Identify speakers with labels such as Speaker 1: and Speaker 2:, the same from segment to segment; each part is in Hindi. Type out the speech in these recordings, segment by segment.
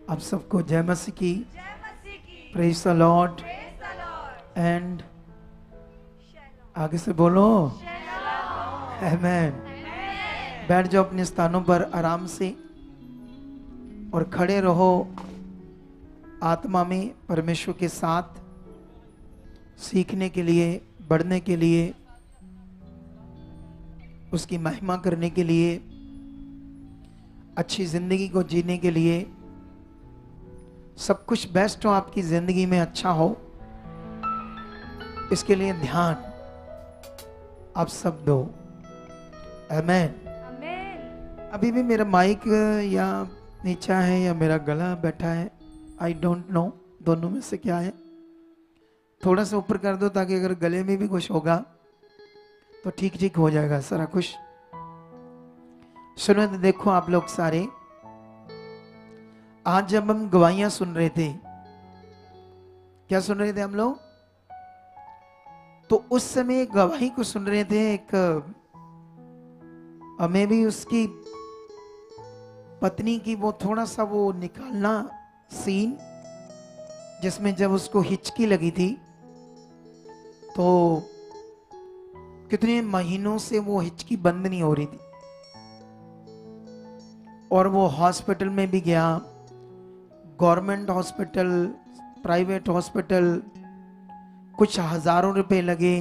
Speaker 1: आप सबको जय मसीह की। Praise the Lord. एंड आगे से बोलो आमेन। बैठ जाओ अपने स्थानों पर आराम से और खड़े रहो आत्मा में परमेश्वर के साथ सीखने के लिए, बढ़ने के लिए, उसकी महिमा करने के लिए, अच्छी जिंदगी को जीने के लिए, सब कुछ बेस्ट हो, आपकी जिंदगी में अच्छा हो, इसके लिए ध्यान आप सब दो। आमेन। अभी भी मेरा माइक या नीचा है या मेरा गला बैठा है, आई डोंट नो, दोनों में से क्या है। थोड़ा सा ऊपर कर दो ताकि अगर गले में भी कुछ होगा तो ठीक ठीक हो जाएगा सारा कुछ। सुनो तो देखो आप लोग सारे, आज जब हम गवाहियां सुन रहे थे, क्या सुन रहे थे हम लोग? तो उस समय गवाही को सुन रहे थे, एक हमें भी उसकी पत्नी की वो थोड़ा सा वो निकालना सीन, जिसमें जब उसको हिचकी लगी थी तो कितने महीनों से वो हिचकी बंद नहीं हो रही थी और वो हॉस्पिटल में भी गया, गवर्नमेंट हॉस्पिटल, प्राइवेट हॉस्पिटल, कुछ हजारों रुपए लगे।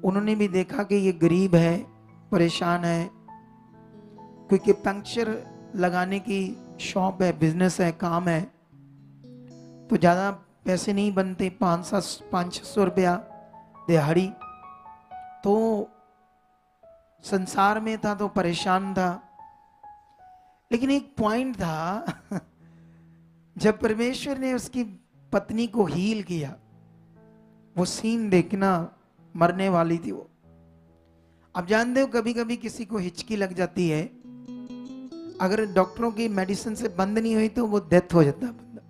Speaker 1: उन्होंने भी देखा कि ये गरीब है, परेशान है, क्योंकि पंक्चर लगाने की शॉप है, बिजनेस है, काम है, तो ज़्यादा पैसे नहीं बनते, 500-600 रुपया दिहाड़ी। तो संसार में था तो परेशान था। लेकिन एक पॉइंट था जब परमेश्वर ने उसकी पत्नी को हील किया, वो सीन देखना, मरने वाली थी वो। आप जानते हो कभी कभी किसी को हिचकी लग जाती है, अगर डॉक्टरों की मेडिसिन से बंद नहीं हुई तो वो डेथ हो जाता है बंदा।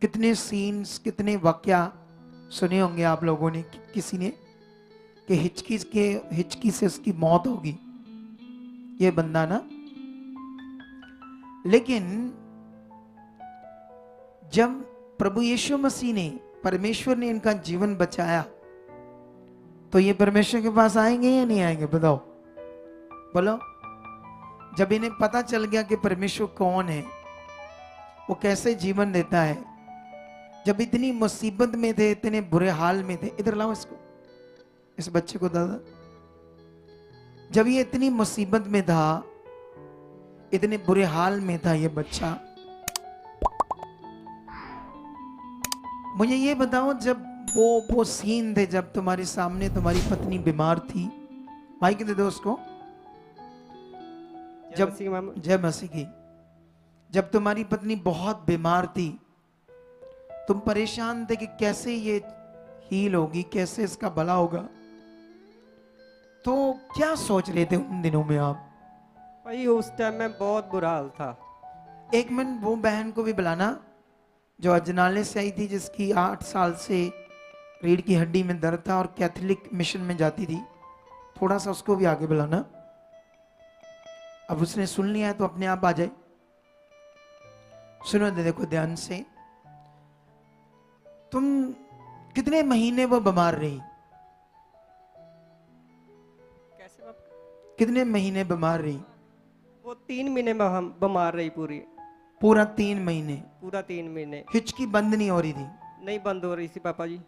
Speaker 1: कितने सीन्स, कितने वाक्या सुने होंगे आप लोगों ने किसी ने कि हिचकी से उसकी मौत होगी, ये बंदा ना। लेकिन जब प्रभु यीशु मसीह ने, परमेश्वर ने इनका जीवन बचाया, तो ये परमेश्वर के पास आएंगे या नहीं आएंगे? बताओ, बोलो। जब इन्हें पता चल गया कि परमेश्वर कौन है, वो कैसे जीवन देता है, जब इतनी मुसीबत में थे, इतने बुरे हाल में थे, इधर लाओ इसको, इस बच्चे को दादा, जब ये इतनी मुसीबत में था, इतने बुरे हाल में था ये बच्चा, मुझे ये बताओ, जब वो सीन थे, जब तुम्हारे सामने तुम्हारी पत्नी बीमार थी, माइक दे दो उसको, जब जय मसीह की, जब तुम्हारी पत्नी बहुत बीमार थी, तुम परेशान थे कि कैसे ये हील होगी, कैसे इसका भला होगा, तो क्या सोच रहे थे उन दिनों में आप?
Speaker 2: भाई उस टाइम में बहुत बुरा हाल था।
Speaker 1: एक मिनट वो बहन को भी बुलाना जो अजनाले से आई थी, जिसकी 8 साल से रीढ़ की हड्डी में दर्द था और कैथोलिक मिशन में जाती थी, थोड़ा सा उसको भी आगे बुलाना। अब उसने सुन लिया है तो अपने आप आ जाए। सुनो देखो ध्यान से, तुम कितने महीने वो बीमार रही?
Speaker 2: कैसे बाप?
Speaker 1: कितने महीने बीमार रही?
Speaker 2: वो 3 महीने में हम बीमार रही पूरी।
Speaker 1: पूरा 3 महीने?
Speaker 2: पूरा 3 महीने
Speaker 1: हिचकी बंद नहीं हो रही थी?
Speaker 2: नहीं बंद हो रही थी पापा जी।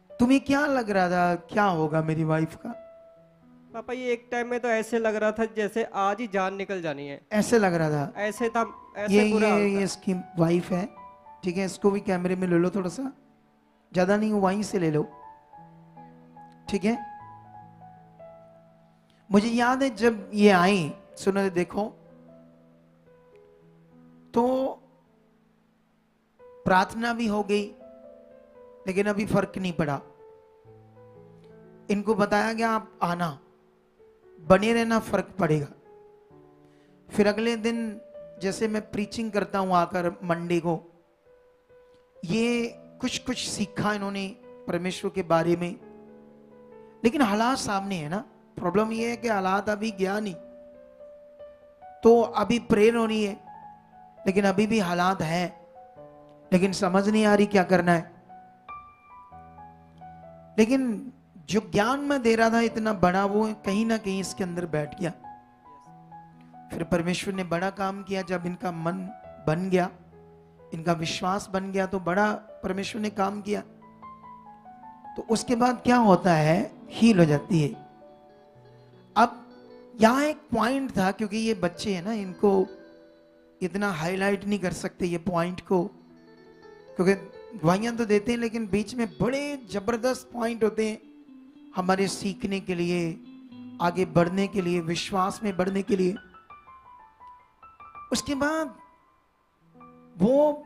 Speaker 1: तुम्हें क्या लग रहा था क्या होगा मेरी वाइफ का?
Speaker 2: पापा ये एक टाइम में तो ऐसे लग रहा था जैसे आज ही जान निकल जानी है,
Speaker 1: ऐसे लग रहा था?
Speaker 2: ऐसे था, ऐसे
Speaker 1: ये
Speaker 2: बुरा हाल
Speaker 1: ये
Speaker 2: था।
Speaker 1: इसकी वाइफ है, ठीक है, इसको भी कैमरे में ले लो, थोड़ा सा, ज्यादा नहीं, वहीं से ले लो, ठीक है। मुझे याद है जब ये आई, सुनो देखो, तो प्रार्थना भी हो गई, लेकिन अभी फर्क नहीं पड़ा। इनको बताया गया आप आना, बने रहना, फर्क पड़ेगा। फिर अगले दिन जैसे मैं प्रीचिंग करता हूं आकर मंडे को, ये कुछ कुछ सीखा इन्होंने परमेश्वर के बारे में, लेकिन हालात सामने है ना। प्रॉब्लम ये है कि हालात अभी गया नहीं, तो अभी प्रेयर हो रही है, लेकिन अभी भी हालात है, लेकिन समझ नहीं आ रही क्या करना है। लेकिन जो ज्ञान मैं दे रहा था इतना बड़ा, वो कहीं ना कहीं इसके अंदर बैठ गया। फिर परमेश्वर ने बड़ा काम किया, जब इनका मन बन गया, इनका विश्वास बन गया, तो बड़ा परमेश्वर ने काम किया। तो उसके बाद क्या होता है, हील हो जाती है। अब यहां एक पॉइंट था, क्योंकि ये बच्चे हैं ना, इनको इतना हाईलाइट नहीं कर सकते ये पॉइंट को, क्योंकि दवाइयां तो देते हैं लेकिन बीच में बड़े जबरदस्त पॉइंट होते हैं हमारे सीखने के लिए, आगे बढ़ने के लिए, विश्वास में बढ़ने के लिए। उसके बाद वो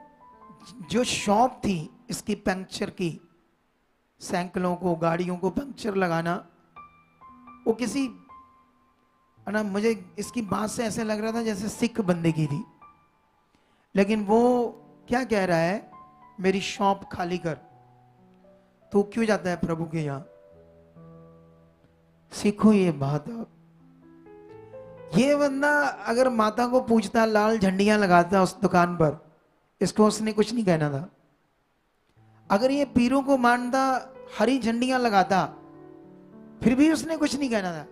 Speaker 1: जो शॉप थी इसकी पंक्चर की, साइकिलों को, गाड़ियों को पंक्चर लगाना, वो किसी ना, मुझे इसकी बात से ऐसे लग रहा था जैसे सिख बंदे की थी। लेकिन वो क्या कह रहा है, मेरी शॉप खाली कर। तो क्यों जाता है प्रभु के यहां? सीखो ये बात। अब ये बंदा अगर माता को पूछता, लाल झंडियां लगाता उस दुकान पर, इसको उसने कुछ नहीं कहना था। अगर ये पीरों को मानता, हरी झंडियां लगाता, फिर भी उसने कुछ नहीं कहना था।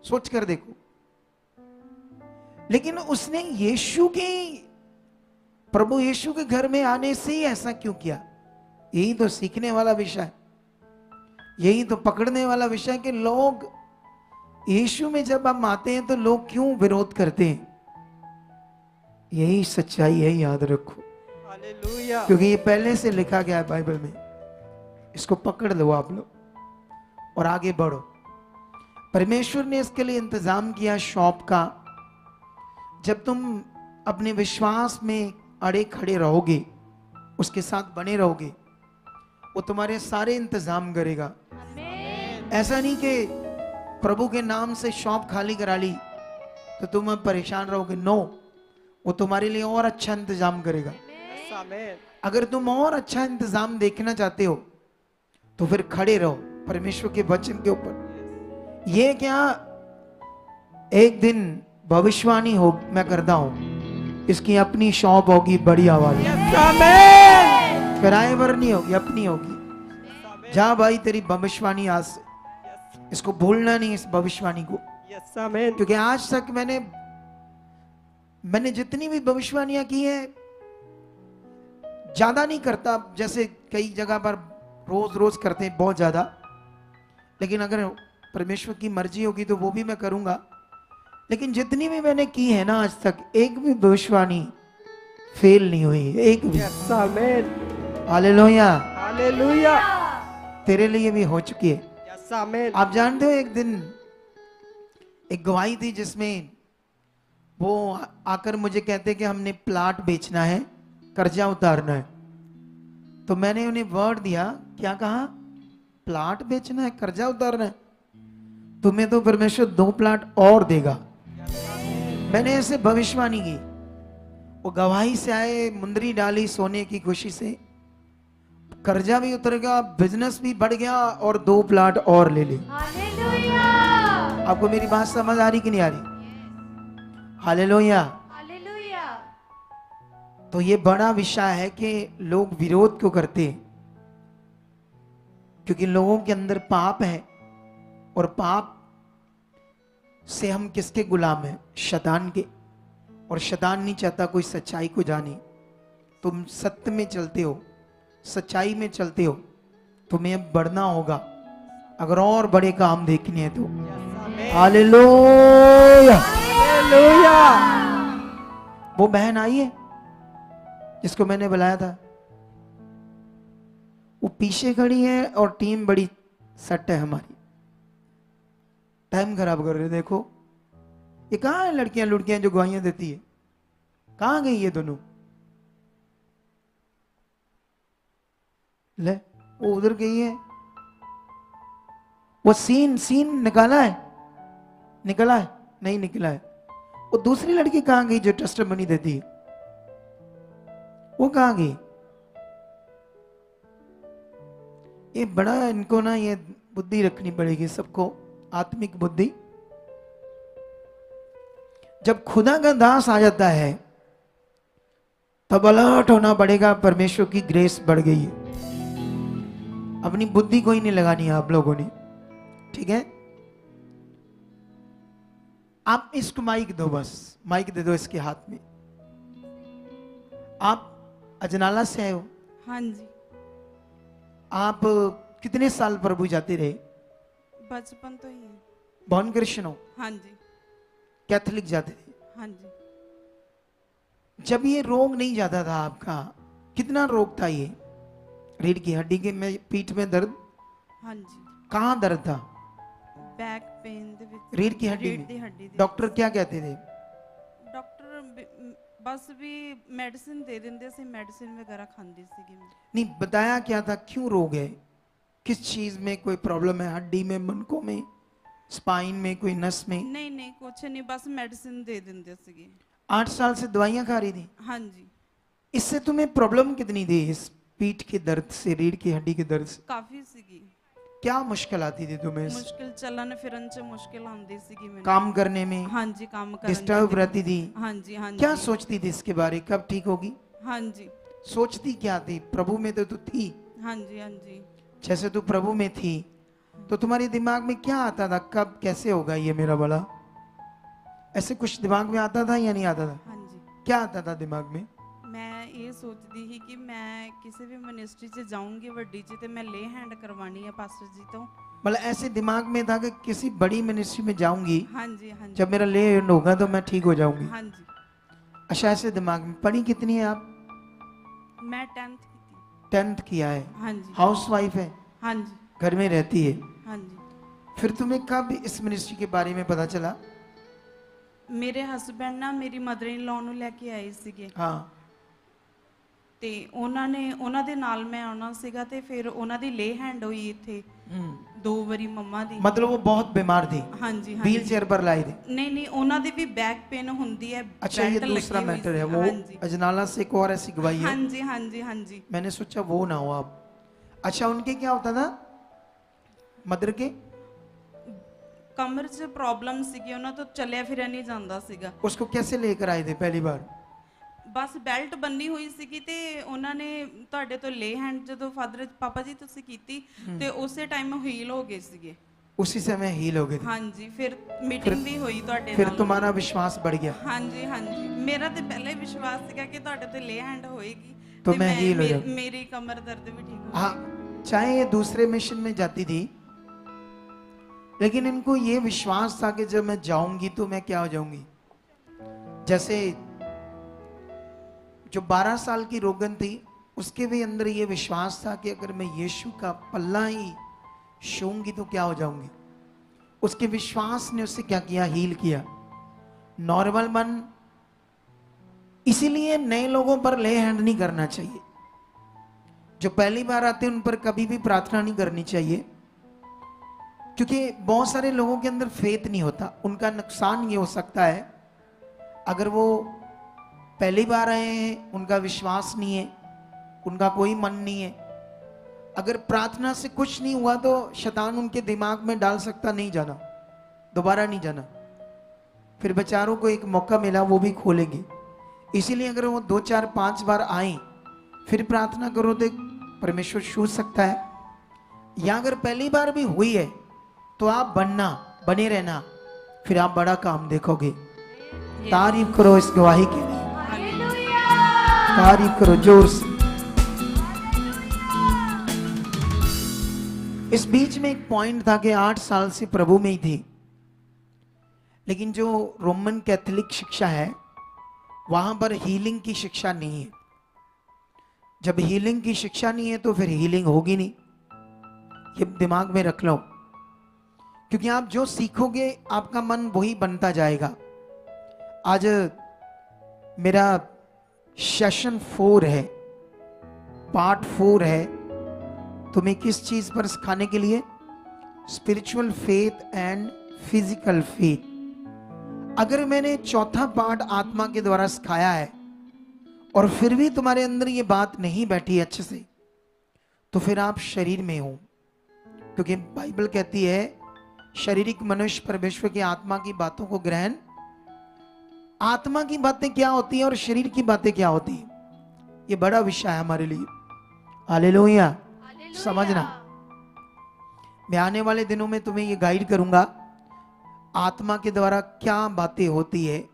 Speaker 1: सोच कर देखो। लेकिन उसने यीशु के, प्रभु यीशु के घर में आने से ही ऐसा क्यों किया? यही तो सीखने वाला विषय है, यही तो पकड़ने वाला विषय है कि लोग यीशु में जब हम आते हैं तो लोग क्यों विरोध करते हैं। यही सच्चाई है, याद रखो।
Speaker 2: हालेलुया।
Speaker 1: क्योंकि ये पहले से लिखा गया है बाइबल में। इसको पकड़ लो आप लोग और आगे बढ़ो। परमेश्वर ने इसके लिए इंतजाम किया शॉप का। जब तुम अपने विश्वास में अड़े खड़े रहोगे, उसके साथ बने रहोगे, वो तुम्हारे सारे इंतजाम करेगा। ऐसा नहीं कि प्रभु के नाम से शॉप खाली करा ली तो तुम अब परेशान रहोगे। नो, वो तुम्हारे लिए और अच्छा इंतजाम करेगा।
Speaker 2: आमीन।
Speaker 1: अगर तुम और अच्छा इंतजाम देखना चाहते हो तो फिर खड़े रहो परमेश्वर के वचन के ऊपर। ये क्या एक दिन भविष्यवाणी हो, मैं करता हूं, इसकी अपनी शॉप होगी बढ़िया वाली,
Speaker 2: आमीन।
Speaker 1: किराए पर नहीं होगी, अपनी होगी। जा भाई, तेरी भविष्यवाणी आज से, इसको भूलना नहीं इस भविष्यवाणी को।
Speaker 2: यस आमीन।
Speaker 1: क्योंकि आज तक मैंने जितनी भी भविष्यवाणियां की है, ज्यादा नहीं करता जैसे कई जगह पर रोज रोज करते हैं बहुत ज्यादा, लेकिन अगर परमेश्वर की मर्जी होगी तो वो भी मैं करूंगा। लेकिन जितनी भी मैंने की है ना आज तक, एक भी भविष्यवाणी फेल नहीं हुई, एक भी।
Speaker 2: यस आमीन।
Speaker 1: हालेलुया।
Speaker 2: हालेलुया।
Speaker 1: तेरे लिए भी हो चुकी है।
Speaker 2: यस आमीन।
Speaker 1: आप जानते हो, एक दिन एक गवाही थी जिसमें वो आकर मुझे कहते कि हमने प्लाट बेचना है, कर्जा उतारना है। तो मैंने उन्हें वर्ड दिया, क्या कहा? प्लाट बेचना है, कर्जा उतारना है, तुम्हें तो परमेश्वर 2 प्लाट और देगा। मैंने ऐसे भविष्यवाणी की। वो गवाही से आए, मुंदरी डाली सोने की खुशी से, कर्जा भी उतर गया, बिजनेस भी बढ़ गया और 2 प्लाट और ले ली। आपको मेरी बात समझ आ रही कि नहीं आ रही? हालेलुया। तो ये बड़ा विषय है कि लोग विरोध क्यों करते हैं? क्योंकि लोगों के अंदर पाप है, और पाप से हम किसके गुलाम हैं? शैतान के। और शैतान नहीं चाहता कोई सच्चाई को जाने। तुम सत्य में चलते हो, सच्चाई में चलते हो, तुम्हें अब बढ़ना होगा अगर और बड़े काम देखने हैं तो। हालेलुया।
Speaker 2: हालेलुया।
Speaker 1: वो बहन आई है जिसको मैंने बुलाया था, वो पीछे खड़ी है और टीम बड़ी सट है हमारी, टाइम खराब कर रहे हैं। देखो ये कहां है लड़कियां लुड़कियां जो गवाहियां देती है? कहां गई ये दोनों? ले, वो उधर गई है। वो सीन निकाला है? निकला है? नहीं निकला है। वो दूसरी लड़की कहां गई जो टेस्टिमनी देती है? वो कहां गई? ये बड़ा इनको ना ये बुद्धि रखनी पड़ेगी सबको, आत्मिक बुद्धि। जब खुदा का दास आ जाता है तब अलर्ट होना पड़ेगा, परमेश्वर की ग्रेस बढ़ गई है। अपनी बुद्धि कोई नहीं लगानी है आप लोगों ने, ठीक है। आप इसको माइक दो, बस माइक दे दो इसके हाथ में। आप अजनाला से आए हो?
Speaker 3: हाँ जी,
Speaker 1: आप कितने साल प्रभु जाते रहे?
Speaker 3: बचपन तो ही है।
Speaker 1: बॉर्न क्रिश्चियन हो?
Speaker 3: हाँ जी,
Speaker 1: कैथोलिक जाते थे?
Speaker 3: हाँ जी।
Speaker 1: जब ये रोग नहीं जाता था आपका, कितना रोग था ये? रीढ़ की हड्डी के में, पीठ में दर्द?
Speaker 3: हाँ जी,
Speaker 1: कहाँ दर्द था?
Speaker 3: बैक पेन ਦੇ ਵਿੱਚ
Speaker 1: रीढ़ की हड्डी
Speaker 3: रीढ़ ਦੀ
Speaker 1: में?
Speaker 3: ਹੱਡੀ ਦੇ
Speaker 1: डॉक्टर क्या कहते थे?
Speaker 3: ਡਾਕਟਰ ਬਸ ਵੀ ਮੈਡੀਸਿਨ ਦੇ ਦਿੰਦੇ ਸੀ, ਮੈਡੀਸਿਨ ਵਗੈਰਾ ਖਾਂਦੀ ਸੀਗੀ ਮੈਂ।
Speaker 1: नहीं बताया क्या था, क्यों रोग है, किस चीज में कोई प्रॉब्लम है? हड्डी में, मनकों में, स्पाइन में, कोई नस में?
Speaker 3: ਨਹੀਂ ਨਹੀਂ ਕੁਛ ਨਹੀਂ, ਬਸ ਮੈਡੀਸਿਨ ਦੇ ਦਿੰਦੇ ਸੀਗੇ।
Speaker 1: 8 साल से दवाइयां खा रही थी।
Speaker 3: हाँ जी,
Speaker 1: इससे तुम्हें प्रॉब्लम कितनी थी, इस पीठ के दर्द से, रीढ़ की हड्डी के दर्द से?
Speaker 3: ਕਾਫੀ ਸੀਗੀ
Speaker 1: क्या मुश्किल आती थी तुम्हें?
Speaker 3: ਮੁਸ਼ਕਿਲ, ਚੱਲਣ ਫਿਰਨ 'ਚ ਮੁਸ਼ਕਿਲ ਆਉਂਦੀ ਸੀਗੀ ਮੈਨੂੰ।
Speaker 1: काम करने में
Speaker 3: हाँ जी, काम ਕਰਨ 'ਚ
Speaker 1: डिस्टर्ब
Speaker 3: दिक्कत-
Speaker 1: रहती थी?
Speaker 3: हाँ जी, हाँ जी।
Speaker 1: क्या सोचती थी इसके बारे, कब ठीक होगी?
Speaker 3: हाँ जी,
Speaker 1: सोचती क्या थी? प्रभु में तो तू थी,
Speaker 3: हाँ जी, हाँ जी।
Speaker 1: जैसे तू प्रभु में थी, तो तुम्हारे दिमाग में क्या आता था, कब कैसे होगा ये मेरा भला? ऐसे कुछ दिमाग में आता था या नहीं आता था?
Speaker 3: हाँ जी,
Speaker 1: क्या आता था दिमाग में?
Speaker 3: ਮੈਂ ਇਹ ਸੋਚਦੀ ਸੀ ਕਿ ਮੈਂ ਕਿਸੇ ਵੀ ਮਿਨਿਸਟਰੀ 'ਚ ਜਾਊਂਗੀ ਵੱਡੀ 'ਚ, ਤੇ ਮੈਂ ਲੇ ਹੈਂਡ ਕਰਵਾਣੀ ਹੈ ਪਾਸਟਰ ਜੀ ਤੋਂ।
Speaker 1: मतलब ऐसे दिमाग में था कि किसी बड़ी मिनिस्ट्री में जाऊंगी,
Speaker 3: हाँ जी, हाँ जी,
Speaker 1: जब मेरा ले होगा तो मैं ठीक हो जाऊंगी।
Speaker 3: हाँ जी।
Speaker 1: अच्छा, ऐसे दिमाग में। पढ़ी कितनी है आप?
Speaker 3: मैं 10th की थी।
Speaker 1: 10th किया है।
Speaker 3: हाँ जी,
Speaker 1: हाउस वाइफ है,
Speaker 3: हाँ जी,
Speaker 1: घर में रहती है।
Speaker 3: हाँ जी।
Speaker 1: फिर तुम्हें कब इस मिनिस्ट्री के बारे में पता चला?
Speaker 3: ਮੇਰੇ ਹਸਬੰਡ ਨਾ ਮੇਰੀ ਮਦਰ ਇਨ ਲਾਅ ਨੂੰ ਲੈ ਕੇ ਆਏ ਸੀਗੇ,
Speaker 1: हाँ,
Speaker 3: ਤੇ ਉਹਨਾਂ ਦੇ ਨਾਲ ਮੈਂ ਆਉਣਾ ਸੀਗਾ, ਤੇ ਫਿਰ ਉਹਨਾਂ ਦੀ ਲੇ ਹੈਂਡ ਹੋਈ ਇੱਥੇ 2 ਵਾਰੀ ਮੰਮਾ ਦੀ।
Speaker 1: मतलब वो बहुत बीमार थी,
Speaker 3: हाँ जी, हाँ
Speaker 1: व्हील
Speaker 3: जी।
Speaker 1: चेयर पर लाई थी।
Speaker 3: नहीं नहीं, ਉਹਨਾਂ ਦੀ ਵੀ बैक पेन ਹੁੰਦੀ है।
Speaker 1: अच्छा, ये
Speaker 3: belt
Speaker 1: दूसरा
Speaker 3: लगी हुई
Speaker 1: मैटर है।
Speaker 3: सी।
Speaker 1: वो
Speaker 3: हाँ जी,
Speaker 1: अजनाला से एक और ऐसी गवाही
Speaker 3: हाँ
Speaker 1: है,
Speaker 3: जी, हाँ जी, हाँ जी।
Speaker 1: मैंने सोचा वो ना हो आप। अच्छा, उनके क्या होता था, मदर के?
Speaker 3: ਕਮਰ 'ਚ ਪ੍ਰੋਬਲਮ ਸੀਗੀ, ਉਹਨਾਂ ਤੋਂ ਚੱਲਿਆ ਫਿਰਿਆ ਨਹੀਂ ਜਾਂਦਾ ਸੀਗਾ।
Speaker 1: उसको कैसे लेकर आए थे पहली बार?
Speaker 3: ਬਸ ਬੈਲਟ ਬੰਨੀ ਹੋਈ ਸੀਗੀ, ਤੇ ਉਹਨਾਂ ਨੇ ਤੁਹਾਡੇ ਤੋਂ ਲੇ ਹੈਂਡ ਜਦੋਂ ਫਾਦਰ ਪਾਪਾ ਜੀ ਤੁਸੀਂ ਕੀਤੀ, ਤੇ ਉਸੇ ਟਾਈਮ ਹੀਲ ਹੋ ਗਏ ਸੀਗੇ।
Speaker 1: उसी समय हील हो गए थे।
Speaker 3: ਹਾਂਜੀ, ਫਿਰ ਮੀਟਿੰਗ ਵੀ ਹੋਈ ਤੁਹਾਡੇ
Speaker 1: फिर
Speaker 3: ਨਾਲ।
Speaker 1: तुम्हारा विश्वास बढ़ गया।
Speaker 3: ਹਾਂਜੀ, ਹਾਂਜੀ। ਮੇਰਾ ਤੇ ਪਹਿਲਾਂ ਹੀ ਵਿਸ਼ਵਾਸ ਸੀਗਾ ਕਿ ਤੁਹਾਡੇ ਤੇ ਲੇ ਹੈਂਡ ਹੋਏਗੀ,
Speaker 1: तो
Speaker 3: ਤੇ
Speaker 1: मैं heal हो जाऊं।
Speaker 3: ਮੇਰੀ ਕਮਰ ਦਰਦ ਵੀ ਠੀਕ ਹੋ
Speaker 1: हाँ, चाहे ये दूसरे मिशन में जाती थी, लेकिन इनको ये विश्वास था कि जब मैं जाऊंगी तो मैं क्या हो जाऊंगी। जैसे जो 12 साल की रोगन थी, उसके भी अंदर ये विश्वास था कि अगर मैं यीशु का पल्ला ही छूंगी तो क्या हो जाऊंगी। उसके विश्वास ने उससे क्या किया, हील किया। नॉर्मल मन, इसीलिए नए लोगों पर ले हैंड नहीं करना चाहिए। जो पहली बार आते हैं उन पर कभी भी प्रार्थना नहीं करनी चाहिए, क्योंकि बहुत सारे लोगों के अंदर फेथ नहीं होता। उनका नुकसान ये हो सकता है, अगर वो पहली बार आए हैं, उनका विश्वास नहीं है, उनका कोई मन नहीं है, अगर प्रार्थना से कुछ नहीं हुआ तो शैतान उनके दिमाग में डाल सकता नहीं जाना, दोबारा नहीं जाना। फिर बेचारों को एक मौका मिला, वो भी खोलेंगे। इसीलिए अगर वो 2 4 5 बार आए, फिर प्रार्थना करो तो परमेश्वर छू सकता है। या अगर पहली बार भी हुई है तो आप बने रहना, फिर आप बड़ा काम देखोगे। तारीफ करो इस गवाही के लिए, तारीफ करो जोर से। इस बीच में एक पॉइंट था कि 8 साल से प्रभु में ही थी, लेकिन जो रोमन कैथोलिक शिक्षा है वहां पर हीलिंग की शिक्षा नहीं है। जब हीलिंग की शिक्षा नहीं है तो फिर हीलिंग होगी नहीं, ये दिमाग में रख लो। क्योंकि आप जो सीखोगे आपका मन वही बनता जाएगा। आज मेरा सेशन 4 है, पार्ट 4 है। तुम्हें किस चीज पर सिखाने के लिए? Spiritual faith and physical faith. अगर मैंने चौथा पार्ट आत्मा के द्वारा सिखाया है और फिर भी तुम्हारे अंदर ये बात नहीं बैठी अच्छे से, तो फिर आप शरीर में हो। क्योंकि बाइबल कहती है शारीरिक मनुष्य परमेश्वर की आत्मा की बातों को ग्रहण, आत्मा की बातें क्या होती है और शरीर की बातें क्या होती है। ये बड़ा विषय है हमारे लिए। हालेलुया। समझना, मैं आने वाले दिनों में तुम्हें ये गाइड करूंगा आत्मा के द्वारा क्या बातें होती है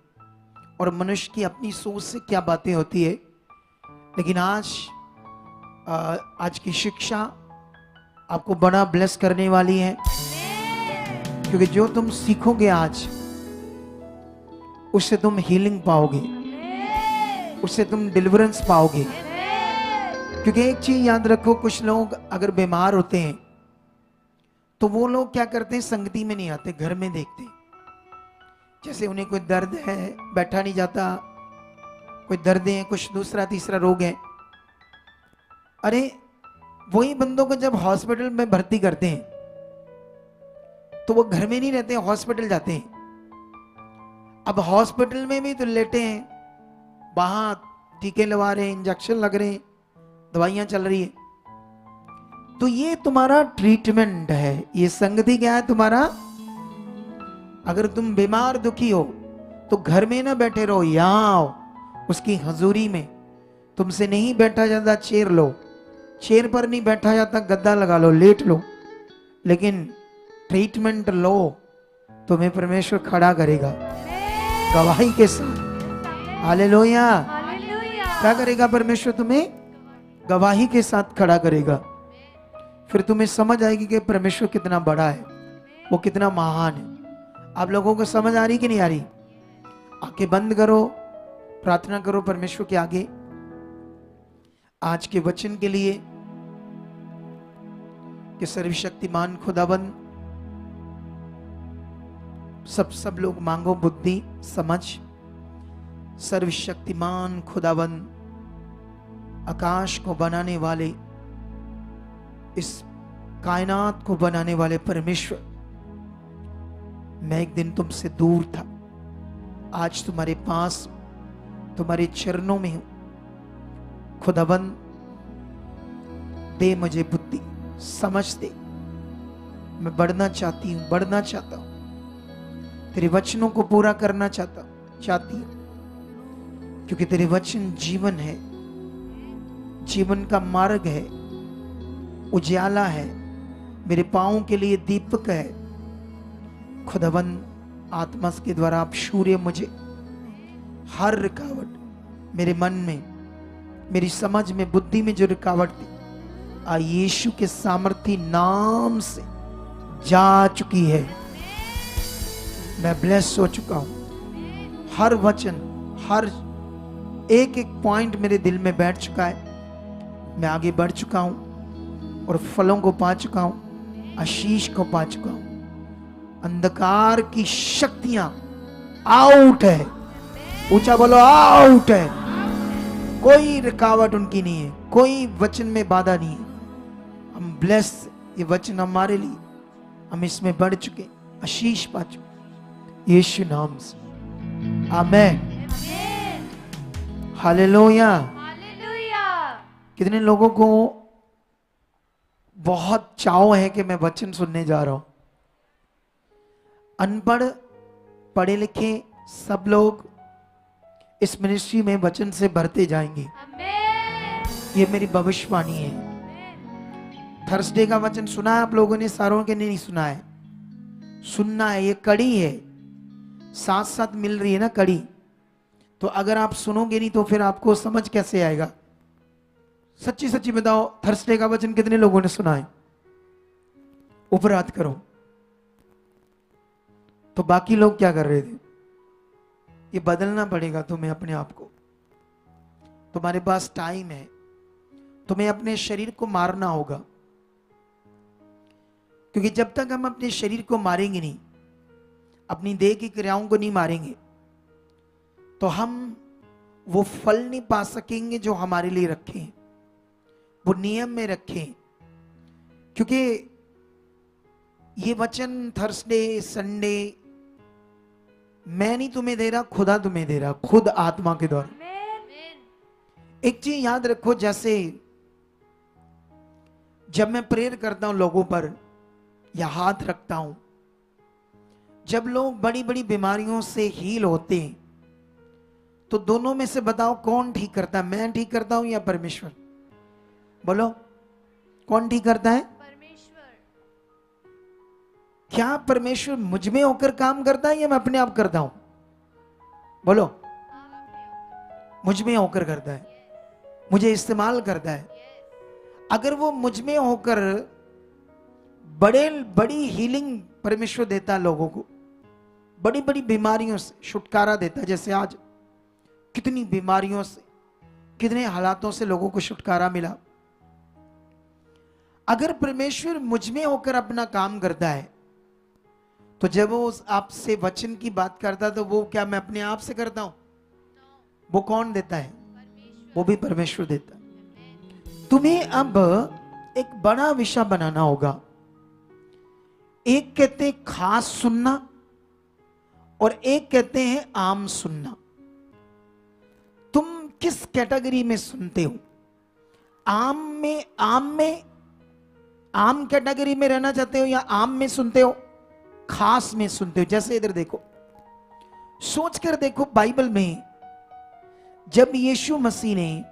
Speaker 1: और मनुष्य की अपनी सोच से क्या बातें होती है। लेकिन आज की शिक्षा आपको बड़ा ब्लेस करने वाली है, क्योंकि जो तुम सीखोगे आज उससे तुम हीलिंग पाओगे, उससे तुम डिलीवरेंस पाओगे। क्योंकि एक चीज याद रखो, कुछ लोग अगर बीमार होते हैं तो वो लोग क्या करते हैं, संगति में नहीं आते, घर में देखते हैं। जैसे उन्हें कोई दर्द है, बैठा नहीं जाता, कोई दर्द है, कुछ दूसरा तीसरा रोग है। अरे वही बंदों को जब हॉस्पिटल में भर्ती करते हैं तो वो घर में नहीं रहते, हॉस्पिटल जाते हैं। अब हॉस्पिटल में भी तो लेटे हैं, वहां टीके लगा रहे हैं, इंजेक्शन लग रहे हैं, दवाइयां चल रही है। तो ये तुम्हारा ट्रीटमेंट है, ये संगति क्या है तुम्हारा। अगर तुम बीमार दुखी हो तो घर में ना बैठे रहो, यहां आओ उसकी हजूरी में। तुमसे नहीं बैठा जाता, चेयर लो, चेयर पर नहीं बैठा जाता, गद्दा लगा लो, लेट लो, लेकिन ट्रीटमेंट लो, तुम्हें परमेश्वर खड़ा करेगा गवाही के साथ। हालेलुया। क्या करेगा परमेश्वर, तुम्हें गवाही के साथ खड़ा करेगा। फिर तुम्हें समझ आएगी कि परमेश्वर कितना बड़ा है, वो कितना महान है। आप लोगों को समझ आ रही कि नहीं आ रही? आंखें बंद करो, प्रार्थना करो परमेश्वर के आगे आज के वचन के लिए कि सर्वशक्तिमान खुदाबंद, सब लोग मांगो बुद्धि समझ। सर्वशक्तिमान खुदाबंद, आकाश को बनाने वाले, इस कायनात को बनाने वाले परमेश्वर, मैं एक दिन तुमसे दूर था, आज तुम्हारे पास, तुम्हारे चरणों में हूं। खुदाबंद दे मुझे बुद्धि, समझ दे। मैं बढ़ना चाहती हूं, बढ़ना चाहता हूं, तेरे वचनों को पूरा करना चाहती हूं, क्योंकि तेरे वचन जीवन है, जीवन का मार्ग है, उजाला है, मेरे पांवों के लिए दीपक है। खुदाबंद आत्मा के द्वारा आप सूर्य मुझे हर रुकावट मेरे मन में, मेरी समझ में, बुद्धि में जो रुकावट थी, यीशु के सामर्थी नाम से जा चुकी है। मैं ब्लेस हो चुका हूं। हर वचन, हर एक एक पॉइंट मेरे दिल में बैठ चुका है। मैं आगे बढ़ चुका हूं और फलों को पा चुका हूं, आशीष को पा चुका हूं। अंधकार की शक्तियां आउट है, ऊंचा बोलो आउट है। कोई रुकावट उनकी नहीं है, कोई वचन में बाधा नहीं है। हम ब्लेस, ये वचन हमारे लिए, हम इसमें बढ़ चुके, आशीष पा चुके यीशु नाम से। आमेन। हालेलुया। कितने लोगों को बहुत चाव है कि मैं वचन सुनने जा रहा हूं। अनपढ़, पढ़े लिखे सब लोग इस मिनिस्ट्री में वचन से भरते जाएंगे, ये मेरी भविष्यवाणी है। थर्सडे का वचन सुना है आप लोगों ने, सारों के नहीं सुना है, सुनना है, ये कड़ी है, साथ साथ मिल रही है ना कड़ी। तो अगर आप सुनोगे नहीं तो फिर आपको समझ कैसे आएगा? सच्ची सच्ची बताओ, थर्सडे का वचन कितने लोगों ने सुना है? ऊपर हाथ करो। तो बाकी लोग क्या कर रहे थे? ये बदलना पड़ेगा तुम्हें अपने आप को। तुम्हारे पास टाइम है, तुम्हें अपने शरीर को मारना होगा, क्योंकि जब तक हम अपने शरीर को मारेंगे नहीं, अपनी देह की क्रियाओं को नहीं मारेंगे, तो हम वो फल नहीं पा सकेंगे जो हमारे लिए रखे हैं, वो नियम में रखे हैं। क्योंकि ये वचन थर्सडे, संडे मैं नहीं तुम्हें दे रहा, खुदा तुम्हें दे रहा, खुद आत्मा के द्वारा। एक चीज याद रखो, जैसे जब मैं प्रेयर करता हूं लोगों पर या हाथ रखता हूं, जब लोग बड़ी बड़ी बीमारियों से हील होते हैं तो दोनों में से बताओ कौन ठीक करता है? मैं ठीक करता हूं या परमेश्वर? बोलो, कौन ठीक करता है?
Speaker 4: परमेश्वर।
Speaker 1: क्या परमेश्वर मुझ में होकर काम करता है या मैं अपने आप करता हूं? बोलो, मुझ में होकर करता है, मुझे इस्तेमाल करता है। अगर वो मुझ में होकर बड़ी हीलिंग परमेश्वर देता है लोगों को, बड़ी बड़ी बीमारियों से छुटकारा देता है। जैसे आज कितनी बीमारियों से, कितने हालातों से लोगों को छुटकारा मिला। अगर परमेश्वर मुझ में होकर अपना काम करता है, तो जब वो आपसे वचन की बात करता है, तो वो क्या मैं अपने आप से करता हूं? वो कौन देता है? वो भी परमेश्वर देता है। तुम्हें अब एक बड़ा विषय बनाना होगा। एक कहते हैं खास सुनना और एक कहते हैं आम सुनना। तुम किस कैटेगरी में सुनते हो? आम कैटेगरी में रहना चाहते हो या आम में सुनते हो, खास में सुनते हो? जैसे इधर देखो, सोचकर देखो, बाइबल में जब यीशु मसीह ने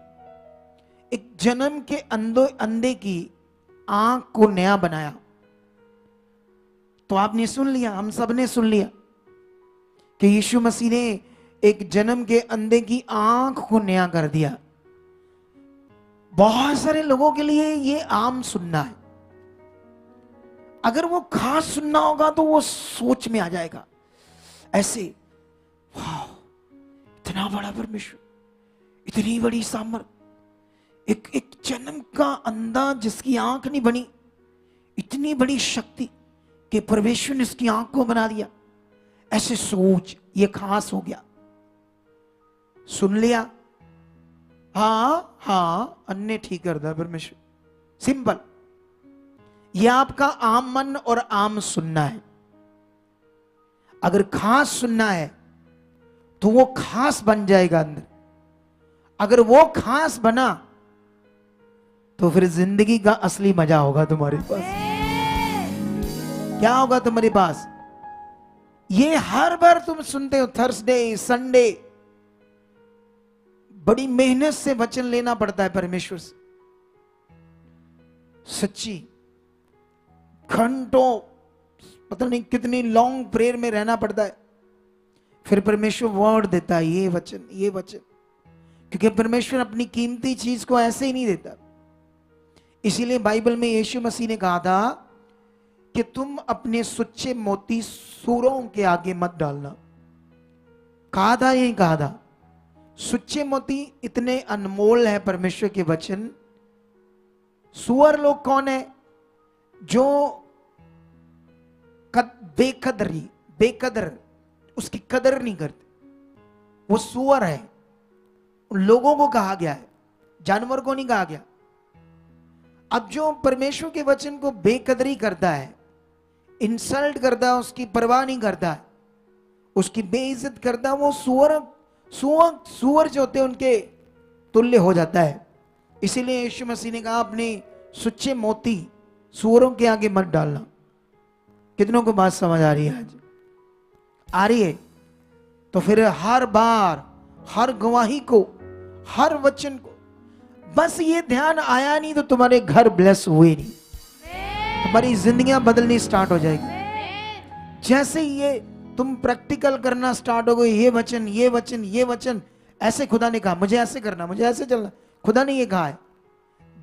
Speaker 1: एक जन्म के अंधे की आंख को नया बनाया, तो आपने सुन लिया, हम सब ने सुन लिया कि यीशु मसीह ने एक जन्म के अंधे की आंख को नया कर दिया। बहुत सारे लोगों के लिए ये आम सुनना है। अगर वो खास सुनना होगा तो वो सोच में आ जाएगा ऐसे, वाह, इतना बड़ा परमेश्वर, इतनी बड़ी सामर्थ, एक जन्म का अंधा जिसकी आंख नहीं बनी, इतनी बड़ी शक्ति कि परमेश्वर ने उसकी आंख को बना दिया। ऐसे सोच, ये खास हो गया। सुन लिया, हाँ हाँ, अन्य ठीक करता है परमेश्वर, सिंपल। यह आपका आम मन और आम सुनना है। अगर खास सुनना है तो वो खास बन जाएगा अंदर। अगर वो खास बना तो फिर जिंदगी का असली मजा होगा तुम्हारे पास। क्या होगा तुम्हारे पास? ये हर बार तुम सुनते हो, थर्सडे, संडे, बड़ी मेहनत से वचन लेना पड़ता है परमेश्वर से, सच्ची घंटों, पता नहीं कितनी लॉन्ग प्रेयर में रहना पड़ता है। फिर परमेश्वर वर्ड देता है, ये वचन, ये वचन, क्योंकि परमेश्वर अपनी कीमती चीज को ऐसे ही नहीं देता। इसीलिए बाइबल में यीशु मसीह ने कहा था कि तुम अपने सुच्चे मोती सूरों के आगे मत डालना। कहा था, यही कहा था। सुच्चे मोती इतने अनमोल है परमेश्वर के वचन। सुअर लोग कौन है? जो बेकदर, उसकी कदर नहीं करते, वो सुअर है। लोगों को कहा गया है, जानवर को नहीं कहा गया। अब जो परमेश्वर के वचन को बेकदरी करता है, इंसल्ट करता है, उसकी परवाह नहीं करता है, उसकी बेइज्जत करता है, वो सुअर जो होते हैं उनके तुल्य हो जाता है। इसीलिए यीशु मसीह ने कहा, अपने सुच्चे मोती सुअरों के आगे मत डालना। कितनों को बात समझ आ रही है? आज आ रही है? तो फिर हर बार, हर गवाही को, हर वचन को, बस ये ध्यान आया नहीं तो तुम्हारे घर ब्लेस हुए नहीं, तुम्हारी जिंदगियां बदलनी स्टार्ट हो जाएगी। जैसे ये तुम प्रैक्टिकल करना स्टार्ट हो गए, ये वचन, ये वचन, ये वचन, ऐसे खुदा ने कहा, मुझे ऐसे करना, मुझे ऐसे चलना, खुदा ने ये कहा है।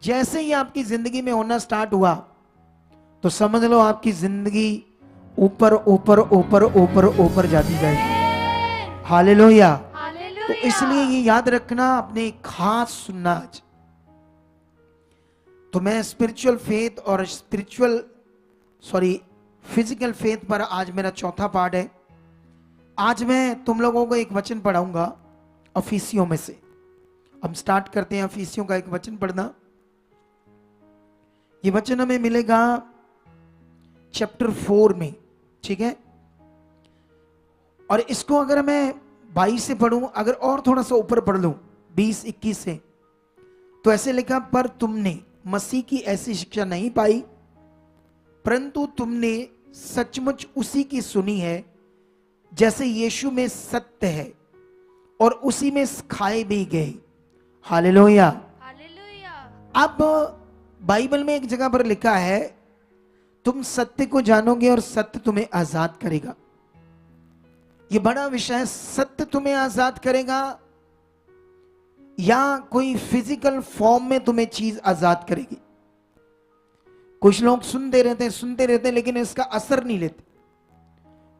Speaker 1: जैसे ही आपकी जिंदगी में होना स्टार्ट हुआ तो समझ लो आपकी जिंदगी ऊपर ऊपर ऊपर ऊपर ऊपर जाती जाएगी। हालेलुया। तो इसलिए ये याद रखना, अपने खास सुनना। आज तो मैं स्पिरिचुअल फेथ और फिजिकल फेथ पर आज मेरा चौथा पार्ट है। आज मैं तुम लोगों को एक वचन पढ़ाऊंगा अफिसियों में से। हम स्टार्ट करते हैं अफिसियों का एक वचन पढ़ना। ये वचन हमें मिलेगा चैप्टर 4 में, ठीक है। और इसको अगर मैं 22 से पढ़ूं, अगर और थोड़ा सा ऊपर पढ़ लूं 20-21 से, तो ऐसे लिखा, पर तुमने मसीह की ऐसी शिक्षा नहीं पाई, परंतु तुमने सचमुच उसी की सुनी है, जैसे यीशु में सत्य है, और उसी में खाए भी गए। हालेलुया।
Speaker 4: हालेलुया।
Speaker 1: अब बाइबल में एक जगह पर लिखा है, तुम सत्य को जानोगे और सत्य तुम्हें आजाद करेगा। ये बड़ा विषय है, सत्य तुम्हें आजाद करेगा या कोई फिजिकल फॉर्म में तुम्हें चीज आजाद करेगी। कुछ लोग सुनते रहते हैं लेकिन इसका असर नहीं लेते।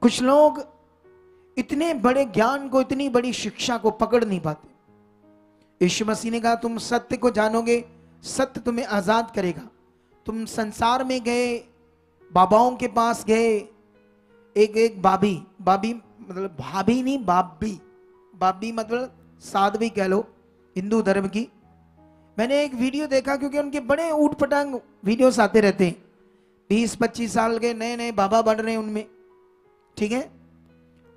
Speaker 1: कुछ लोग इतने बड़े ज्ञान को, इतनी बड़ी शिक्षा को पकड़ नहीं पाते। यीशु मसीह ने कहा तुम सत्य को जानोगे, सत्य तुम्हें आजाद करेगा। तुम संसार में गए, बाबाओं के पास गए, एक बाबी मतलब भाभी नहीं, बाबी मतलब साध्वी कह लो, हिंदू धर्म की। मैंने एक वीडियो देखा, क्योंकि उनके बड़े ऊट पटांग वीडियोस आते रहते हैं। 20-25 साल के नए नए बाबा बढ़ रहे हैं उनमें, ठीक है,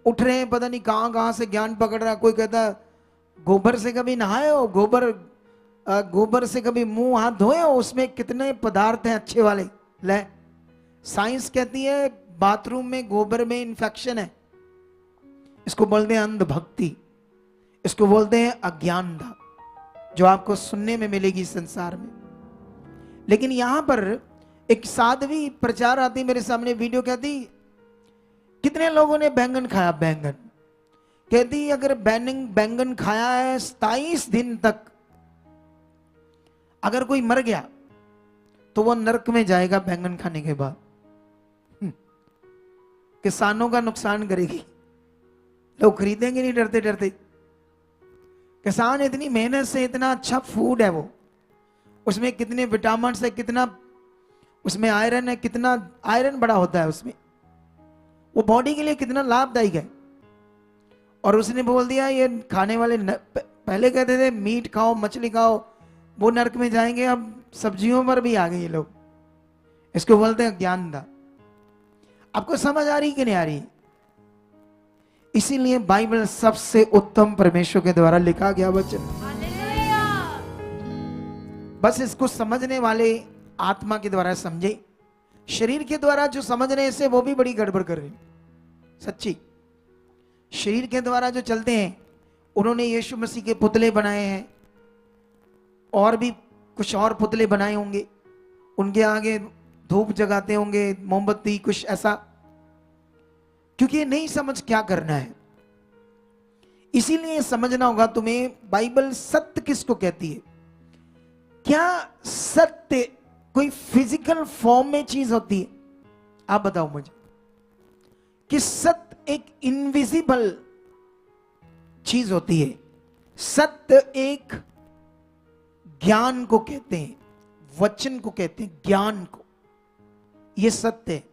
Speaker 1: उठ रहे हैं, पता नहीं कहां से ज्ञान पकड़ रहा। कोई कहता गोबर से कभी नहाए हो, गोबर से कभी मुंह हाथ धोए हो, उसमें कितने पदार्थ हैं अच्छे वाले। ले, साइंस कहती है बाथरूम में गोबर में इंफेक्शन है। इसको बोलते हैं अंधभक्ति, इसको बोलते हैं अज्ञानता, जो आपको सुनने में मिलेगी संसार में। लेकिन यहां पर एक साध्वी प्रचार आती मेरे सामने, वीडियो कहती कितने लोगों ने बैंगन खाया, बैंगन कहती अगर बैंगन खाया है 27 दिन तक, अगर कोई मर गया तो वो नरक में जाएगा बैंगन खाने के बाद। किसानों का नुकसान करेगी, लोग खरीदेंगे नहीं डरते डरते। किसान इतनी मेहनत से, इतना अच्छा फूड है वो, उसमें कितने विटामिन है, कितना उसमें आयरन है, कितना आयरन बड़ा होता है उसमें, वो बॉडी के लिए कितना लाभदायक है। और उसने बोल दिया ये खाने वाले पहले कहते थे मीट खाओ, मछली खाओ, वो नरक में जाएंगे, अब सब्जियों पर भी आ गए ये लोग। इसको बोलते हैं ज्ञानता। आपको समझ आ रही कि नहीं आ रही? इसीलिए बाइबल सबसे उत्तम परमेश्वर के द्वारा लिखा गया वचन।
Speaker 4: हालेलुया।
Speaker 1: बस इसको समझने वाले आत्मा के द्वारा समझे। शरीर के द्वारा जो समझ रहे हैं वो भी बड़ी गड़बड़ कर रहे हैं, सच्ची। शरीर के द्वारा जो चलते हैं, उन्होंने यीशु मसीह के पुतले बनाए हैं, और भी कुछ और पुतले बनाए होंगे, उनके आगे धूप जगाते होंगे, मोमबत्ती, कुछ ऐसा, क्योंकि नहीं समझ क्या करना है। इसीलिए समझना होगा तुम्हें बाइबल सत्य किसको कहती है। क्या सत्य कोई फिजिकल फॉर्म में चीज होती है? आप बताओ मुझे कि सत्य एक इनविजिबल चीज होती है। सत्य एक ज्ञान को कहते हैं, वचन को कहते हैं, ज्ञान को। यह सत्य है।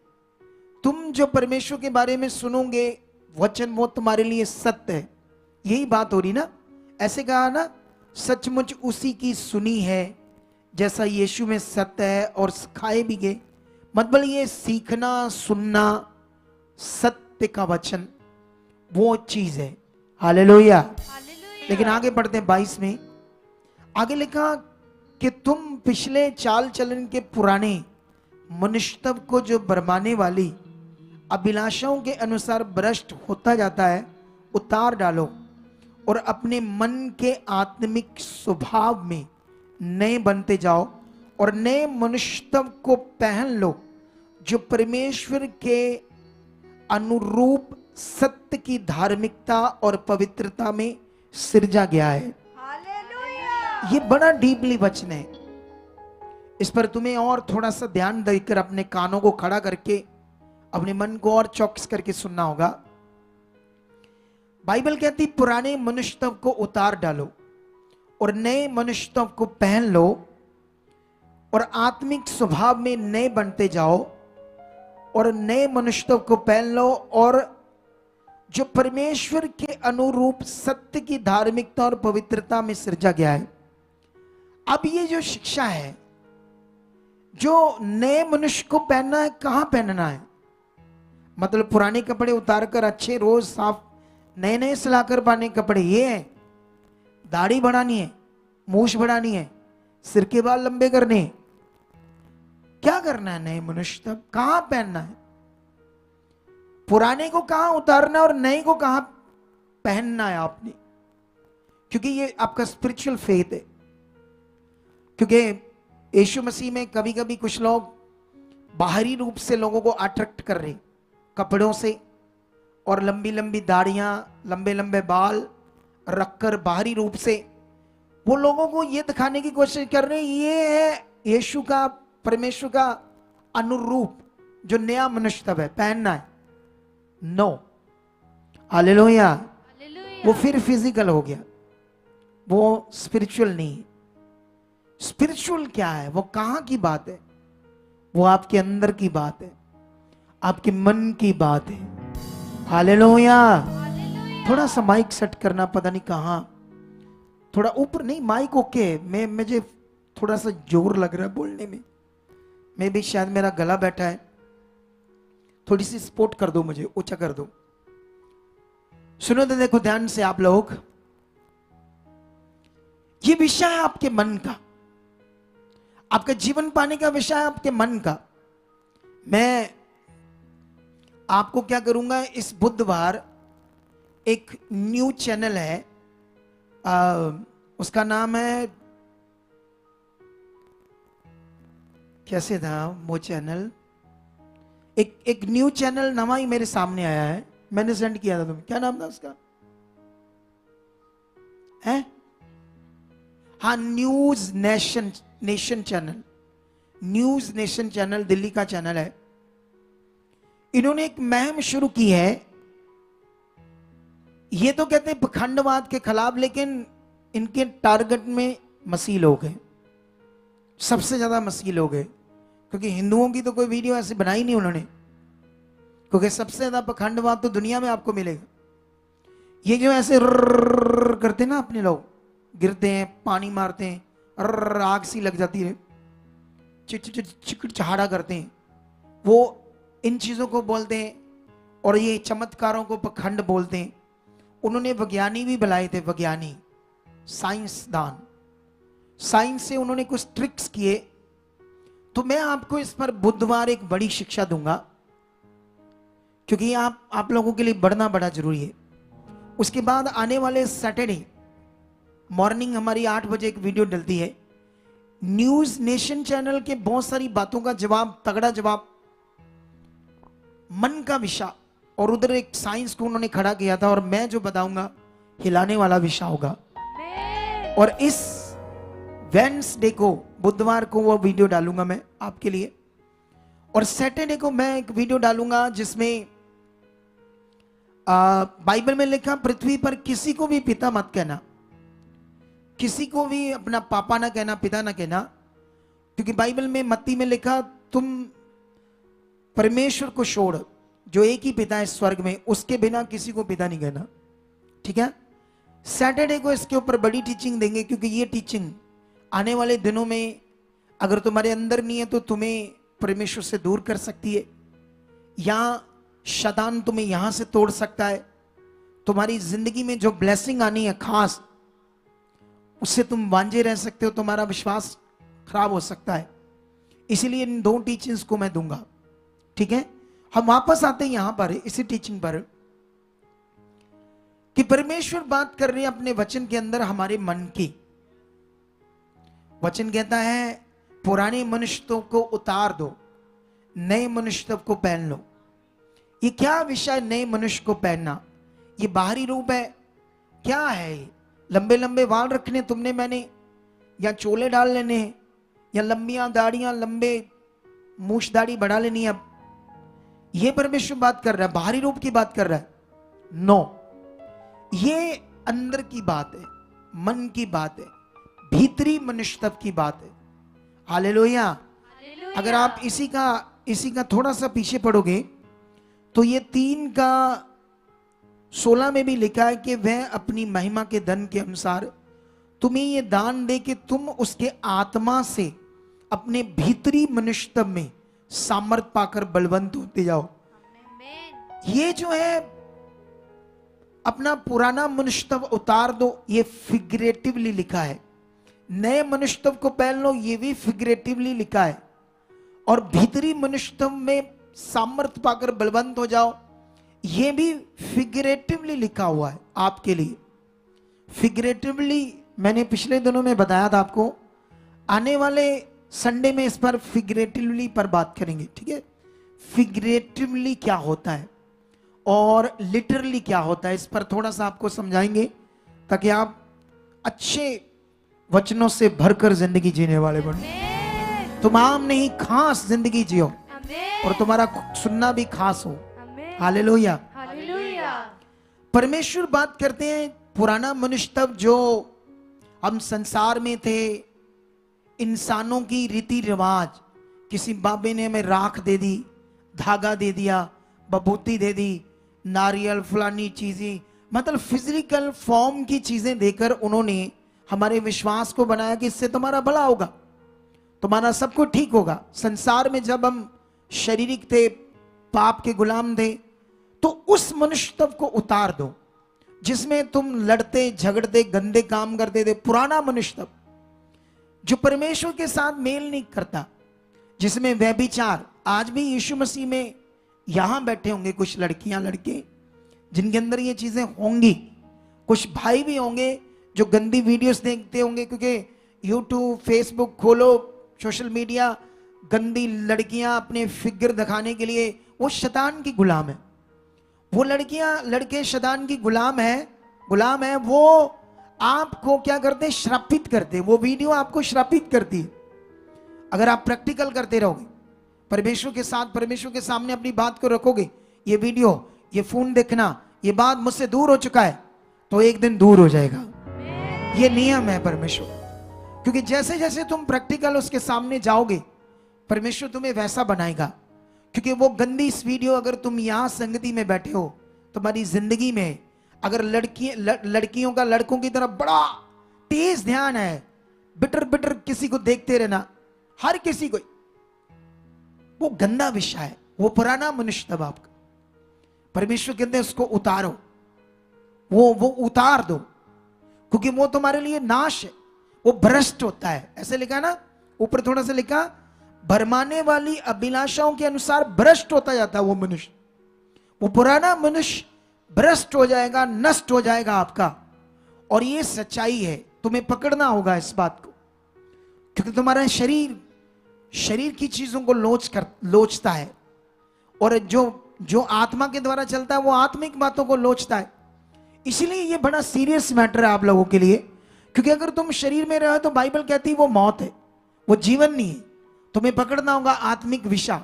Speaker 1: तुम जो परमेश्वर के बारे में सुनोगे वचन, वो तुम्हारे लिए सत्य है। यही बात हो रही ना। ऐसे कहा ना, सचमुच उसी की सुनी है जैसा यीशु में सत्य है, और सिखाए भी गए। मतलब ये सीखना, सुनना, सत्य का वचन वो चीज है। हालेलुया।
Speaker 4: हालेलुया।
Speaker 1: लेकिन आगे पढ़ते हैं 22 में, आगे लिखा कि तुम पिछले चाल चलन के पुराने मनुष्यत्व को जो बरमाने वाली अभिलाषाओं के अनुसार भ्रष्ट होता जाता है, उतार डालो, और अपने मन के आत्मिक स्वभाव में नए बनते जाओ, और नए मनुष्यत्व को पहन लो, जो परमेश्वर के अनुरूप सत्य की धार्मिकता और पवित्रता में सिरजा गया है।
Speaker 4: हालेलुया।
Speaker 1: ये बड़ा डीपली वचन है। इस पर तुम्हें और थोड़ा सा ध्यान देकर, अपने कानों को खड़ा करके, अपने मन को और चौकस करके सुनना होगा। बाइबल कहती पुराने मनुष्यत्व को उतार डालो और नए मनुष्यत्व को पहन लो, और आत्मिक स्वभाव में नए बनते जाओ, और नए मनुष्यत्व को पहन लो, और जो परमेश्वर के अनुरूप सत्य की धार्मिकता और पवित्रता में सृजा गया है। अब ये जो शिक्षा है, जो नए मनुष्य को पहनना है, कहां पहनना है? मतलब पुराने कपड़े उतारकर अच्छे रोज साफ नए नए सिलाकर पाने कपड़े, ये है? दाढ़ी बढ़ानी है, मूछ बढ़ानी है, सिर के बाल लंबे करने, क्या करना है? नए मनुष्य तब कहां पहनना है? पुराने को कहां उतारना और नए को कहां पहनना है आपने? क्योंकि ये आपका स्पिरिचुअल फेथ है। क्योंकि यीशु मसीह में कभी कभी कुछ लोग बाहरी रूप से लोगों को अट्रैक्ट कर रहे, कपड़ों से और लंबी लंबी दाढ़ियां, लंबे लंबे बाल रखकर बाहरी रूप से वो लोगों को ये दिखाने की कोशिश कर रहे हैं ये है यीशु का, परमेश्वर का अनुरूप जो नया मनुष्यत्व है, पहनना है। No, hallelujah. वो फिर फिजिकल हो गया, वो स्पिरिचुअल नहीं है। स्पिरिचुअल क्या है? वो कहां की बात है? वो आपके अंदर की बात है, आपके मन की बात है। हालेलुया। थोड़ा सा माइक सेट करना, पता नहीं कहां, थोड़ा ऊपर नहीं, माइक ओके। मुझे थोड़ा सा जोर लग रहा है बोलने में, मैं भी शायद मेरा गला बैठा है, थोड़ी सी सपोर्ट कर दो, मुझे ऊंचा कर दो। सुनो तो देखो ध्यान से आप लोग, ये विषय है आपके मन का, आपका जीवन पाने का विषय है आपके मन का। मैं आपको क्या करूंगा, इस बुधवार एक न्यू चैनल है, उसका नाम है, कैसे था वो चैनल, एक न्यू चैनल नवा ही मेरे सामने आया है, मैंने सेंड किया था तुम्हें। क्या नाम था उसका? है हाँ, news nation channel. News nation channel Delhi का चैनल है। इन्होंने एक मुहिम शुरू की है, ये तो कहते हैं पखंडवाद के खिलाफ, लेकिन इनके टारगेट में मसीह लोग हैं, सबसे ज्यादा मसीह लोग हैं। क्योंकि हिंदुओं की तो कोई वीडियो ऐसे बनाई नहीं उन्होंने, क्योंकि सबसे ज्यादा पखंडवाद तो दुनिया में आपको मिलेगा। ये जो ऐसे करते ना अपने लोग, गिरते हैं, पानी मारते हैं, आग सी लग जाती है, चिकचहाड़ा करते हैं, वो इन चीजों को बोलते हैं। और ये चमत्कारों को पखंड बोलते हैं। उन्होंने विज्ञानी भी बुलाए थे, विज्ञानी, साइंसदान, साइंस से उन्होंने कुछ ट्रिक्स किए। तो मैं आपको इस पर बुधवार एक बड़ी शिक्षा दूंगा, क्योंकि आप लोगों के लिए बढ़ना बड़ा जरूरी है। उसके बाद आने वाले सैटरडे मॉर्निंग हमारी 8 बजे एक वीडियो डलती है, न्यूज नेशन चैनल के बहुत सारी बातों का जवाब, तगड़ा जवाब, मन का विषय। और उधर एक साइंस को उन्होंने खड़ा किया था, और मैं जो बताऊंगा हिलाने वाला विषय होगा। और इस वेडनेसडे को, बुधवार को वो वीडियो डालूंगा मैं आपके लिए। और सैटरडे को मैं एक वीडियो डालूंगा जिसमें बाइबल में लिखा, पृथ्वी पर किसी को भी पिता मत कहना, किसी को भी अपना पापा ना कहना, पिता ना कहना। क्योंकि बाइबल में मत्ती में लिखा, तुम परमेश्वर को छोड़ जो एक ही पिता है स्वर्ग में, उसके बिना किसी को पिता नहीं कहना। ठीक है, सैटरडे को इसके ऊपर बड़ी टीचिंग देंगे, क्योंकि ये टीचिंग आने वाले दिनों में अगर तुम्हारे अंदर नहीं है तो तुम्हें परमेश्वर से दूर कर सकती है, या शैतान तुम्हें यहां से तोड़ सकता है। तुम्हारी जिंदगी में जो ब्लेसिंग आनी है खास, उससे तुम वांझे रह सकते हो, तुम्हारा विश्वास खराब हो सकता है। इसीलिए इन 2 टीचिंग्स को मैं दूंगा। ठीक है, हम वापस आते हैं यहां पर, इसी टीचिंग पर, कि परमेश्वर बात कर रहे हैं अपने वचन के अंदर हमारे मन की। वचन कहता है, पुराने मनुष्यों को उतार दो, नए मनुष्य को पहन लो। ये क्या विषय, नए मनुष्य को पहनना? ये बाहरी रूप है, क्या है ये? लंबे लंबे वाल रखने तुमने मैंने, या चोले डाल लेने, या लंबियां दाढ़ियां, लंबे मूछ दाढ़ी बढ़ा लेनी? अब ये परमेश्वर बात कर रहा है, बाहरी रूप की बात कर रहा है? नो, ये अंदर की बात है, मन की बात है, भीतरी मनुष्यत्व की बात है। हालेलुया। अगर आप इसी का थोड़ा सा पीछे पढ़ोगे तो ये 3:16 में भी लिखा है कि वह अपनी महिमा के धन के अनुसार तुम्हें ये दान दे कि तुम उसके आत्मा से अपने भीतरी मनुष्यत्व में सामर्थ पाकर बलवंत होते जाओ। ये जो है अपना पुराना मनुष्यत्व उतार दो, ये फिगरेटिवली लिखा है। नए मनुष्यत्व को पहन लो, ये भी फिगरेटिवली लिखा है। और भीतरी मनुष्यत्व में सामर्थ पाकर बलवंत हो जाओ, ये भी फिगरेटिवली लिखा हुआ है आपके लिए। फिगरेटिवली मैंने पिछले दिनों में बताया था आपको, आने वाले संडे में इस पर फिगरेटिवली पर बात करेंगे, ठीक है। फिगरेटिवली क्या होता है और लिटरली क्या होता है, इस पर थोड़ा सा आपको समझाएंगे ताकि आप अच्छे वचनों से भरकर जिंदगी जीने वाले बनो।
Speaker 4: आमेन।
Speaker 1: तुम आम नहीं खास जिंदगी जियो
Speaker 4: आमेन।
Speaker 1: और तुम्हारा सुनना भी खास हो।
Speaker 4: आमेन।
Speaker 1: हालेलुया।
Speaker 4: हालेलुया।
Speaker 1: परमेश्वर बात करते हैं पुराना मनुष्य तब जो हम संसार में थे, इंसानों की रीति रिवाज, किसी बाबे ने हमें राख दे दी, धागा दे दिया, बबूती दे दी, नारियल फलानी चीजें, मतलब फिजिकल फॉर्म की चीजें देकर उन्होंने हमारे विश्वास को बनाया कि इससे तुम्हारा भला होगा, तुम्हारा सब कुछ ठीक होगा। संसार में जब हम शारीरिक थे, पाप के गुलाम थे, तो उस मनुष्य तब को उतार दो जिसमें तुम लड़ते झगड़ते गंदे काम करते थे। पुराना मनुष्य तब जो परमेश्वर के साथ मेल नहीं करता, जिसमें व्यभिचार, आज भी यीशु मसीह में यहां बैठे होंगे कुछ लड़कियां लड़के जिनके अंदर ये चीजें होंगी, कुछ भाई भी होंगे जो गंदी वीडियोस देखते होंगे, क्योंकि यूट्यूब फेसबुक खोलो, सोशल मीडिया, गंदी लड़कियां अपने फिगर दिखाने के लिए, वो शैतान की गुलाम है। वो लड़कियां लड़के शैतान की गुलाम है। वो आपको क्या करते, श्रापित करते, वो वीडियो आपको श्रापित करती है। अगर आप प्रैक्टिकल करते रहोगे, परमेश्वर के साथ, परमेश्वर के सामने अपनी बात को रखोगे, ये वीडियो, ये फोन देखना, ये बात मुझसे दूर हो चुका है, तो एक दिन दूर हो जाएगा। ये नियम है परमेश्वर, क्योंकि जैसे जैसे तुम प्रैक्टिकल उसके सामने जाओगे, परमेश्वर तुम्हें वैसा बनाएगा। क्योंकि वो गंदी इस वीडियो, अगर तुम यहां संगति में बैठे हो, तुम्हारी जिंदगी में अगर लड़कियों का लड़कों की तरफ बड़ा तेज ध्यान है, बिटर किसी को देखते रहना, हर किसी को, वो गंदा विषय है, वो पुराना मनुष्य तब आपका। परमेश्वर कहते हैं उसको उतारो, वो उतार दो, क्योंकि वो तुम्हारे लिए नाश है, वो भ्रष्ट होता है। ऐसे लिखा ना, ऊपर थोड़ा सा लिखा, भरमाने वाली अभिलाषाओं के अनुसार भ्रष्ट होता जाता है वो मनुष्य। वो पुराना मनुष्य भ्रष्ट हो जाएगा, नष्ट हो जाएगा आपका। और ये सच्चाई है, तुम्हें पकड़ना होगा इस बात को, क्योंकि तुम्हारा शरीर की चीजों को लोचता है, और जो आत्मा के द्वारा चलता है वो आत्मिक बातों को लोचता है। इसलिए ये बड़ा सीरियस मैटर है आप लोगों के लिए, क्योंकि अगर तुम शरीर में रहो तो बाइबल कहती है वो मौत है, वो जीवन नहीं है। तुम्हें पकड़ना होगा आत्मिक विषय,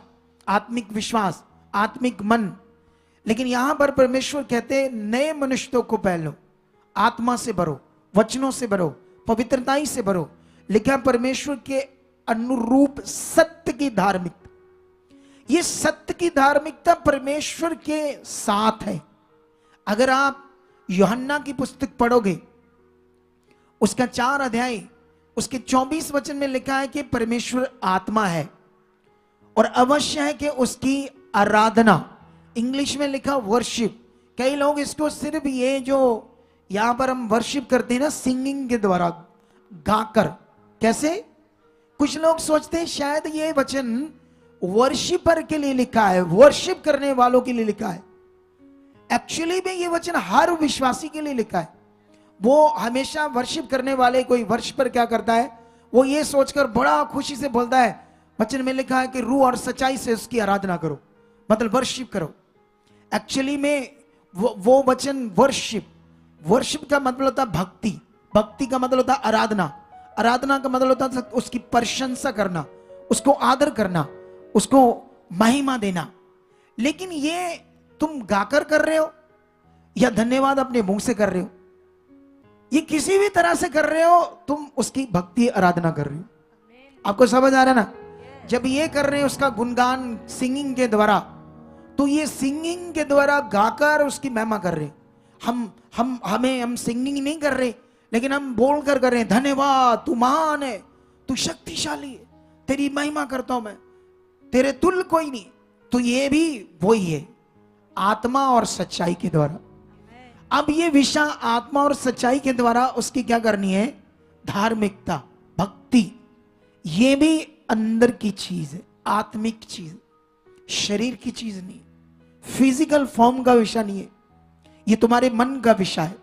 Speaker 1: आत्मिक विश्वास, आत्मिक मन। लेकिन यहां पर परमेश्वर कहते हैं नए मनुष्यों को पहलो, आत्मा से भरो, वचनों से भरो, पवित्रताई से भरो। लिखा परमेश्वर के अनुरूप सत्य की धार्मिकता। ये सत्य की धार्मिकता परमेश्वर के साथ है। अगर आप यूहन्ना की पुस्तक पढ़ोगे, उसका 4 अध्याय, उसके 24 वचन में लिखा है कि परमेश्वर आत्मा है और अवश्य है कि उसकी आराधना, इंग्लिश में लिखा वर्शिप। कई लोग इसको सिर्फ ये जो यहां पर हम वर्शिप करते हैं ना, सिंगिंग के द्वारा, गाकर, कैसे कुछ लोग सोचते हैं शायद ये वचन वर्शिपर के लिए लिखा है, वर्शिप करने वालों के लिए लिखा है। एक्चुअली में ये वचन हर विश्वासी के लिए लिखा है। वो हमेशा वर्शिप करने वाले, कोई वर्शिपर क्या करता है, वो ये सोचकर बड़ा खुशी से बोलता है, वचन में लिखा है कि रूह और सच्चाई से उसकी आराधना करो, मतलब वर्शिप करो। एक्चुअली में वो वचन वर्शिप का मतलब होता भक्ति, भक्ति का मतलब होता आराधना, आराधना का मतलब होता उसकी प्रशंसा करना, उसको आदर करना, उसको महिमा देना। लेकिन ये तुम गाकर कर रहे हो या धन्यवाद अपने मुंह से कर रहे हो, ये किसी भी तरह से कर रहे हो, तुम उसकी भक्ति आराधना कर रहे हो। आपको समझ आ रहा है ना? जब ये कर रहे हैं उसका गुणगान सिंगिंग के द्वारा, तो ये सिंगिंग के द्वारा गाकर उसकी महिमा कर रहे हैं। हम सिंगिंग नहीं कर रहे, लेकिन हम बोल कर रहे हैं, धन्यवाद, तू महान है, तू शक्तिशाली है, तेरी महिमा करता हूं मैं, तेरे तुल्य कोई नहीं। तो ये भी वही है, आत्मा और सच्चाई के द्वारा। अब ये विषय आत्मा और सच्चाई के द्वारा उसकी क्या करनी है, धार्मिकता, भक्ति। ये भी अंदर की चीज है, आत्मिक चीज, शरीर की चीज नहीं, फिजिकल फॉर्म का विषय नहीं है। ये तुम्हारे मन का विषय है,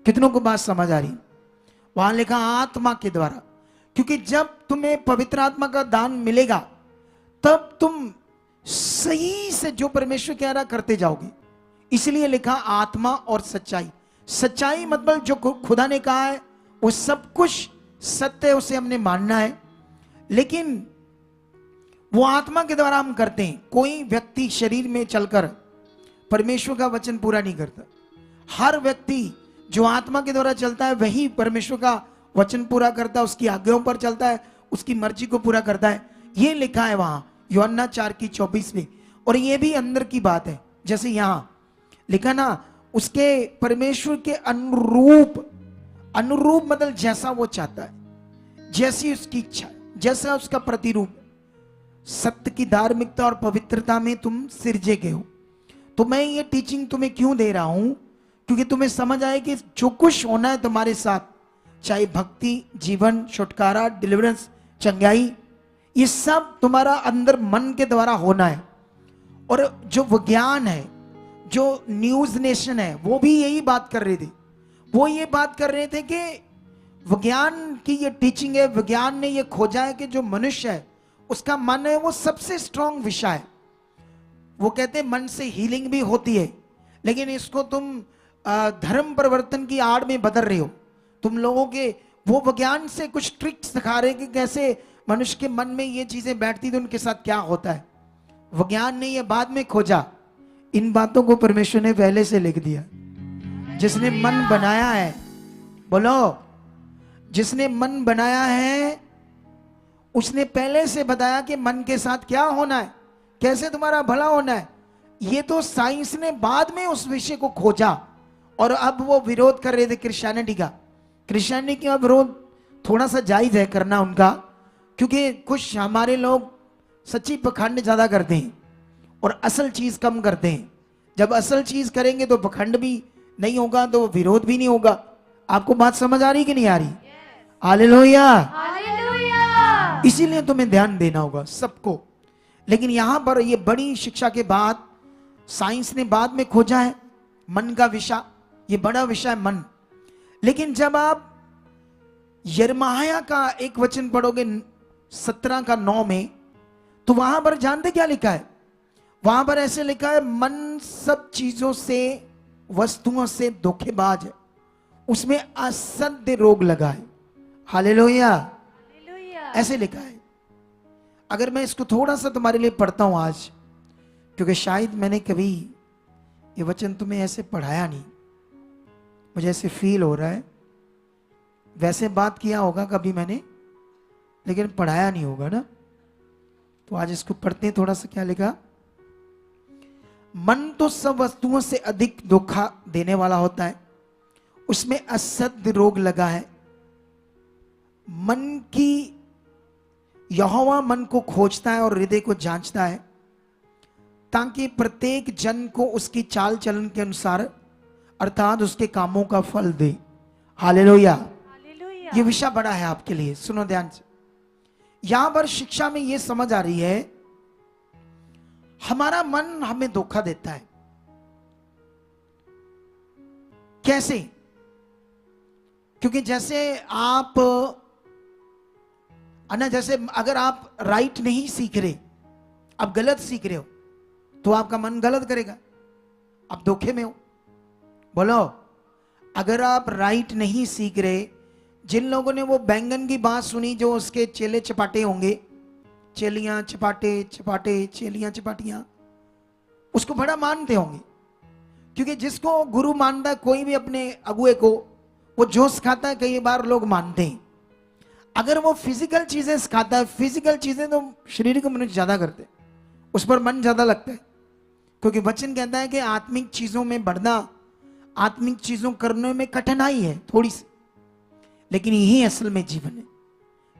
Speaker 1: कितनों को बात समझ आ रही? वहां लिखा आत्मा के द्वारा, क्योंकि जब तुम्हें पवित्र आत्मा का दान मिलेगा तब तुम सही से जो परमेश्वर कह रहा करते जाओगे। इसलिए लिखा आत्मा और सच्चाई। सच्चाई मतलब जो खुदा ने कहा है वो सब कुछ सत्य है, उसे हमने मानना है, लेकिन वो आत्मा के द्वारा हम करते हैं। कोई व्यक्ति शरीर में चलकर परमेश्वर का वचन पूरा नहीं करता। हर व्यक्ति जो आत्मा के द्वारा चलता है वही परमेश्वर का वचन पूरा करता है, उसकी आज्ञाओं पर चलता है, उसकी मर्जी को पूरा करता है। ये लिखा है वहां यूहन्ना 4:24 में। और ये भी अंदर की बात है, जैसे यहां लिखा ना, उसके परमेश्वर के अनुरूप। अनुरूप मतलब जैसा वो चाहता है, जैसी उसकी इच्छा, जैसा उसका प्रतिरूप। सत्य की धार्मिकता और पवित्रता में तुम सिरजे गए हो। तो मैं ये टीचिंग तुम्हें क्यों दे रहा हूं? क्योंकि तुम्हें समझ आए कि जो कुछ होना है तुम्हारे साथ, चाहे भक्ति, जीवन, छुटकारा, डिलीवरेंस, चंगाई, ये सब तुम्हारा अंदर मन के द्वारा होना है। और जो विज्ञान है, जो न्यूज नेशन है, वो भी यही बात कर रहे थे। वो ये बात कर रहे थे कि विज्ञान की ये टीचिंग है, विज्ञान ने ये खोजा है कि जो मनुष्य है उसका मन है वो सबसे स्ट्रांग विषय है। वो कहते हैं मन से हीलिंग भी होती है, लेकिन इसको तुम धर्म परिवर्तन की आड़ में बदल रहे हो। तुम लोगों के वो विज्ञान से कुछ ट्रिक्स दिखा रहे कि कैसे मनुष्य के मन में ये चीजें बैठती तो उनके साथ क्या होता है। विज्ञान ने ये बाद में खोजा, इन बातों को परमेश्वर ने पहले से लिख दिया। जिसने मन बनाया है, बोलो, जिसने मन बनाया है उसने पहले से बताया कि मन के साथ क्या होना है, कैसे तुम्हारा भला होना है। ये तो साइंस ने बाद में उस विषय को खोजा और अब वो विरोध कर रहे थे क्रिश्चियनिटी का। क्रिश्चियनिटी का विरोध थोड़ा सा जायज है करना उनका, क्योंकि कुछ हमारे लोग सच्ची पखंड ज्यादा करते हैं और असल चीज कम करते हैं। जब असल चीज करेंगे तो पखंड भी नहीं होगा, तो विरोध भी नहीं होगा। आपको बात समझ आ रही कि नहीं आ रही? हालेलुया।
Speaker 4: हालेलुया।
Speaker 1: इसीलिए तुम्हें ध्यान देना होगा सबको। लेकिन यहां पर ये बड़ी शिक्षा के बाद साइंस ने बाद में खोजा है मन का विषय, ये बड़ा विषय है मन। लेकिन जब आप यिर्मयाह का एक वचन पढ़ोगे 17:9 में, तो वहां पर जानते क्या लिखा है? वहां पर ऐसे लिखा है, मन सब चीजों से, वस्तुओं से धोखेबाज है, उसमें असत्य रोग लगा है। हालेलुया।
Speaker 4: हालेलुया।
Speaker 1: ऐसे लिखा है। अगर मैं इसको थोड़ा सा तुम्हारे लिए पढ़ता हूं आज, क्योंकि शायद मैंने कभी ये वचन तुम्हें ऐसे पढ़ाया नहीं, मुझे ऐसे फील हो रहा है वैसे बात किया होगा कभी मैंने, लेकिन पढ़ाया नहीं होगा ना। तो आज इसको पढ़ते हैं थोड़ा सा। क्या लिखा? मन तो सब वस्तुओं से अधिक धोखा देने वाला होता है, उसमें असत्य रोग लगा है। मन की यहोवा मन को खोजता है और हृदय को जांचता है, ताकि प्रत्येक जन को उसकी चाल चलन के अनुसार अर्थात उसके कामों का फल दे। हालेलुया।
Speaker 4: हालेलुया।
Speaker 1: ये विषय बड़ा है आपके लिए, सुनो ध्यान से। यहां पर शिक्षा में यह समझ आ रही है, हमारा मन हमें धोखा देता है। कैसे? क्योंकि जैसे आप जैसे अगर आप राइट नहीं सीख रहे, आप गलत सीख रहे हो, तो आपका मन गलत करेगा, आप धोखे में हो। बोलो, अगर आप राइट नहीं सीख रहे, जिन लोगों ने वो बैंगन की बात सुनी जो उसके चेले चपाटे होंगे, चेलियां चपाटे चपाटे, चेलियां चपाटियां, उसको बड़ा मानते होंगे। क्योंकि जिसको गुरु मानता है कोई भी अपने अगुए को, वो जो सिखाता है कई बार लोग मानते हैं। अगर वो फिजिकल चीजें सिखाता है, फिजिकल चीजें तो शरीर को मनुष्य ज्यादा करते हैं, उस पर मन ज्यादा लगता है। क्योंकि वचन कहता है कि आत्मिक चीजों में बढ़ना, आत्मिक चीजों करने में कठिनाई है थोड़ी सी, लेकिन यही असल में जीवन है।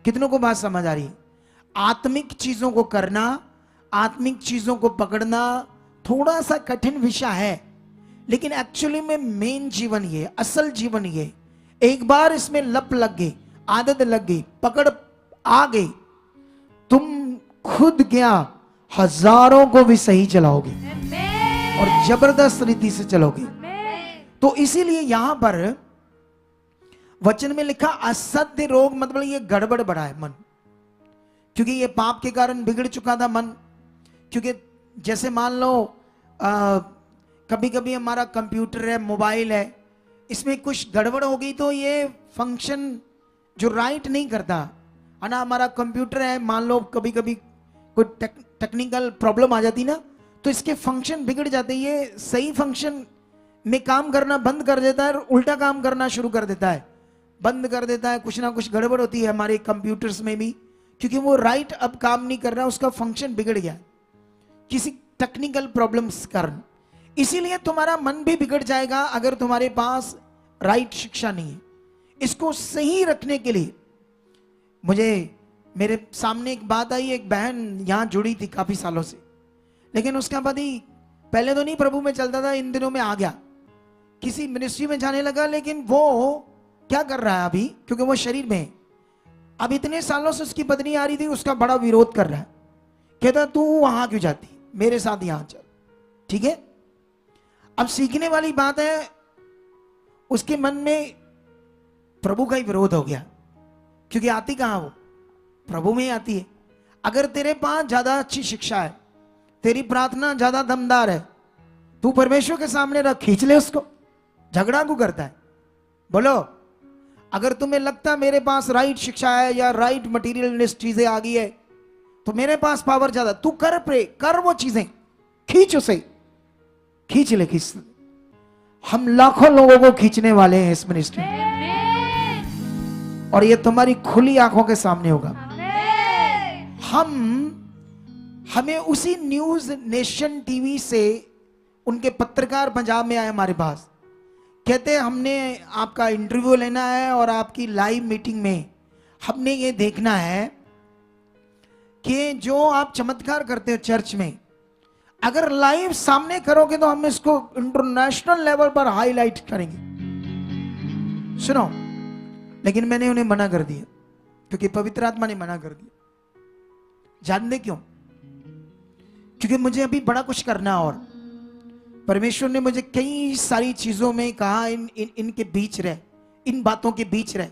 Speaker 1: कितनों को बात समझ आ रही है? आत्मिक चीजों को करना, आत्मिक चीजों को पकड़ना थोड़ा सा कठिन विषय है, लेकिन एक्चुअली में मेन जीवन ये, असल जीवन ये। एक बार इसमें लप लग गई, आदत लग गई, पकड़ आ गई, तुम खुद क्या हजारों को भी सही चलाओगे और जबरदस्त रीति से चलोगे। तो इसीलिए यहां पर वचन में लिखा असत्य रोग, मतलब ये गड़बड़ बड़ा है मन, क्योंकि ये पाप के कारण बिगड़ चुका था मन। क्योंकि जैसे मान लो कभी कभी हमारा कंप्यूटर है, मोबाइल है, इसमें कुछ गड़बड़ हो गई तो ये फंक्शन जो राइट नहीं करता है ना। हमारा कंप्यूटर है, मान लो कभी कभी कोई टेक्निकल प्रॉब्लम आ जाती ना, तो इसके फंक्शन बिगड़ जाते हैं। ये सही फंक्शन में काम करना बंद कर देता है और उल्टा काम करना शुरू कर देता है, बंद कर देता है। कुछ ना कुछ गड़बड़ होती है हमारे कंप्यूटर्स में भी, क्योंकि वो राइट अब काम नहीं कर रहा, उसका फंक्शन बिगड़ गया किसी टेक्निकल प्रॉब्लम्स कारण। इसीलिए तुम्हारा मन भी बिगड़ जाएगा अगर तुम्हारे पास राइट शिक्षा नहीं है। इसको सही रखने के लिए मुझे मेरे सामने एक बात आई, एक बहन यहां जुड़ी थी काफी सालों से, लेकिन उसका पति पहले तो नहीं प्रभु में चलता था, इन दिनों में आ गया, किसी मिनिस्ट्री में जाने लगा। लेकिन वो क्या कर रहा है अभी, क्योंकि वो शरीर में है, अब इतने सालों से उसकी पत्नी आ रही थी, उसका बड़ा विरोध कर रहा है, कहता तू वहां क्यों जाती, मेरे साथ यहां चल। ठीक है, अब सीखने वाली बात है, उसके मन में प्रभु का ही विरोध हो गया, क्योंकि आती कहां वो, प्रभु में ही आती है। अगर तेरे पास ज्यादा अच्छी शिक्षा है, तेरी प्रार्थना ज्यादा दमदार है, तू परमेश्वर के सामने रख, खींच ले उसको, झगड़ा क्यों करता है? बोलो, अगर तुम्हें लगता मेरे पास राइट शिक्षा है या राइट मटीरियलिस्ट चीजें आ गई है तो मेरे पास पावर ज्यादा, तू कर, प्रे कर, वो चीजें खींच, उसे खींच ले, खींच। हम लाखों लोगों को खींचने वाले हैं इस मिनिस्ट्री में, और ये तुम्हारी खुली आंखों के सामने होगा। हमें उसी न्यूज नेशन टीवी से उनके पत्रकार पंजाब में आए हमारे पास, कहते हैं हमने आपका इंटरव्यू लेना है और आपकी लाइव मीटिंग में हमने ये देखना है कि जो आप चमत्कार करते हो चर्च में, अगर लाइव सामने करोगे तो हम इसको इंटरनेशनल लेवल पर हाईलाइट करेंगे। सुनो, लेकिन मैंने उन्हें मना कर दिया, क्योंकि पवित्र आत्मा ने मना कर दिया। जानते क्यों? क्योंकि मुझे अभी बड़ा कुछ करना, और परमेश्वर ने मुझे कई सारी चीजों में कहा, इनके बीच रह, इन बातों के बीच रह,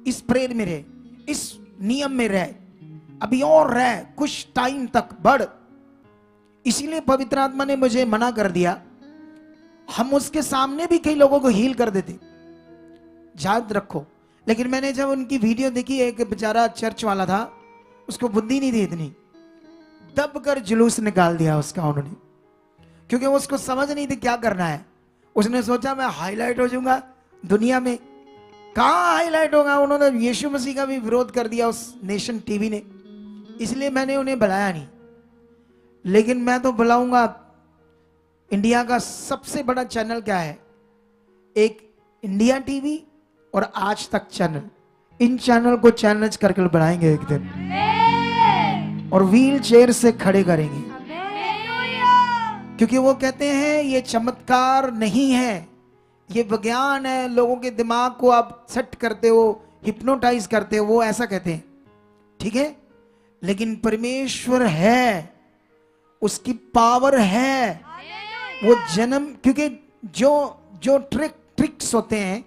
Speaker 1: इस प्रेयर में रह, इस नियम में रह, अभी और रह, कुछ टाइम तक बढ़। इसीलिए पवित्र आत्मा ने मुझे मना कर दिया। हम उसके सामने भी कई लोगों को हील कर देते, याद रखो। लेकिन मैंने जब उनकी वीडियो देखी, एक बेचारा चर्च वाला था, उसको बुद्धि नहीं थी इतनी, दब कर जुलूस निकाल दिया उसका उन्होंने, क्योंकि उसको समझ नहीं थी क्या करना है। उसने सोचा मैं हाईलाइट हो जाऊंगा दुनिया में। कहां हाईलाइट होगा, उन्होंने यीशु मसीह का भी विरोध कर दिया उस नेशन टीवी ने, इसलिए मैंने उन्हें बुलाया नहीं। लेकिन मैं तो बुलाऊंगा। इंडिया का सबसे बड़ा चैनल क्या है? एक इंडिया टीवी और आज तक चैनल, इन चैनल को चैलेंज करके बढ़ाएंगे एक दिन, और व्हील चेयर से खड़े करेंगे, क्योंकि वो कहते हैं ये चमत्कार नहीं है, ये विज्ञान है, लोगों के दिमाग को आप सेट करते हो, हिप्नोटाइज करते हो, वो ऐसा कहते हैं। ठीक है, लेकिन परमेश्वर है, उसकी पावर है, वो जन्म, क्योंकि जो ट्रिक्स होते हैं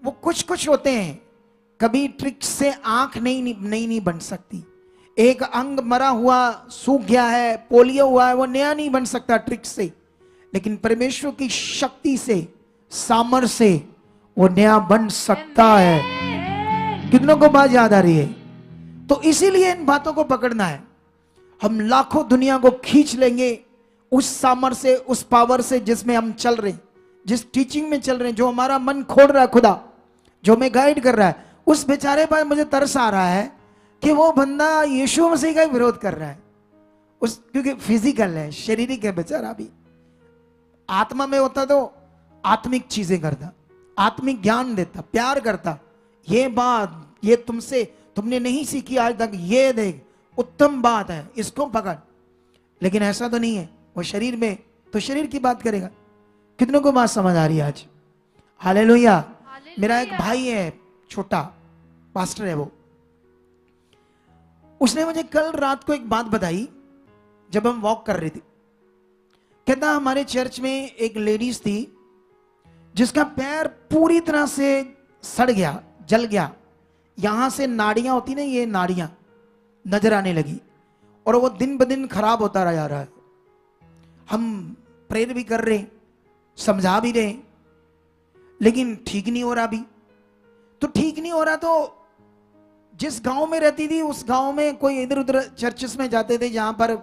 Speaker 1: वो कुछ होते हैं। कभी ट्रिक्स से आंख नहीं बन सकती, एक अंग मरा हुआ सूख गया है, पोलियो हुआ है, वो नया नहीं बन सकता ट्रिक्स से। लेकिन परमेश्वर की शक्ति से, सामर्थ्य से वो नया बन सकता है। कितनों को बात याद आ रही है? तो इसीलिए इन बातों को पकड़ना है। हम लाखों दुनिया को खींच लेंगे उस सामर्थ्य से, उस पावर से जिसमें हम चल रहे हैं, जिस टीचिंग में चल रहे हैं, जो हमारा मन खोल रहा है, खुदा जो हमें गाइड कर रहा है। उस बेचारे पर मुझे तरस आ रहा है कि वो बंदा यीशु मसीह का विरोध कर रहा है, क्योंकि फिजिकल है, शारीरिक है बेचारा। भी आत्मा में होता तो आत्मिक चीजें करता, आत्मिक ज्ञान देता, प्यार करता। ये बात ये तुमने नहीं सीखी आज तक, ये देख उत्तम बात है, इसको पकड़। लेकिन ऐसा तो नहीं है, वो शरीर में तो शरीर की बात करेगा। कितनों को बात समझ आ रही है आज? हालेलुया। मेरा एक भाई है, छोटा पास्टर है वो, उसने मुझे कल रात को एक बात बताई जब हम वॉक कर रहे थे। कहता हमारे चर्च में एक लेडीज थी जिसका पैर पूरी तरह से सड़ गया, जल गया, यहां से नाड़ियां होती ना, ये नाड़ियां नजर आने लगी और वो दिन ब दिन खराब होता रह जा रहा है। हम प्रेयर भी कर रहे, समझा भी रहे, लेकिन ठीक नहीं हो रहा अभी। तो ठीक नहीं हो रहा तो जिस गांव में रहती थी उस गांव में कोई इधर उधर चर्चेस में जाते थे जहां पर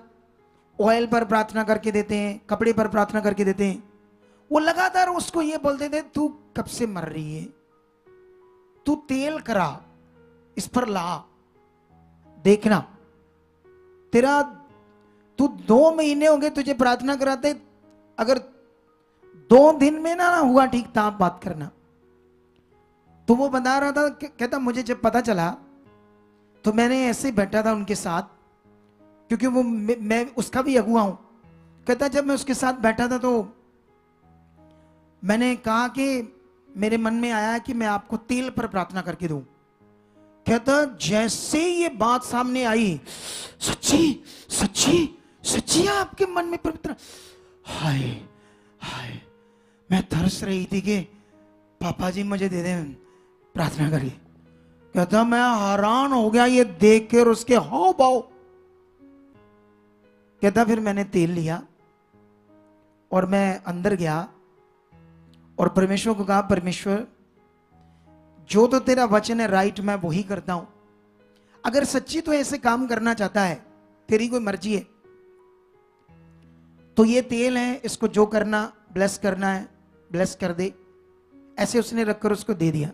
Speaker 1: ऑयल पर प्रार्थना करके देते हैं, कपड़े पर प्रार्थना करके देते हैं, वो लगातार उसको ये बोलते थे तू कब से मर रही है, तू तेल करा, इस पर ला, देखना तेरा, तू 2 महीने हो गए तुझे प्रार्थना कराते, अगर 2 दिन में ना हुआ ठीक था आप बात करना। तो वो बता रहा था, कहता मुझे जब पता चला तो मैंने ऐसे बैठा था उनके साथ, क्योंकि वो मैं उसका भी अगुआ हूं। कहता जब मैं उसके साथ बैठा था तो मैंने कहा कि मेरे मन में आया कि मैं आपको तेल पर प्रार्थना करके दूं। कहता जैसे ये बात सामने आई, सच्ची सच्ची सच्ची आपके मन में पवित्र, हाय हाय, मैं तरस रही थी कि पापा जी मुझे दे दें प्रार्थना करिए। कहता मैं हैरान हो गया ये देख कर उसके हाव भाव। कहता फिर मैंने तेल लिया और मैं अंदर गया और परमेश्वर को कहा, परमेश्वर जो तो तेरा वचन है राइट, मैं वही करता हूं, अगर सच्ची तो ऐसे काम करना चाहता है, तेरी कोई मर्जी है तो ये तेल है, इसको जो करना ब्लेस करना है ब्लेस कर दे। ऐसे उसने रखकर उसको दे दिया।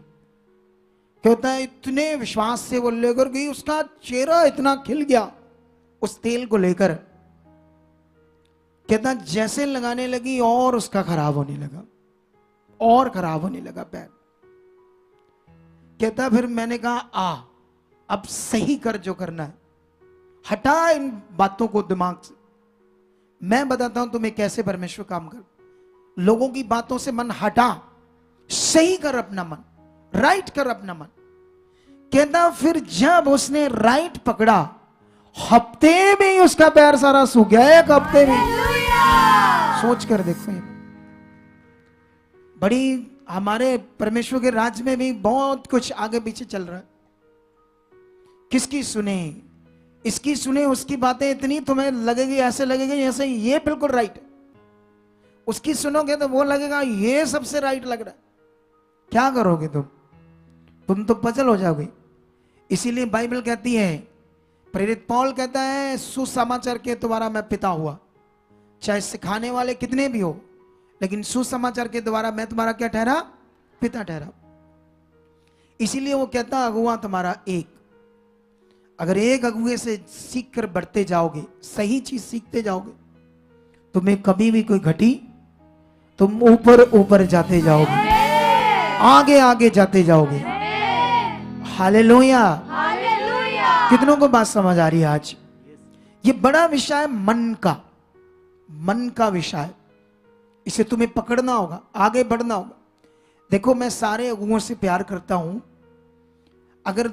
Speaker 1: कहता है इतने विश्वास से वो लेकर गई, उसका चेहरा इतना खिल गया उस तेल को लेकर। कहता जैसे लगाने लगी और उसका खराब होने लगा और खराब होने लगा पैर। कहता फिर मैंने कहा अब सही कर जो करना है, हटा इन बातों को दिमाग से। मैं बताता हूं तुम्हें कैसे परमेश्वर काम कर, लोगों की बातों से मन हटा, सही कर अपना मन, राइट कर अपना मन। कहता फिर जब उसने राइट पकड़ा, हफ्ते में ही उसका पैर सारा सूख गया, 1 हफ्ते में। सोच कर देखो, बड़ी हमारे परमेश्वर के राज्य में भी बहुत कुछ आगे पीछे चल रहा है। किसकी सुने, इसकी सुने, उसकी बातें इतनी तुम्हें लगेगी, ऐसे लगेगी जैसे ये बिल्कुल राइट है। उसकी सुनोगे तो वो लगेगा ये सबसे राइट लग रहा है। क्या करोगे तुम तो पजल हो जाओगे। इसीलिए बाइबल कहती है, प्रेरित पौल कहता है सुसमाचार के द्वारा मैं पिता हुआ। चाहे सिखाने वाले कितने भी हो, लेकिन सुसमाचार के द्वारा मैं तुम्हारा क्या ठहरा, पिता ठहरा। इसीलिए वो कहता अगुआ तुम्हारा एक। अगर एक अगुए से सीख कर बढ़ते जाओगे, सही चीज सीखते जाओगे, तुम्हें कभी भी कोई घटी, तुम ऊपर ऊपर जाते जाओगे, आगे आगे जाते जाओगे। हालेलुया। कितनों को बात समझ आ रही है आज? ये बड़ा विषय है मन का विषय है। इसे तुम्हें पकड़ना होगा, आगे बढ़ना होगा। देखो मैं सारे अगुओं से प्यार करता हूं। अगर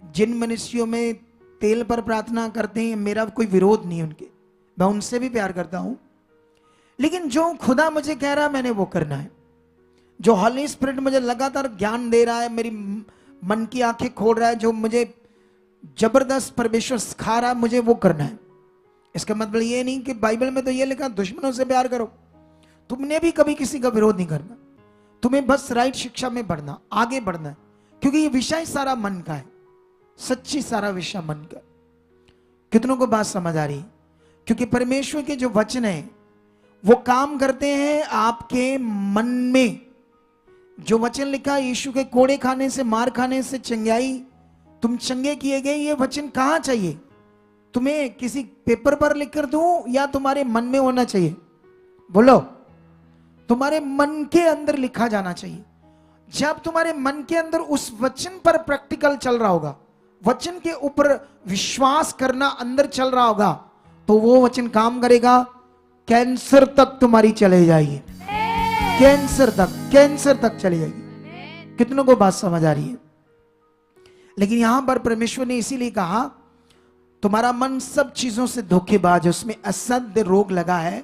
Speaker 1: जिन मनुष्यों में तेल पर प्रार्थना करते हैं, मेरा कोई विरोध नहीं उनके, मैं उनसे भी प्यार करता हूं। लेकिन जो खुदा मुझे कह रहा है मैंने वो करना है। जो हॉली स्पिरिट मुझे लगातार ज्ञान दे रहा है, मेरी मन की आंखें खोल रहा है, जो मुझे जबरदस्त परमेश्वर सिखा रहा है, मुझे वो करना है। इसका मतलब ये नहीं कि बाइबल में तो ये लिखा दुश्मनों से प्यार करो। तुमने भी कभी किसी का विरोध नहीं करना, तुम्हें बस राइट शिक्षा में बढ़ना, आगे बढ़ना है। क्योंकि ये विषय सारा मन का है, सच्ची सारा विषय मन का। कितनों को बात समझ आ रही? क्योंकि परमेश्वर के जो वचन है वो काम करते हैं आपके मन में। जो वचन लिखा यीशु के कोड़े खाने से, मार खाने से चंगाई, तुम चंगे किए गए, ये वचन कहां चाहिए? तुम्हें किसी पेपर पर लिखकर दूं या तुम्हारे मन में होना चाहिए? बोलो। तुम्हारे मन के अंदर लिखा जाना चाहिए। जब तुम्हारे मन के अंदर उस वचन पर प्रैक्टिकल चल रहा होगा, वचन के ऊपर विश्वास करना अंदर चल रहा होगा, तो वो वचन काम करेगा। कैंसर तक तुम्हारी चले जाएगी, कैंसर तक चली जाएगी। कितनों को बात समझ आ रही है? लेकिन यहां पर परमेश्वर ने इसीलिए कहा तुम्हारा मन सब चीजों से धोखेबाज है, उसमें असत्य रोग लगा है।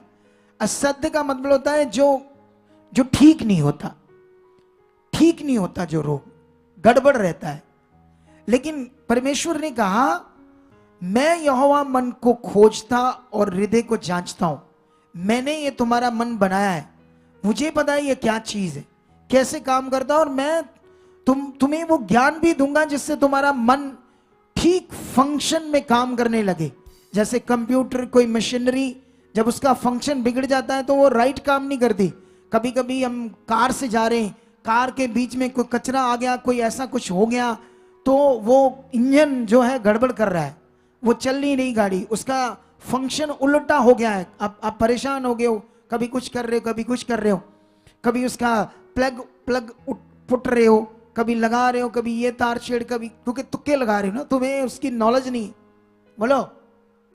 Speaker 1: असत्य का मतलब होता है जो ठीक नहीं होता, ठीक नहीं होता जो रोग। गड़बड़ रहता है। लेकिन परमेश्वर ने कहा मैं यहोवा मन को खोजता और हृदय को जांचता हूं। मैंने ये तुम्हारा मन बनाया है, मुझे पता है ये क्या चीज है, कैसे काम करता है, और मैं तुम्हें वो ज्ञान भी दूंगा जिससे तुम्हारा मन ठीक फंक्शन में काम करने लगे। जैसे कंप्यूटर, कोई मशीनरी जब उसका फंक्शन बिगड़ जाता है तो वो राइट काम नहीं करती। कभी कभी हम कार से जा रहे हैं, कार के बीच में कोई कचरा आ गया, कोई ऐसा कुछ हो गया, तो वो इंजन जो है गड़बड़ कर रहा है, वो चल नहीं रही गाड़ी, उसका फंक्शन उल्टा हो गया है। आप परेशान हो गए हो, कभी कुछ कर रहे हो, कभी कुछ कर रहे हो, कभी उसका प्लग फुट रहे हो, कभी लगा रहे हो, कभी ये तार छेड़, कभी, क्योंकि तुक्के लगा रहे हो ना, तुम्हें उसकी नॉलेज नहीं है। बोलो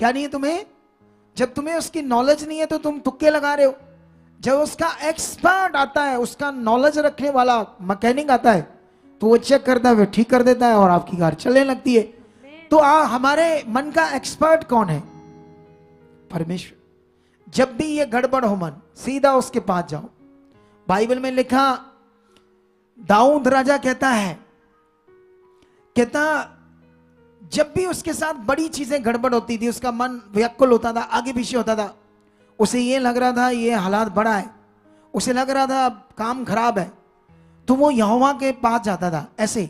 Speaker 1: क्या नहीं है तुम्हें? जब तुम्हें उसकी नॉलेज नहीं है तो तुम तुक्के लगा रहे हो। जब उसका एक्सपर्ट आता है, उसका नॉलेज रखने वाला मैकेनिक आता है, तो वो चेक करता है, ठीक कर देता है और आपकी कार चलने लगती है। तो हमारे मन का एक्सपर्ट कौन है? परमेश्वर। जब भी ये गड़बड़ हो मन, सीधा उसके पास जाओ। बाइबल में लिखा, दाऊद राजा कहता जब भी उसके साथ बड़ी चीजें गड़बड़ होती थी, उसका मन व्याकुल होता था, आगे पीछे होता था, उसे ये लग रहा था ये हालात बड़ा है, उसे लग रहा था अब काम खराब है, तो वो यहोवा के पास जाता था। ऐसे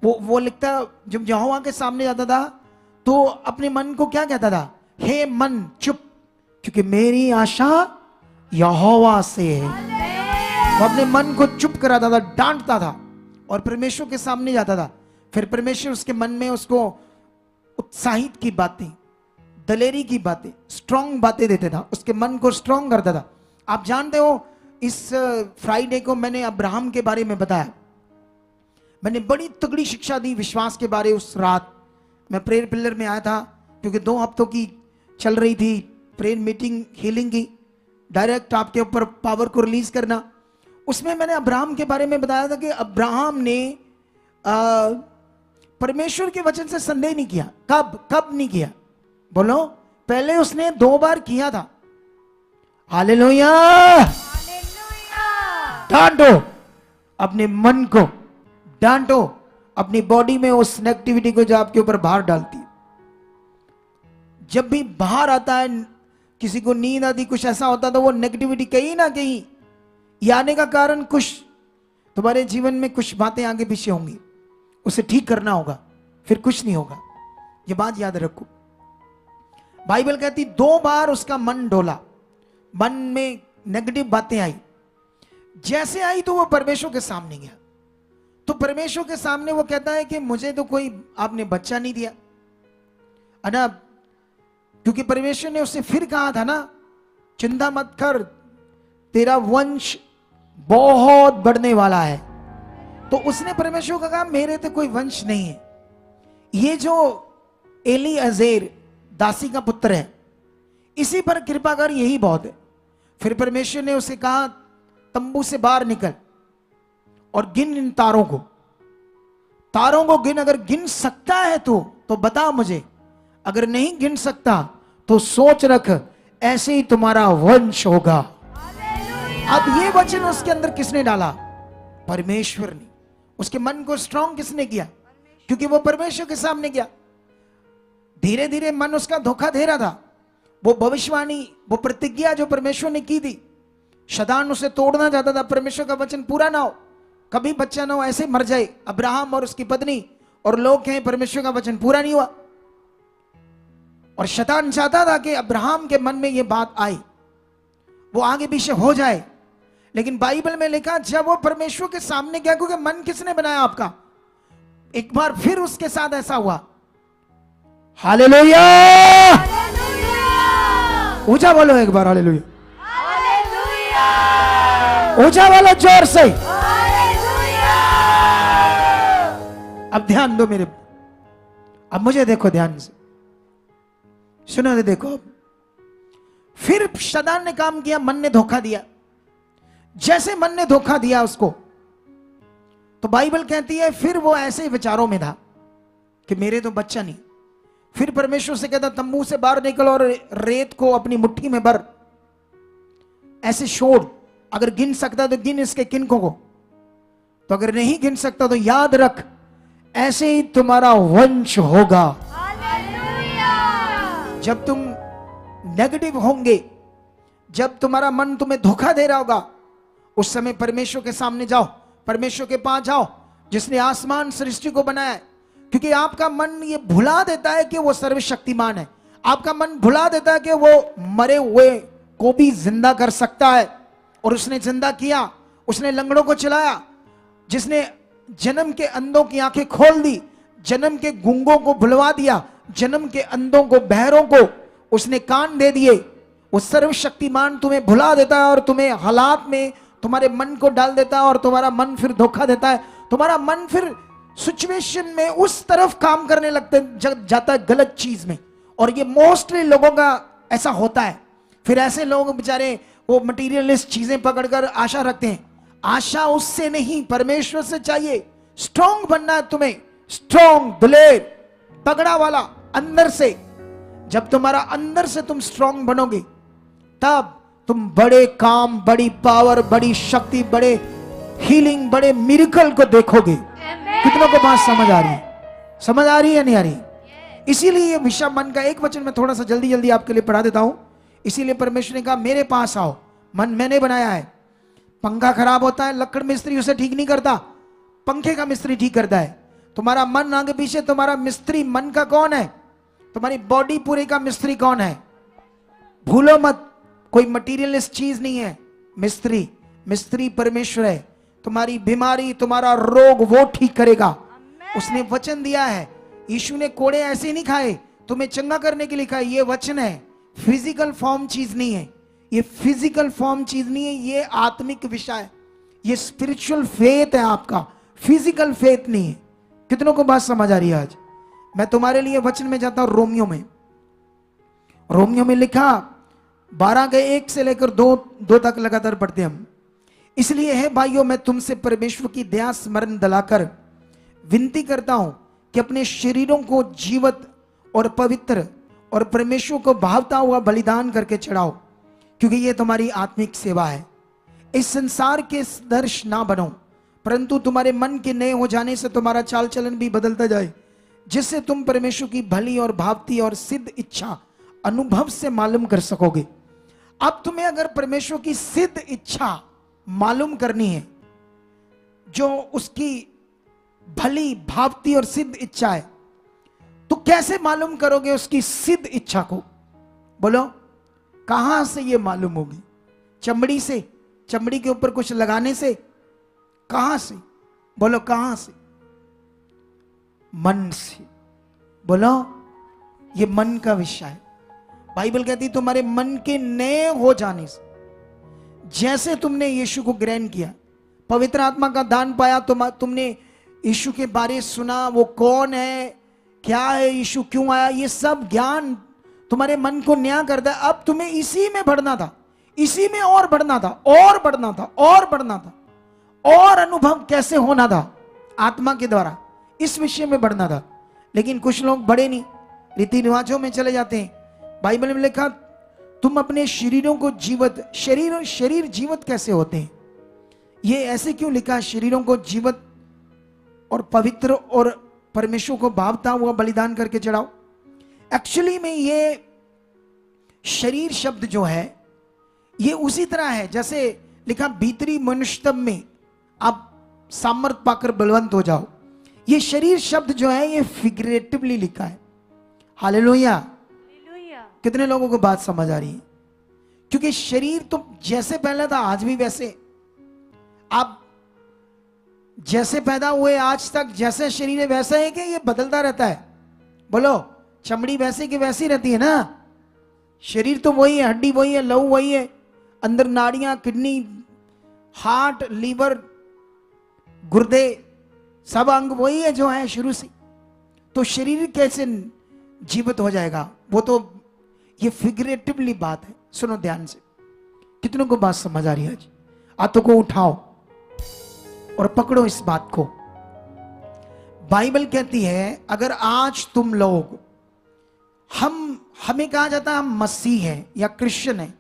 Speaker 1: वो लिखता, जब यहोवा के सामने जाता था तो अपने मन को क्या कहता था? हे मन चुप, क्योंकि मेरी आशा यहोवा से है। वो अपने मन को चुप कराता था, डांटता था और परमेश्वर के सामने जाता था। फिर परमेश्वर उसके मन में उसको उत्साहित की बातें, दलेरी की बातें, स्ट्रांग बातें देते था, उसके मन को स्ट्रांग करता था। आप जानते हो, इस फ्राइडे को मैंने अब्राहम के बारे में बताया, मैंने बड़ी तगड़ी शिक्षा दी विश्वास के बारे। उस रात मैं प्रेयर पिलर में आया था, क्योंकि 2 हफ्तों की चल रही थी प्रेयर मीटिंग हीलिंग की, डायरेक्ट आपके ऊपर पावर को रिलीज करना। उसमें मैंने अब्राहम के बारे में बताया था कि अब्राहम ने परमेश्वर के वचन से संदेह नहीं किया। कब नहीं किया? बोलो, पहले उसने 2 बार किया था। हालेलुया। डांटो अपने मन को, डांटो अपनी बॉडी में उस नेगेटिविटी को जो आपके ऊपर बाहर डालती है। जब भी बाहर आता है, किसी को नींद आती, कुछ ऐसा होता, तो वो नेगेटिविटी कहीं ना कहीं ये आने का कारण, कुछ तुम्हारे जीवन में कुछ बातें आगे पीछे होंगी, उसे ठीक करना होगा, फिर कुछ नहीं होगा। ये बात याद रखो। बाइबल कहती 2 बार उसका मन डोला, मन में नेगेटिव बातें आई। जैसे आई तो वो परमेश्वर के सामने गया, तो परमेश्वर के सामने वो कहता है कि मुझे तो कोई आपने बच्चा नहीं दिया है ना, क्योंकि परमेश्वर ने उससे फिर कहा था ना, चिंता मत कर, तेरा वंश बहुत बढ़ने वाला है। तो उसने परमेश्वर को कहा मेरे तो कोई वंश नहीं है, ये जो एली अजेर दासी का पुत्र है, इसी पर कृपा कर, यही बहुत है। फिर परमेश्वर ने उसे कहा तंबू से बाहर निकल और गिन इन तारों को गिन, अगर गिन सकता है तो बता मुझे, अगर नहीं गिन सकता तो सोच रख, ऐसे ही तुम्हारा वंश होगा। अब ये वचन उसके अंदर किसने डाला? परमेश्वर ने। उसके मन को स्ट्रांग किसने किया? क्योंकि वो परमेश्वर के सामने गया। धीरे धीरे मन उसका धोखा दे रहा था। वो भविष्यवाणी, वो प्रतिज्ञा जो परमेश्वर ने की थी, शैतान उसे तोड़ना चाहता था, परमेश्वर का वचन पूरा ना हो, कभी बच्चा ना हो, ऐसे मर जाए। अब्राहम और उसकी पत्नी और लोग कहें परमेश्वर का वचन पूरा नहीं हुआ, और शैतान चाहता था कि अब्राहम के मन में यह बात आए, वो आगे पीछे हो जाए। लेकिन बाइबल में लिखा जब वो परमेश्वर के सामने गया, क्योंकि मन किसने बनाया आपका, एक बार फिर उसके साथ ऐसा हुआ। हालेलुया, ऊंचा बोलो एक बार हालेलुया, ऊंचा बोलो जोर से। अब ध्यान दो मेरे, अब मुझे देखो ध्यान से, सुनो तो देखो। फिर शैतान ने काम किया, मन ने धोखा दिया। जैसे मन ने धोखा दिया उसको, तो बाइबल कहती है फिर वो ऐसे विचारों में था कि मेरे तो बच्चा नहीं। फिर परमेश्वर से कहता तंबू से बाहर निकल और रेत को अपनी मुट्ठी में भर, ऐसे छोड़, अगर गिन सकता तो गिन इसके किनकों को। तो अगर नहीं गिन सकता तो याद रख, ऐसे ही तुम्हारा वंश होगा।
Speaker 4: हालेलुया।
Speaker 1: जब तुम नेगेटिव होंगे, जब तुम्हारा मन तुम्हें धोखा दे रहा होगा, उस समय परमेश्वर के सामने जाओ, परमेश्वर के पास जाओ जिसने आसमान सृष्टि को बनाया है। क्योंकि आपका मन ये भुला देता है कि वो सर्वशक्तिमान है। आपका मन भुला देता है कि वो मरे हुए को भी जिंदा कर सकता है, और उसने जिंदा किया। उसने लंगड़ों को चलाया, जिसने जन्म के अंधों की आंखें खोल दी, जन्म के गूंगों को भुलवा दिया, जन्म के अंधों को, बहरों को उसने कान दे दिए। वो सर्वशक्तिमान तुम्हें भुला देता है और तुम्हें हालात में तुम्हारे मन को डाल देता है, और तुम्हारा मन फिर धोखा देता है। तुम्हारा मन फिर सिचुएशन में उस तरफ काम करने लगते जाता है, गलत चीज में। और ये मोस्टली लोगों का ऐसा होता है। फिर ऐसे लोग बेचारे वो मटीरियलिस्ट चीजें पकड़कर आशा रखते हैं। आशा उससे नहीं, परमेश्वर से चाहिए। स्ट्रांग बनना है तुम्हें, स्ट्रांग, दिलेर, तगड़ा वाला अंदर से। जब तुम्हारा अंदर से तुम स्ट्रांग बनोगे, तब तुम बड़े काम, बड़ी पावर, बड़ी शक्ति, बड़े हीलिंग, बड़े मिरेकल को देखोगे। कितनों को बात समझ आ रही है? समझ आ रही है नहीं आ रही? इसीलिए ये विषय मन का एक वचन में थोड़ा सा जल्दी जल्दी आपके लिए पढ़ा देता हूं। इसीलिए परमेश्वर ने कहा मेरे पास आओ, मन मैंने बनाया है। पंखा खराब होता है, लकड़ मिस्त्री उसे ठीक नहीं करता, पंखे का मिस्त्री ठीक करता है। तुम्हारा मन आगे पीछे, तुम्हारा मिस्त्री मन का कौन है? तुम्हारी बॉडी पूरे का मिस्त्री कौन है? भूलो मत, कोई मटीरियलिस्ट चीज नहीं है। मिस्त्री परमेश्वर है। तुम्हारी बीमारी, तुम्हारा रोग वो ठीक करेगा। उसने वचन दिया है। यीशु ने कोड़े ऐसे नहीं खाए तुम्हें चंगा करने के लिए खाए। ये वचन है, फिजिकल फॉर्म चीज नहीं है। ये फिजिकल फॉर्म चीज नहीं है, ये आत्मिक विषय है। ये स्पिरिचुअल फेथ है आपका, फिजिकल फेथ नहीं है। कितनों को बात समझ आ रही है? आज मैं तुम्हारे लिए वचन में जाता हूं। रोमियो में लिखा 12 के 1 से लेकर 2 तक लगातार पढ़ते हम। इसलिए है भाइयों, मैं तुमसे परमेश्वर की दया स्मरण दिलाकर विनती करता हूं कि अपने शरीरों को जीवित और पवित्र और परमेश्वर को भावता हुआ बलिदान करके चढ़ाओ, क्योंकि यह तुम्हारी आत्मिक सेवा है। इस संसार के दर्श ना बनो, परंतु तुम्हारे मन के नए हो जाने से तुम्हारा चाल चलन भी बदलता जाए, जिससे तुम परमेश्वर की भली और भावती और सिद्ध इच्छा अनुभव से मालूम कर सकोगे। अब तुम्हें अगर परमेश्वर की सिद्ध इच्छा मालूम करनी है, जो उसकी भली, भावती और सिद्ध इच्छा है, तो कैसे मालूम करोगे उसकी सिद्ध इच्छा को? बोलो, कहां से ये मालूम होगी? चमड़ी से? चमड़ी के ऊपर कुछ लगाने से? कहां से? बोलो, कहां से? मन से। बोलो, ये मन का विषय है। बाइबल कहती है तुम्हारे मन के नए हो जाने से, जैसे तुमने यीशु को ग्रहण किया, पवित्र आत्मा का दान पाया, तुमने यीशु के बारे सुना, वो कौन है, क्या है, यीशु क्यों आया, ये सब ज्ञान तुम्हारे मन को नया करता है। अब तुम्हें इसी में बढ़ना था, इसी में और बढ़ना था, और बढ़ना था, और बढ़ना था, और अनुभव कैसे होना था आत्मा के द्वारा, इस विषय में बढ़ना था। लेकिन कुछ लोग बड़े नहीं, रीति रिवाजों में चले जाते हैं। बाइबल में लिखा तुम अपने शरीरों को जीवित, शरीर जीवित कैसे होते हैं? ये ऐसे क्यों लिखा, शरीरों को जीवित और पवित्र और परमेश्वर को भावता हुआ बलिदान करके चढ़ाओ? एक्चुअली में ये शरीर शब्द जो है, ये उसी तरह है जैसे लिखा भीतरी मनुष्यत्व में आप सामर्थ पाकर बलवंत हो जाओ। ये शरीर शब्द जो है ये फिगरेटिवली लिखा है। हालेलुया। कितने लोगों को बात समझ आ रही है? क्योंकि शरीर तो जैसे पहले था आज भी वैसे। आप जैसे पैदा हुए आज तक जैसे शरीर है वैसा है कि ये बदलता रहता है? बोलो, चमड़ी वैसे की वैसी रहती है ना? शरीर तो वही है, हड्डी वही है, लहू वही है, अंदर नाड़ियां, किडनी, हार्ट, लीवर, गुर्दे, सब अंग वही है जो है शुरू से। तो शरीर कैसे जीवित हो जाएगा? वो तो ये फिगरेटिवली बात है। सुनो ध्यान से, कितनों को बात समझ आ रही है? आज हाथों को उठाओ और पकड़ो इस बात को। बाइबल कहती है अगर आज तुम लोग, हमें कहा जाता है हम मसीह हैं या क्रिश्चियन हैं,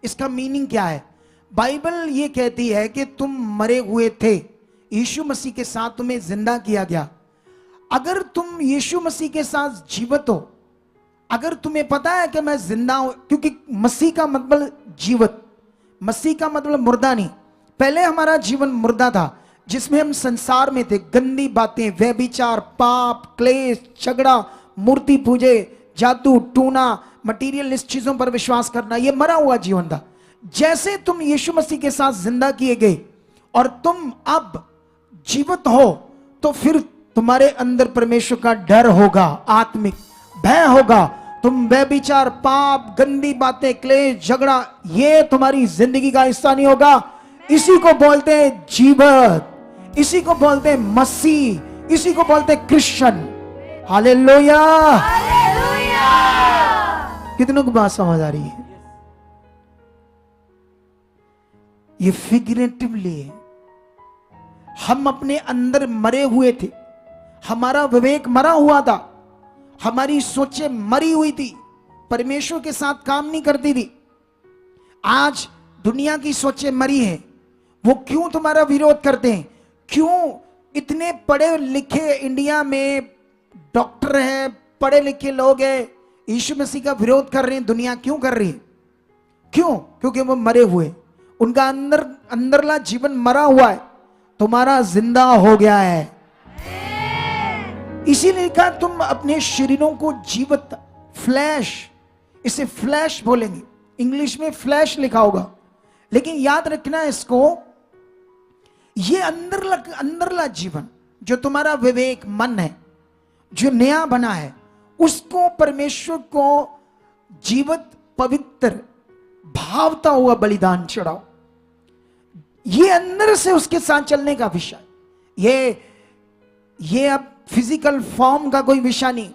Speaker 1: इसका मीनिंग क्या है? बाइबल ये कहती है कि तुम मरे हुए थे, यीशु मसीह के साथ तुम्हें जिंदा किया गया। अगर तुम यीशु मसीह के साथ जीवित हो, अगर तुम्हें पता है कि मैं जिंदा हूं, क्योंकि मसीह का मतलब जीवित, मसीह का मतलब मुर्दा नहीं। पहले हमारा जीवन मुर्दा था जिसमें हम संसार में थे, गंदी बातें, व्यभिचार, पाप, क्लेश, झगड़ा, मूर्ति पूजे, जादू टूना, मटीरियलिस्ट चीजों पर विश्वास करना, यह मरा हुआ जीवन था। जैसे तुम यीशु मसीह के साथ जिंदा किए गए और तुम अब जीवित हो, तो फिर तुम्हारे अंदर परमेश्वर का डर होगा, आत्मिक भय होगा। तुम व्यभिचार, पाप, गंदी बातें, क्लेश, झगड़ा, ये तुम्हारी जिंदगी का हिस्सा नहीं होगा। इसी को बोलते हैं जीवत, इसी को बोलते हैं मसीह, इसी को बोलते हैं क्रिश्चियन। हालेलुया। कितनों को बात समझ आ रही है? ये फिगरेटिवली है। हम अपने अंदर मरे हुए थे, हमारा विवेक मरा हुआ था, हमारी सोचें मरी हुई थी, परमेश्वर के साथ काम नहीं करती थी। आज दुनिया की सोचें मरी हैं। वो क्यों तुम्हारा विरोध करते हैं? क्यों इतने पढ़े लिखे इंडिया में डॉक्टर हैं, पढ़े लिखे लोग हैं, यीशु मसीह का विरोध कर रहे हैं? दुनिया क्यों कर रही है? क्यों? क्योंकि वो मरे हुए, उनका अंदरला जीवन मरा हुआ है। तुम्हारा जिंदा हो गया है। इसीलिए कहा तुम अपने शरीरों को जीवित, फ्लैश, इसे फ्लैश बोलेंगे, इंग्लिश में फ्लैश लिखा होगा, लेकिन याद रखना इसको, ये अंदरला जीवन जो तुम्हारा विवेक मन है, जो नया बना है, उसको परमेश्वर को जीवित, पवित्र, भावता हुआ बलिदान चढ़ाओ। ये अंदर से उसके साथ चलने का विषय। ये अब फिजिकल फॉर्म का कोई विषय नहीं।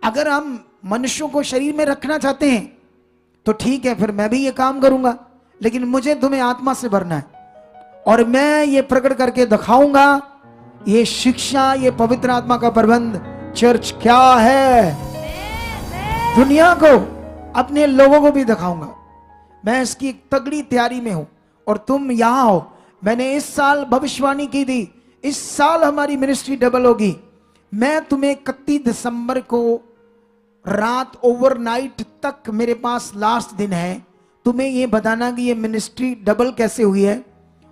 Speaker 1: अगर हम मनुष्यों को शरीर में रखना चाहते हैं तो ठीक है, फिर मैं भी ये काम करूंगा, लेकिन मुझे तुम्हें आत्मा से भरना है और मैं ये प्रकट करके दिखाऊंगा। ये शिक्षा, ये पवित्र आत्मा का प्रबंध चर्च क्या है, दुनिया को, अपने लोगों को भी दिखाऊंगा। मैं इसकी एक तगड़ी तैयारी में हूं और तुम यहां हो। मैंने इस साल भविष्यवाणी की थी, इस साल हमारी मिनिस्ट्री डबल होगी। मैं तुम्हें 31 दिसंबर को रात ओवरनाइट तक, मेरे पास लास्ट दिन है, तुम्हें यह बताना कि ये मिनिस्ट्री डबल कैसे हुई है,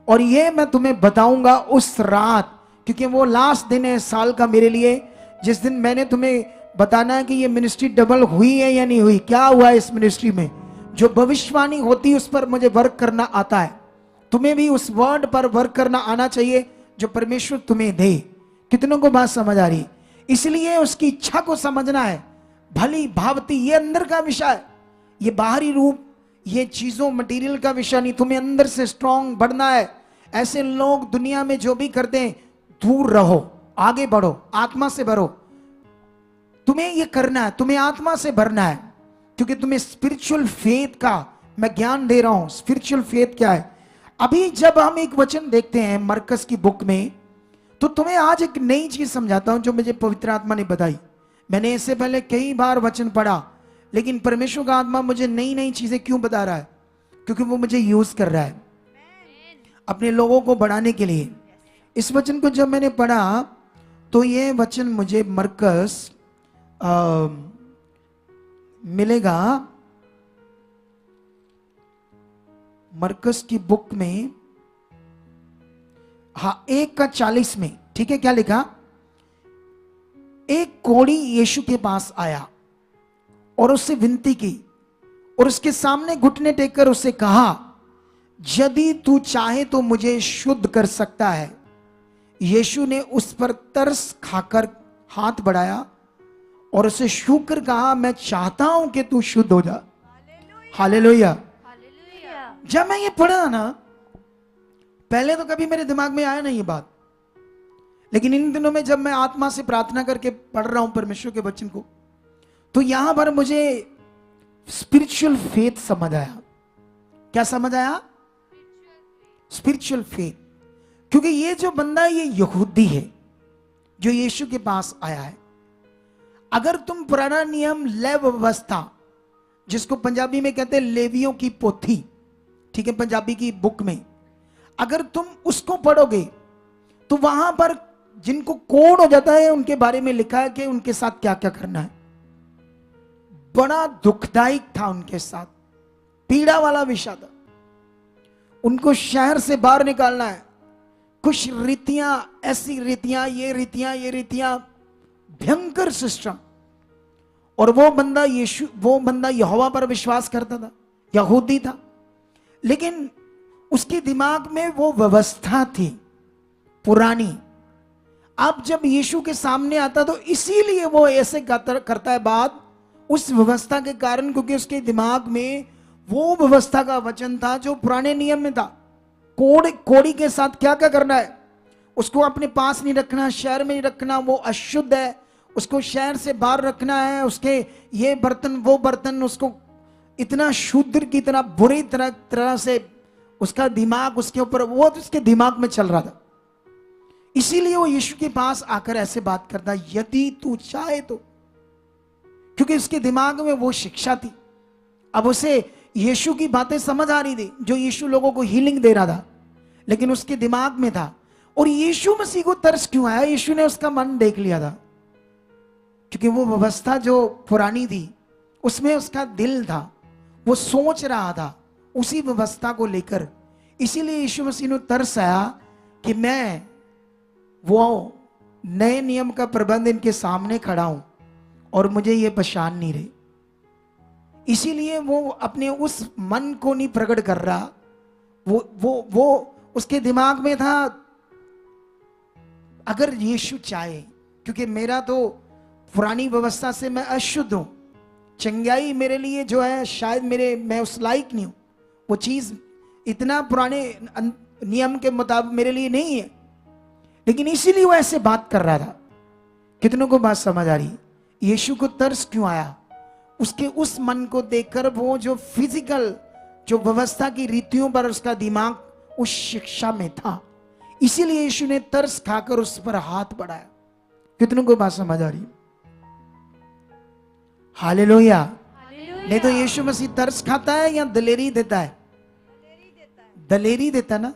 Speaker 1: और ये मैं तुम्हें बताऊंगा उस रात, क्योंकि वो लास्ट दिन है साल का मेरे लिए, जिस दिन मैंने तुम्हें बताना है कि ये मिनिस्ट्री डबल हुई है या नहीं हुई, क्या हुआ है इस मिनिस्ट्री में। जो भविष्यवाणी होती है उस पर मुझे वर्क करना आता है, तुम्हें भी उस वर्ड पर वर्क करना आना चाहिए जो परमेश्वर तुम्हें दे। कितनों को बात समझ आ रही? इसलिए उसकी इच्छा को समझना है, भली भावती, ये अंदर का विषय है, ये बाहरी रूप, ये चीजों मटेरियल का विषय नहीं। तुम्हें अंदर से स्ट्रांग बढ़ना है। ऐसे लोग दुनिया में जो भी करते हैं, दूर रहो, आगे बढ़ो, आत्मा से भरो। तुम्हें ये करना है, तुम्हें आत्मा से भरना है, क्योंकि तुम्हें स्पिरिचुअल फेथ का मैं ज्ञान दे रहा हूं। स्पिरिचुअल फेथ क्या है? अभी जब हम एक वचन देखते हैं मरकस की बुक में, तो तुम्हें आज एक नई चीज समझाता हूं जो मुझे पवित्र आत्मा ने बताई। मैंने इससे पहले कई बार वचन पढ़ा, लेकिन परमेश्वर का आत्मा मुझे नई नई चीजें क्यों बता रहा है? क्योंकि वो मुझे यूज कर रहा है अपने लोगों को बढ़ाने के लिए। इस वचन को जब मैंने पढ़ा तो ये वचन मुझे मरकस मिलेगा, मरकस की बुक में, हाँ 1:40 में। ठीक है, क्या लिखा? एक कोढ़ी यीशु के पास आया और उससे विनती की और उसके सामने घुटने टेककर उससे कहा, यदि तू चाहे तो मुझे शुद्ध कर सकता है। यीशु ने उस पर तरस खाकर हाथ बढ़ाया और उसे छूकर कहा, मैं चाहता हूं कि तू शुद्ध हो जा। हालेलुया। जब मैं ये पढ़ा ना, पहले तो कभी मेरे दिमाग में आया नहीं ये बात, लेकिन इन दिनों में जब मैं आत्मा से प्रार्थना करके पढ़ रहा हूं परमेश्वर के वचन को, तो यहां पर मुझे स्पिरिचुअल फेथ समझ आया। क्या समझ आया? Spiritual faith. क्योंकि ये जो बंदा, ये यहूदी है जो यीशु के पास आया है। अगर तुम पुराना नियम, लेव व्यवस्था, जिसको पंजाबी में कहते हैं लेवियों की पोथी, ठीक है, पंजाबी की बुक में, अगर तुम उसको पढ़ोगे तो वहां पर जिनको कोड हो जाता है उनके बारे में लिखा है कि उनके साथ क्या क्या करना है। बड़ा दुखदायक था उनके साथ, पीड़ा वाला विषय था। उनको शहर से बाहर निकालना है। कुछ रीतियां, ऐसी रीतियां, ये रीतियां, भयंकर सिस्टम। और वो बंदा यहोवा पर विश्वास करता था, यहूदी था, लेकिन उसके दिमाग में वो व्यवस्था थी पुरानी। अब जब यीशु के सामने आता तो इसीलिए वो ऐसे करता है बात, उस व्यवस्था के कारण, क्योंकि उसके दिमाग में वो व्यवस्था का वचन था जो पुराने नियम में था। कोड़ी के साथ क्या क्या करना है, उसको अपने पास नहीं रखना, शहर में नहीं रखना, वो अशुद्ध है, उसको शहर से बाहर रखना है। उसके ये बर्तन वो बर्तन, उसको इतना शूद्र की तरह बुरी तरह से उसका दिमाग उसके ऊपर, वो उसके दिमाग में चल रहा था। इसीलिए वो यीशु के पास आकर ऐसे बात करता, यदि तू चाहे तो, क्योंकि उसके दिमाग में वो शिक्षा थी। अब उसे यीशु की बातें समझ आ रही थी जो यीशु लोगों को हीलिंग दे रहा था, लेकिन उसके दिमाग में था। और यीशु मसीह को तरस क्यों आया? यीशु ने उसका मन देख लिया था, क्योंकि वो व्यवस्था जो पुरानी थी उसमें उसका दिल था, वो सोच रहा था उसी व्यवस्था को लेकर। इसीलिए यीशु मसीह ने तरस आया कि मैं वो नए नियम का प्रबंध इनके सामने खड़ा हूं और मुझे ये पहचान नहीं रही। इसीलिए वो अपने उस मन को नहीं प्रकट कर रहा। वो उसके दिमाग में था, अगर यीशु चाहे, क्योंकि मेरा तो पुरानी व्यवस्था से मैं अशुद्ध हूं, चंगाई मेरे लिए जो है शायद मैं उस लायक नहीं हूं, वो चीज इतना पुराने नियम के मुताबिक मेरे लिए नहीं है। लेकिन इसीलिए वो ऐसे बात कर रहा था। कितनों को बात समझ आ रही? यीशु को तरस क्यों आया? उसके उस मन को देखकर, वो जो फिजिकल जो व्यवस्था की रीतियों पर उसका दिमाग उस शिक्षा में था, इसीलिए यीशु ने तरस खाकर उस पर हाथ बढ़ाया। कितनों को बात समझ आ रही? हालेलुया। नहीं तो यीशु मसीह तरस खाता है या दलेरी देता है? दलेरी देता ना।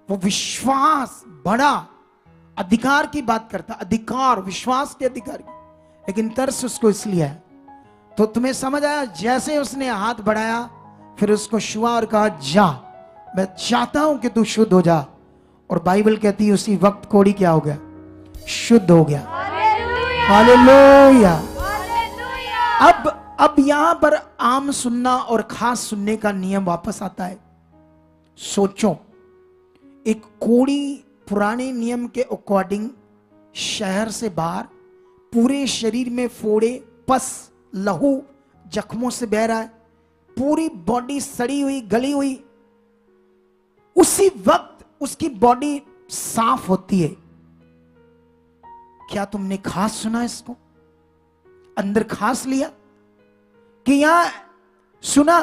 Speaker 1: वो विश्वास, बड़ा अधिकार की बात करता, अधिकार, विश्वास के अधिकार की, लेकिन तरस उसको इसलिए है। तो तुम्हें समझ आया? जैसे उसने हाथ बढ़ाया, फिर उसको छुआ और कहा, जा, मैं चाहता हूं कि तू शुद्ध हो जा। और बाइबल कहती है उसी वक्त कोड़ी क्या हो गया? शुद्ध हो गया। हालेलुया। अब यहां पर आम सुनना और खास सुनने का नियम वापस आता है। सोचो, एक कोड़ी पुराने नियम के अकॉर्डिंग शहर से बाहर, पूरे शरीर में फोड़े, पस, लहू जख्मों से बह रहा है, पूरी बॉडी सड़ी हुई, गली हुई। उसी वक्त उसकी बॉडी साफ होती है। क्या तुमने खास सुना इसको? अंदर खास लिया कि यहां सुना,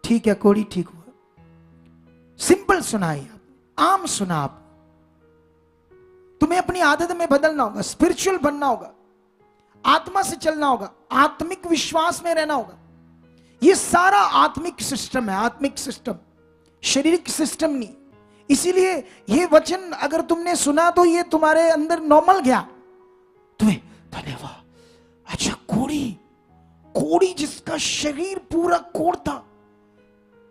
Speaker 1: ठीक है, कोड़ी ठीक हुआ, सिंपल सुना है, आम सुना। आप तुम्हें अपनी आदत में बदलना होगा, स्पिरिचुअल बनना होगा, आत्मा से चलना होगा, आत्मिक विश्वास में रहना होगा। ये सारा आत्मिक सिस्टम है, आत्मिक सिस्टम, शारीरिक सिस्टम नहीं। इसीलिए ये वचन अगर तुमने सुना तो ये तुम्हारे अंदर नॉर्मल गया, तुम्हें धन्यवाद। अच्छा, कोड़ी जिसका शरीर पूरा कोड़ता,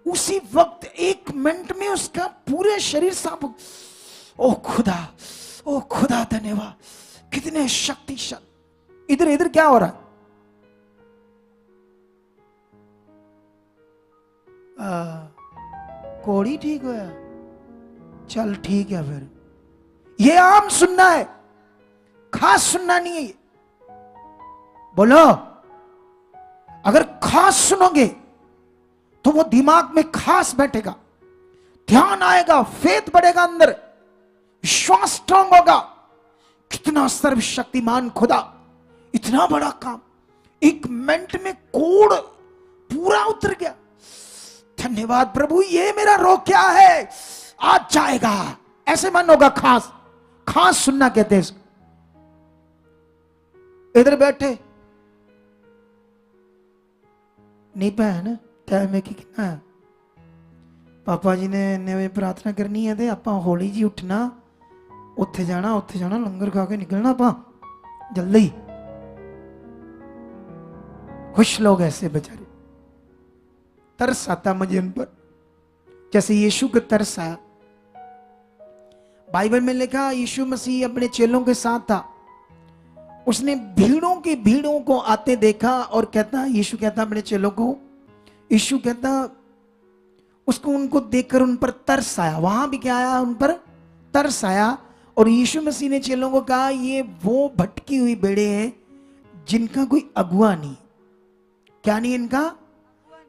Speaker 1: उसी वक्त 1 मिनट में उसका पूरे शरीर साफ। ओ खुदा धन्यवाद, कितने शक्तिशाली। इधर क्या हो रहा है? कोड़ी ठीक हुआ, चल ठीक है। फिर ये आम सुनना है, खास सुनना नहीं है ये। बोलो, अगर खास सुनोगे तो वो दिमाग में खास बैठेगा, ध्यान आएगा, फेथ बढ़ेगा, अंदर विश्वास स्ट्रांग होगा। कितना सर्वशक्तिमान खुदा, इतना बड़ा काम, 1 मिनट में कोड़ पूरा उतर गया। धन्यवाद प्रभु, ये मेरा रोग क्या है, आज जाएगा। ऐसे मन होगा। खास सुनना कहते हैं इसको। इधर बैठे नहीं पाया ना, टाइम है कि कितना? पापा जी ने प्रार्थना करनी है, तो आप हौली जी उठना उत्थे जाना लंगर खा के निकलना पा जल्दी। कुछ लोग ऐसे बेचारे, तरस आता मुझे उन पर, जैसे यीशु का तरस आया। बाइबल में लिखा यीशु मसीह अपने चेलों के साथ था, उसने भीड़ों को आते देखा और कहता, यीशु कहता अपने चेलों को, यीशु कहता उसको, उनको देखकर उन पर तरस आया। वहां भी क्या आया? उन पर तरस आया। और यीशु मसीह ने चेलों को कहा ये वो भटकी हुई भेड़ें हैं जिनका कोई अगुआ नहीं। क्या नहीं इनका?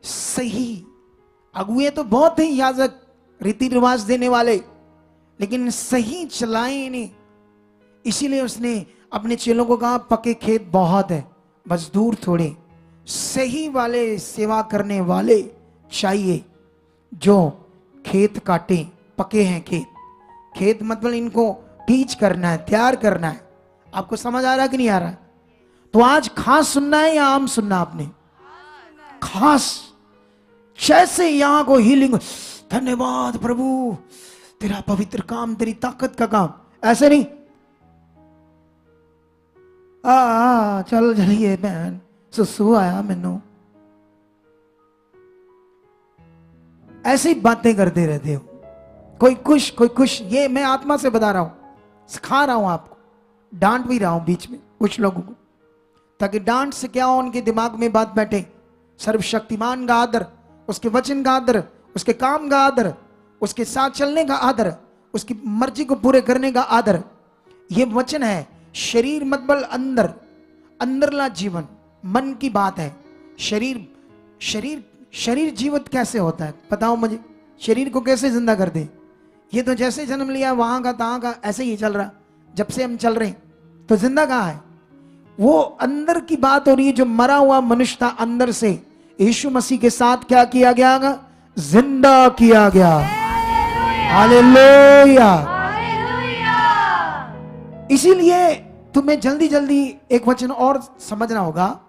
Speaker 1: सही अगुए तो बहुत हैं, याजक, रीति रिवाज देने वाले, लेकिन सही चलाएं इन्हें। इसीलिए उसने अपने चेलों को कहा पके खेत बहुत है, मजदूर थोड़े, सही वाले सेवा करने वाले चाहिए जो खेत काटे। पके हैं खेत मतलब इनको टीच करना है, तैयार करना है। आपको समझ आ रहा है कि नहीं आ रहा? तो आज खास सुनना है या आम सुनना? आपने खास, जैसे यहां को हीलिंग, धन्यवाद प्रभु तेरा पवित्र काम, तेरी ताकत का काम, ऐसे नहीं चल चलिए बहन सुसु आया मैनू, ऐसी बातें करते रहते हो। कोई खुश। ये मैं आत्मा से बता रहा हूं, सिखा रहा हूं आपको, डांट भी रहा हूं बीच में कुछ लोगों को, ताकि डांट से क्या हो, उनके दिमाग में बात बैठे। सर्वशक्तिमान का आदर, उसके वचन का आदर, उसके काम का आदर, उसके साथ चलने का आदर, उसकी मर्जी को पूरे करने का आदर। ये वचन है। शरीर मतलब अंदरला जीवन, मन की बात है। शरीर जीवित कैसे होता है बताओ मुझे? शरीर को कैसे जिंदा कर दे? ये तो जैसे जन्म लिया वहां का तहां का ऐसे ही चल रहा, जब से हम चल रहे हैं। तो जिंदा कहां है? वो अंदर की बात हो रही है। जो मरा हुआ मनुष्य था अंदर से, यीशु मसीह के साथ क्या किया गया? जिंदा किया गया। हालेलुया। इसीलिए तुम्हें जल्दी जल्दी एक वचन और समझना होगा।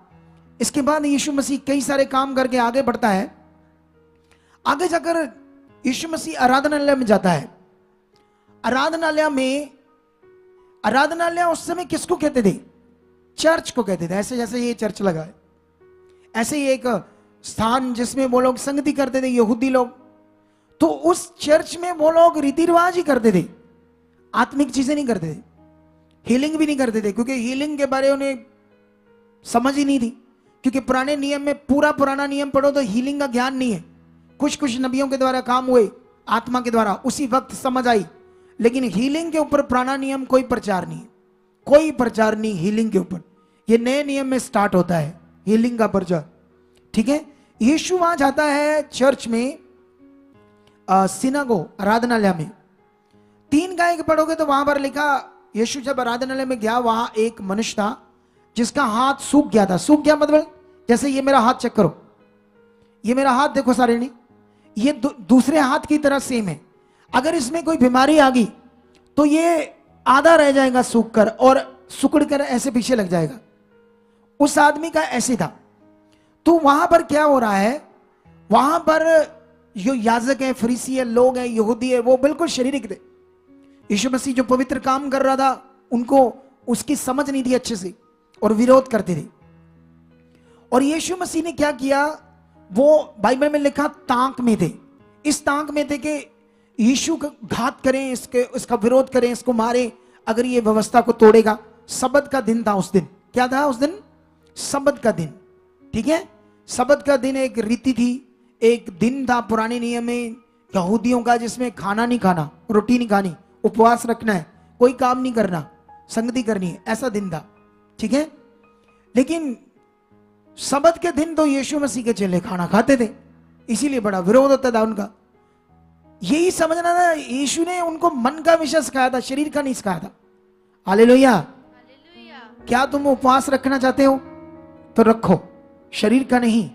Speaker 1: इसके बाद यीशु मसीह कई सारे काम करके आगे बढ़ता है। आगे जाकर यीशु मसीह आराधनालय में जाता है। आराधनालय उस समय किसको कहते थे? चर्च को कहते थे। ऐसे जैसे ये चर्च लगा है, ऐसे ही एक स्थान जिसमें वो लोग संगति करते थे, यहूदी लोग। तो उस चर्च में वो लोग रीति रिवाज ही करते थे, आत्मिक चीजें नहीं करते थे, हीलिंग भी नहीं करते थे, क्योंकि हीलिंग के बारे में उन्हें समझ ही नहीं थी। क्योंकि पुराने नियम में, पूरा पुराना नियम पढ़ो तो हीलिंग का ज्ञान नहीं है। कुछ नबियों के द्वारा काम हुए, आत्मा के द्वारा, उसी वक्त समझ आई। लेकिन हीलिंग के ऊपर पुराना नियम कोई प्रचार नहीं है, कोई प्रचार नहीं हीलिंग के ऊपर। ये नए नियम में स्टार्ट होता है हीलिंग का प्रचार। ठीक है। यीशु वहां जाता है चर्च में, सिनागो, आराधनालय में। 3 गाय के पढ़ोगे तो वहां पर लिखा, यीशु जब आराधनालय में गया, वहां एक मनुष्य था जिसका हाथ सूख गया था। सूख गया मतलब जैसे ये मेरा हाथ चेक करो, ये मेरा हाथ देखो सारे ने, ये दूसरे हाथ की तरह सेम है। अगर इसमें कोई बीमारी आ गई तो ये आधा रह जाएगा सूख कर, और सुकड़ कर ऐसे पीछे लग जाएगा। उस आदमी का ऐसे था। तो वहां पर क्या हो रहा है? वहां पर जो याजक है, फरीसी है, लोग हैं, यहूदी है, वो बिल्कुल शारीरिक थे। यीशु मसीह जो पवित्र काम कर रहा था, उनको उसकी समझ नहीं थी अच्छे से, और विरोध करते थे। और यीशु मसीह ने क्या किया? वो बाइबल में लिखा ताक में थे। इस ताक में थे कि यीशु का घात करें, इसका विरोध करें, इसको मारे, अगर ये व्यवस्था को तोड़ेगा। सबत का दिन था उस दिन। क्या था उस दिन? सबत का दिन। ठीक है। सबत का दिन एक रीति थी, एक दिन था पुराने नियम में यहूदियों का, जिसमें खाना नहीं खाना, रोटी नहीं खानी, उपवास रखना है, कोई काम नहीं करना, संगति करनी है, ऐसा दिन था। ठीक है। लेकिन सबत के दिन तो यीशु मसीह के चेले खाना खाते थे, इसीलिए बड़ा विरोध होता था उनका। यही समझना था, यीशु ने उनको मन का विषय सिखाया था, शरीर का नहीं सिखाया था। हालेलुया। क्या तुम उपवास रखना चाहते हो तो रखो, शरीर का नहीं,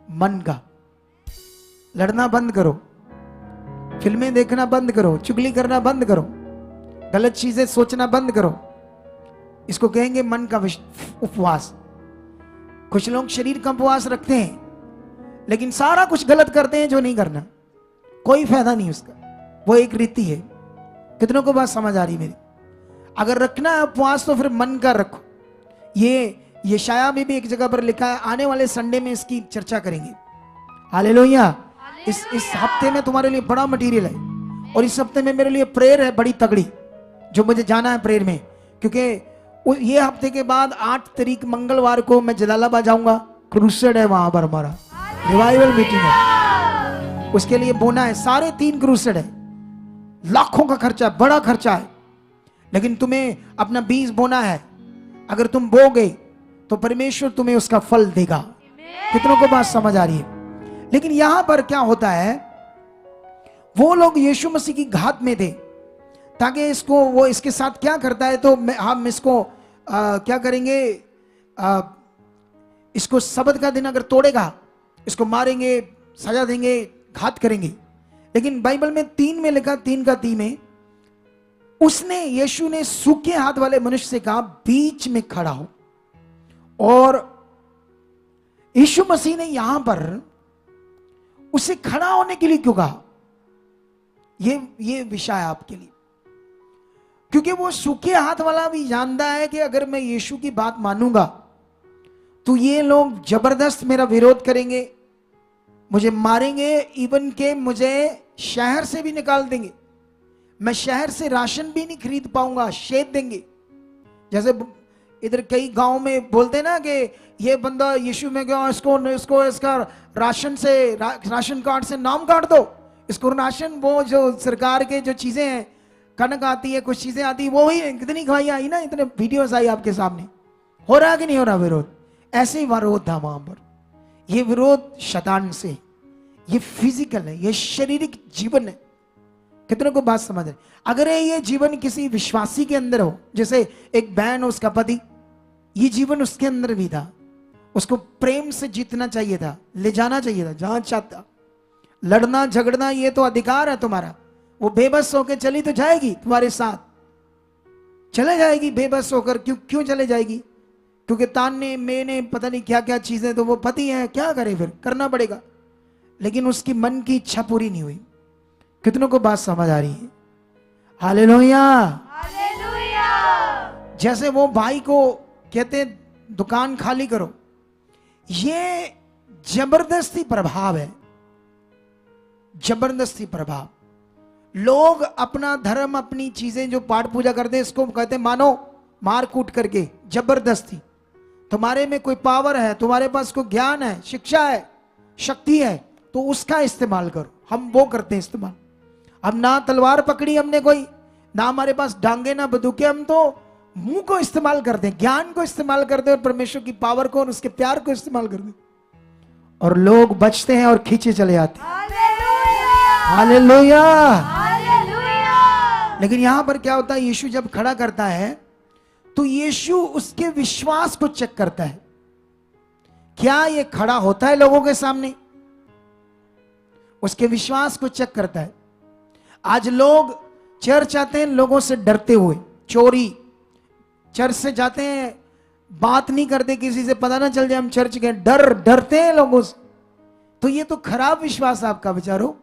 Speaker 1: मन का। लड़ना बंद करो, फिल्में देखना बंद करो, चुगली करना बंद करो, गलत चीजें सोचना बंद करो। इसको कहेंगे मन का उपवास। कुछ लोग शरीर का उपवास रखते हैं, लेकिन सारा कुछ गलत करते हैं जो नहीं करना, कोई फायदा नहीं उसका। वो एक रीति है। कितनों को बात समझ आ रही मेरी? अगर रखना है उपवास तो फिर मन का रखो। ये यशाया में भी एक जगह पर लिखा है, आने वाले संडे में इसकी चर्चा करेंगे। हालेलुया। इस हफ्ते में तुम्हारे लिए बड़ा मटेरियल है, और इस हफ्ते में मेरे लिए प्रेयर है बड़ी तगड़ी, जो मुझे जाना है प्रेयर में, क्योंकि ये हफ्ते के बाद 8 तारीख मंगलवार को मैं जलालाबाद जाऊंगा। क्रूसेड है वहां पर, हमारा रिवाइवल मीटिंग है, उसके लिए बोना है। सारे 3 क्रूसेड है, लाखों का खर्चा, बड़ा खर्चा है, लेकिन तुम्हें अपना बीज बोना है। अगर तुम बोगे तो परमेश्वर तुम्हें उसका फल देगा। कितनों को बात समझ आ रही है? लेकिन यहां पर क्या होता है, वो लोग यीशु मसीह की घात में थे, ताकि इसको वो इसके साथ क्या करता है, तो हम इसको क्या करेंगे, इसको सबत का दिन अगर तोड़ेगा, इसको मारेंगे, सजा देंगे, घात करेंगे। लेकिन बाइबल में 3 में लिखा, 3 का 3 में, उसने यीशु ने सूखे हाथ वाले मनुष्य से कहा बीच में खड़ा हो। और यीशु मसीह ने यहां पर उसे खड़ा होने के लिए क्यों कहा, ये विषय है आपके लिए, क्योंकि वो सूखे हाथ वाला भी जानता है कि अगर मैं यीशु की बात मानूंगा तो ये लोग जबरदस्त मेरा विरोध करेंगे, मुझे मारेंगे, इवन के मुझे शहर से भी निकाल देंगे, मैं शहर से राशन भी नहीं खरीद पाऊंगा, शेद देंगे। जैसे इधर कई गांव में बोलते ना कि ये बंदा यीशु में गया, इसको इसका राशन कार्ड से नाम काट दो, इसको राशन, वो जो सरकार के जो चीजें हैं, कनक आती है, कुछ चीजें आती है, वो ही कितनी खवाई आई ना, इतने वीडियोस आई आपके सामने। हो रहा कि नहीं हो रहा विरोध? ऐसे ही विरोध था वहां पर। ये विरोध शैतान से, ये फिजिकल है, ये शारीरिक जीवन है। कितनों को बात समझ है? अगर ये जीवन किसी विश्वासी के अंदर हो, जैसे एक बहन हो, उसका पति, ये जीवन उसके अंदर भी था, उसको प्रेम से जीतना चाहिए था, ले जाना चाहिए था जहां चाहता। लड़ना झगड़ना ये तो अधिकार है तुम्हारा। वो बेबस होकर चली तो जाएगी, तुम्हारे साथ चले जाएगी बेबस होकर। क्यों चले जाएगी? क्योंकि ताने मैंने पता नहीं क्या क्या चीजें, तो वो पति है, क्या करे, फिर करना पड़ेगा। लेकिन उसकी मन की इच्छा पूरी नहीं हुई। कितनों को बात समझ आ रही है? हालेलुया। जैसे वो भाई को कहते दुकान खाली करो, ये जबरदस्ती प्रभाव है, जबरदस्ती प्रभाव। लोग अपना धर्म, अपनी चीजें जो पाठ पूजा करते हैं, इसको कहते मानो, मार कूट करके, जबरदस्ती। तुम्हारे में कोई पावर है, तुम्हारे पास कोई ज्ञान है, शिक्षा है, शक्ति है, तो उसका इस्तेमाल करो। हम वो करते हैं इस्तेमाल। हम ना तलवार पकड़ी हमने कोई, ना हमारे पास डांगे ना बंदूकें, हम तो मुंह को इस्तेमाल करते हैं, ज्ञान को इस्तेमाल करते हैं, और परमेश्वर की पावर को और उसके प्यार को इस्तेमाल करते हैं, और लोग बचते हैं और खींचे चले जाते हैं। हालेलुया। लेकिन यहां पर क्या होता है, यीशु जब खड़ा करता है तो यीशु उसके विश्वास को चेक करता है। क्या ये खड़ा होता है लोगों के सामने? उसके विश्वास को चेक करता है। आज लोग चर्च आते हैं लोगों से डरते हुए, चोरी, चर्च से जाते हैं, बात नहीं करते, किसी से पता ना चल जाए हम चर्च गए, डरते हैं लोगों से। तो ये तो खराब विश्वास है आपका, विचारो।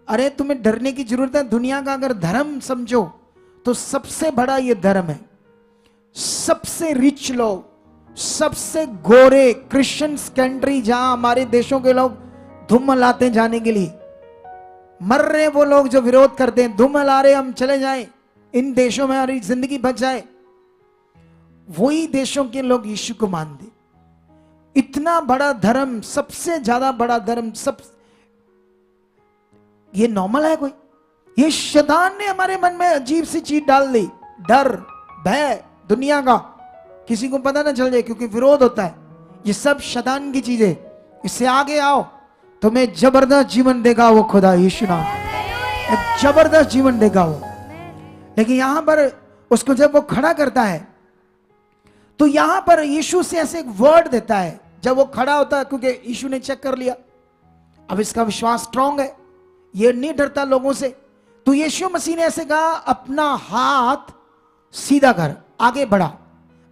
Speaker 1: अरे तुम्हें डरने की जरूरत है। दुनिया का अगर धर्म समझो तो सबसे बड़ा ये धर्म है। सबसे रिच लोग, सबसे गोरे क्रिश्चियंस कंट्री, जहां हमारे देशों के लोग धूम मलाते जाने के लिए, मर रहे वो लोग जो विरोध करते हैं, धूम मला रहे हम चले जाएं इन देशों में, हमारी जिंदगी बच जाए, वही देशों के लोग यीशु को मानते। इतना बड़ा धर्म, सबसे ज्यादा बड़ा धर्म, सब ये नॉर्मल है कोई? ये शैतान ने हमारे मन में अजीब सी चीज डाल दी, डर, भय दुनिया का, किसी को पता ना चल जाए, क्योंकि विरोध होता है। ये सब शैतान की चीजें। इससे आगे आओ, तुम्हें जबरदस्त जीवन देगा वो खुदा यीशु नाम, एक जबरदस्त जीवन देगा वो। लेकिन यहां पर उसको जब वो खड़ा करता है तो यहां पर यीशु से ऐसे एक वर्ड देता है जब वो खड़ा होता है, क्योंकि यीशु ने चेक कर लिया, अब इसका विश्वास स्ट्रांग है, ये नहीं डरता लोगों से। तो यीशु मसीह ने ऐसे कहा, अपना हाथ सीधा कर, आगे बढ़ा।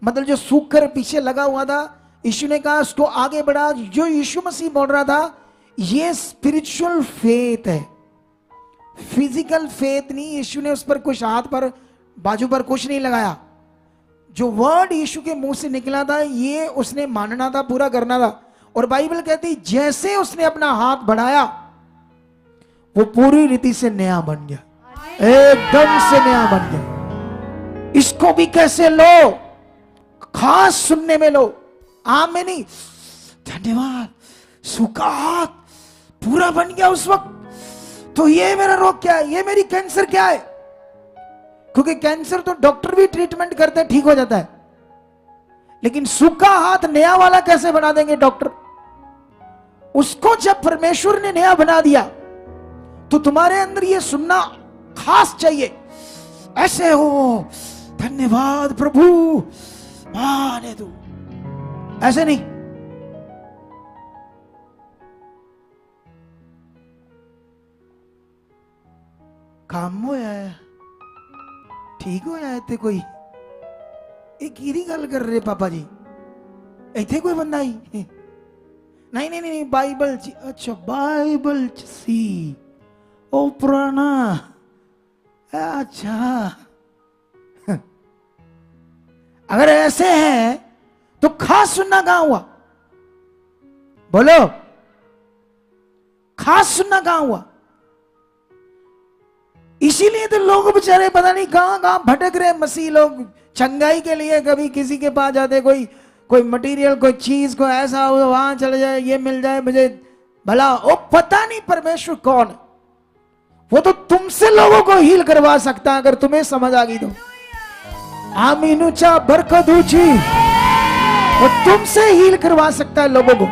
Speaker 1: मतलब जो सूख कर पीछे लगा हुआ था, यीशु ने कहा उसको आगे बढ़ा। जो यीशु मसीह बोल रहा था, ये स्पिरिचुअल फेथ है, फिजिकल फेथ नहीं। यीशु ने उस पर कुछ हाथ पर बाजू पर कुछ नहीं लगाया, जो वर्ड यीशु के मुंह से निकला था ये उसने मानना था, पूरा करना था। और बाइबल कहती जैसे उसने अपना हाथ बढ़ाया वो पूरी रीति से नया बन गया, एकदम से नया बन गया। इसको भी कैसे लो, खास सुनने में लो, आम में नहीं। धन्यवाद, सूखा हाथ पूरा बन गया उस वक्त। तो ये मेरा रोग क्या है, ये मेरी कैंसर क्या है, क्योंकि कैंसर तो डॉक्टर भी ट्रीटमेंट करते हैं, ठीक हो जाता है, लेकिन सूखा हाथ नया वाला कैसे बना देंगे डॉक्टर। उसको जब परमेश्वर ने नया बना दिया तो तुम्हारे अंदर ये सुनना खास चाहिए, ऐसे हो धन्यवाद प्रभु माने तू, ऐसे नहीं। काम होया है, ठीक होया है ते कोई एक कीरी गल कर रहे पापा जी, इथे कोई बंदा ही नहीं नहीं नहीं बाइबल च, अच्छा बाइबल च सी ओ पुराना, अच्छा अगर ऐसे है तो खास सुनना कहां हुआ, बोलो खास सुनना कहां हुआ। इसीलिए तो लोग बेचारे पता नहीं कहां कहां भटक रहे मसीह लोग, चंगाई के लिए कभी किसी के पास जाते, कोई मटेरियल, कोई चीज, कोई ऐसा हो वहां चले जाए, ये मिल जाए मुझे भला, वो पता नहीं परमेश्वर कौन है। वो तो तुमसे लोगों को हील करवा सकता है अगर तुम्हें समझ आ गई तो। आमीन ऊंचा बरकत ऊंची, वो तुमसे हील करवा सकता है लोगों को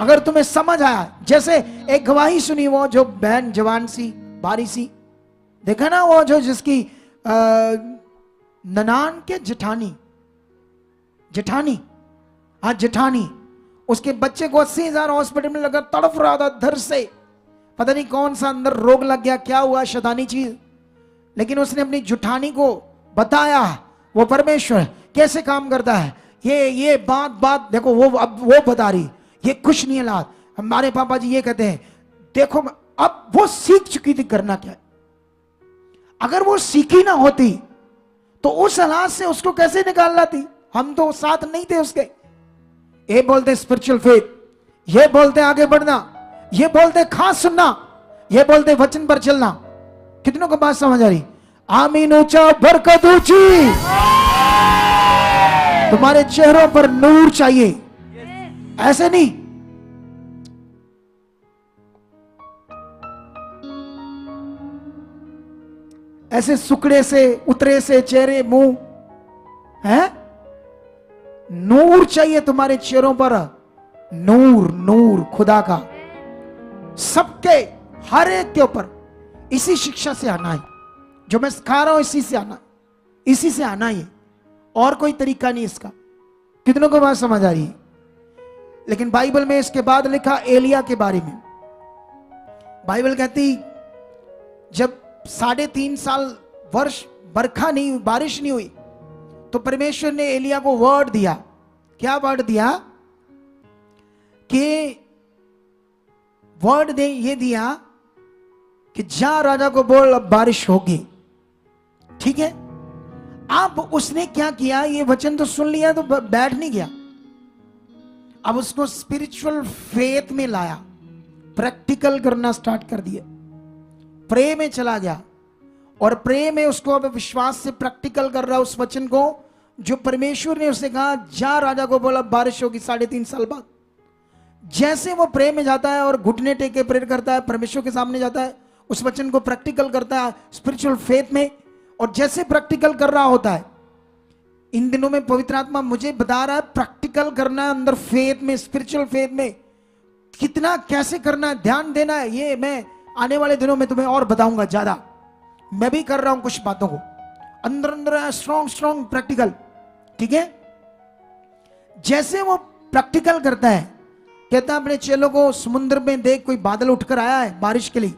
Speaker 1: अगर तुम्हें समझ आया। जैसे एक गवाही सुनी, वो जो बहन जवान सी बारी सी, देखा ना, वो जो जिसकी ननान के जेठानी उसके बच्चे को 80,000 हॉस्पिटल में लगा, तड़फ रहा था दर्द से, पता नहीं कौन सा अंदर रोग लग गया, क्या हुआ शैतानी चीज, लेकिन उसने अपनी जेठानी को बताया वो परमेश्वर कैसे काम करता है। ये बात देखो, वो अब वो बता रही, ये कुछ नहीं हालात। हमारे पापा जी ये कहते हैं, देखो अब वो सीख चुकी थी करना क्या है। अगर वो सीखी ना होती तो उस हालात से उसको कैसे निकाल लाती। हम तो साथ नहीं थे उसके। ये बोलते स्पिरिचुअल फेथ, ये बोलते आगे बढ़ना, ये बोलते खास सुनना, ये बोलते वचन पर चलना। कितनों को बात समझ आ रही? आमीन ऊंचा बरकत ऊंची। तुम्हारे चेहरों पर नूर चाहिए, ऐसे नहीं। ऐसे सुकड़े से उतरे से चेहरे मुंह है, नूर चाहिए तुम्हारे चेहरों पर, नूर खुदा का सबके हर एक के ऊपर। इसी शिक्षा से आना है जो मैं सिखा रहा हूं, इसी से आना ही, और कोई तरीका नहीं इसका। कितनों को बात समझ आ रही है? लेकिन बाइबल में इसके बाद लिखा एलिया के बारे में। बाइबल कहती जब 3.5 साल वर्ष बरखा नहीं हुई, बारिश नहीं हुई, तो परमेश्वर ने एलिया को वर्ड दिया। क्या वर्ड दिया? कि वर्ड दे ये दिया कि जा राजा को बोल अब बारिश होगी। ठीक है, अब उसने क्या किया, ये वचन तो सुन लिया तो बैठ नहीं गया, अब उसको स्पिरिचुअल फेथ में लाया, प्रैक्टिकल करना स्टार्ट कर दिया, प्रे में चला गया, और प्रे में उसको अब विश्वास से प्रैक्टिकल कर रहा उस वचन को जो परमेश्वर ने उससे कहा, जा राजा को बोला बारिश होगी 3.5 साल बाद। जैसे वो प्रे में जाता है और घुटने टेके प्रेयर करता है, परमेश्वर के सामने जाता है, उस वचन को प्रैक्टिकल करता है स्पिरिचुअल फेथ में, और जैसे प्रैक्टिकल कर रहा होता है, इन दिनों में पवित्र आत्मा मुझे बता रहा है प्रैक्टिकल करना है अंदर फेथ में, स्पिरिचुअल फेथ में कितना कैसे करना है, ध्यान देना है। ये मैं आने वाले दिनों में तुम्हें और बताऊंगा ज्यादा। मैं भी कर रहा हूं कुछ बातों को अंदर स्ट्रॉन्ग प्रैक्टिकल। ठीक है, जैसे वो प्रैक्टिकल करता है, कहता है अपने चेलों को, समुद्र में देख कोई बादल उठकर आया है बारिश के लिए।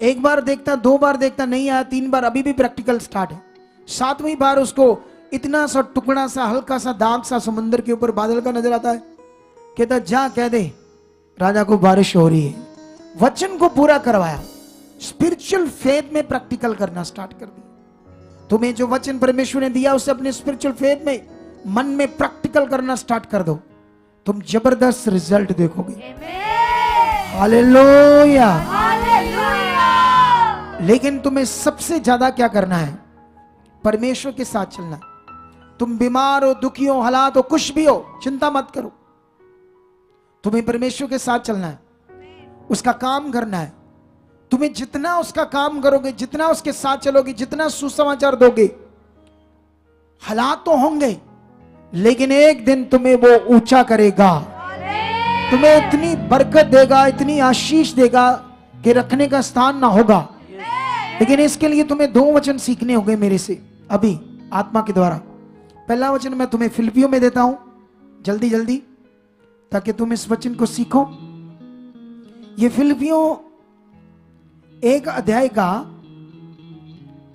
Speaker 1: एक बार देखता, 2 बार देखता, नहीं आया, 3 बार, अभी भी प्रैक्टिकल स्टार्ट है। 7वीं बार उसको इतना सा टुकड़ा सा हल्का सा दाग सा समुद्र के ऊपर बादल का नजर आता है। कहता जा कह दे राजा को बारिश हो रही है। वचन को पूरा करवाया, स्पिरिचुअल फेथ में प्रैक्टिकल करना स्टार्ट कर दिया। तुम्हें जो वचन परमेश्वर ने दिया उसे अपने स्पिरिचुअल फेथ में मन में प्रैक्टिकल करना स्टार्ट कर दो, तुम जबरदस्त रिजल्ट देखोगे।
Speaker 4: Amen.
Speaker 1: हालेलुया।
Speaker 4: Hallelujah.
Speaker 1: लेकिन तुम्हें सबसे ज्यादा क्या करना है? परमेश्वर के साथ चलना है। तुम बीमार हो, दुखी हो, हालात हो, कुछ भी हो, चिंता मत करो, तुम्हें परमेश्वर के साथ चलना है, उसका काम करना है। तुम्हें जितना उसका काम करोगे, जितना उसके साथ चलोगे, जितना सुसमाचार दोगे, हालात तो होंगे लेकिन एक दिन तुम्हें वो ऊंचा करेगा, तुम्हें इतनी बरकत देगा, इतनी आशीष देगा कि रखने का स्थान ना होगा। लेकिन इसके लिए तुम्हें 2 वचन सीखने होंगे मेरे से अभी आत्मा के द्वारा। पहला वचन मैं तुम्हें फिलिपियों में देता हूं, जल्दी जल्दी, ताकि तुम इस वचन को सीखो। ये फिलिपियों 1 अध्याय का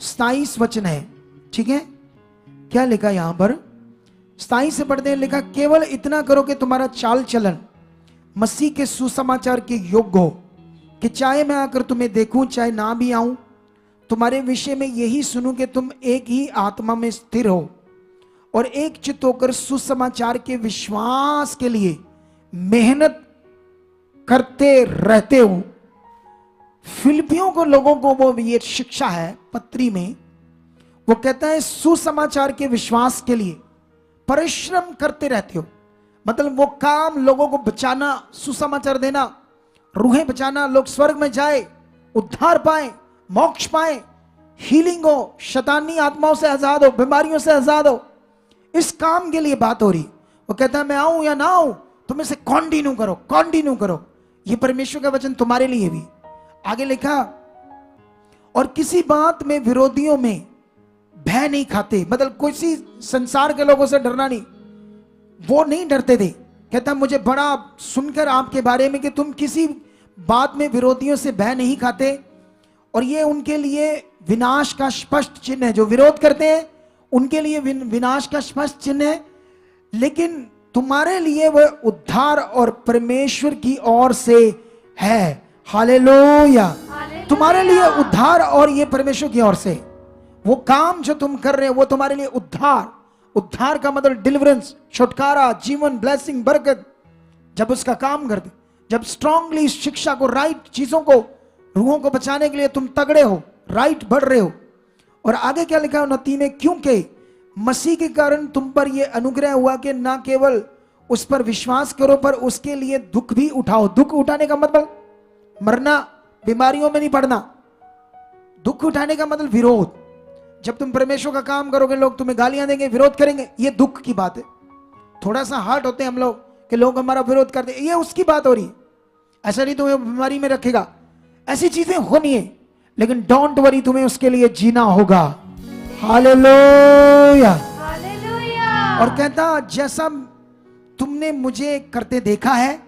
Speaker 1: 27 वचन है, ठीक है? क्या लिखा यहां पर? 27 से पढ़ते हैं, लिखा केवल इतना करो कि तुम्हारा चाल चलन मसीह के सुसमाचार के योग्य हो, कि चाहे मैं आकर तुम्हें देखूं चाहे ना भी आऊं, तुम्हारे विषय में यही सुनूं कि तुम एक ही आत्मा में स्थिर हो और एक चित्त होकर सुसमाचार के विश्वास के लिए मेहनत करते रहते हो। फिलिपियों को लोगों को वो ये शिक्षा है पत्री में, वो कहता है सुसमाचार के विश्वास के लिए परिश्रम करते रहते हो। मतलब वो काम, लोगों को बचाना, सुसमाचार देना, रूहें बचाना, लोग स्वर्ग में जाए, उद्धार पाए, मोक्ष पाए, हीलिंग हो, शैतानी आत्माओं से आजाद हो, बीमारियों से आजाद हो, इस काम के लिए बात हो रही। वो कहता है मैं आऊं या ना आऊं, तुम इसे कंटिन्यू करो, कंटिन्यू करो। ये परमेश्वर का वचन तुम्हारे लिए भी। आगे लिखा, और किसी बात में विरोधियों में भय नहीं खाते, मतलब किसी संसार के लोगों से डरना नहीं, वो नहीं डरते थे। कहता मुझे बड़ा सुनकर आपके बारे में कि तुम किसी बात में विरोधियों से भय नहीं खाते, और ये उनके लिए विनाश का स्पष्ट चिन्ह है। जो विरोध करते हैं उनके लिए विनाश का स्पष्ट चिन्ह है, लेकिन तुम्हारे लिए वह उद्धार और परमेश्वर की ओर से है। हालेलुया। तुम्हारे लिए उद्धार और ये परमेश्वर की ओर से, वो काम जो तुम कर रहे हो वो तुम्हारे लिए उद्धार। उद्धार का मतलब डिलीवरेंस, छुटकारा, जीवन, ब्लेसिंग, बरकत। जब उसका काम करते, जब स्ट्रांगली इस शिक्षा को, राइट चीजों को, रूहों को बचाने के लिए तुम तगड़े हो, राइट बढ़ रहे हो। और आगे क्या लिखा है 29 में, क्योंकि मसीह के कारण तुम पर यह अनुग्रह हुआ कि ना केवल उस पर विश्वास करो पर उसके लिए दुख भी उठाओ। दुख उठाने का मतलब मरना, बीमारियों में नहीं पड़ना। दुख उठाने का मतलब विरोध। जब तुम परमेश्वर का काम करोगे, लोग तुम्हें गालियां देंगे, विरोध करेंगे, ये दुख की बात है। थोड़ा सा हार्ट होते हैं हम लोग कि लोग हमारा विरोध करते हैं, ये उसकी बात हो रही है। ऐसा नहीं तुम्हें बीमारी में रखेगा, ऐसी चीजें होनी है, लेकिन डोंट वरी, तुम्हें उसके लिए जीना होगा। हालेलुया।
Speaker 4: Hallelujah.
Speaker 1: और कहता जैसा तुमने मुझे करते देखा है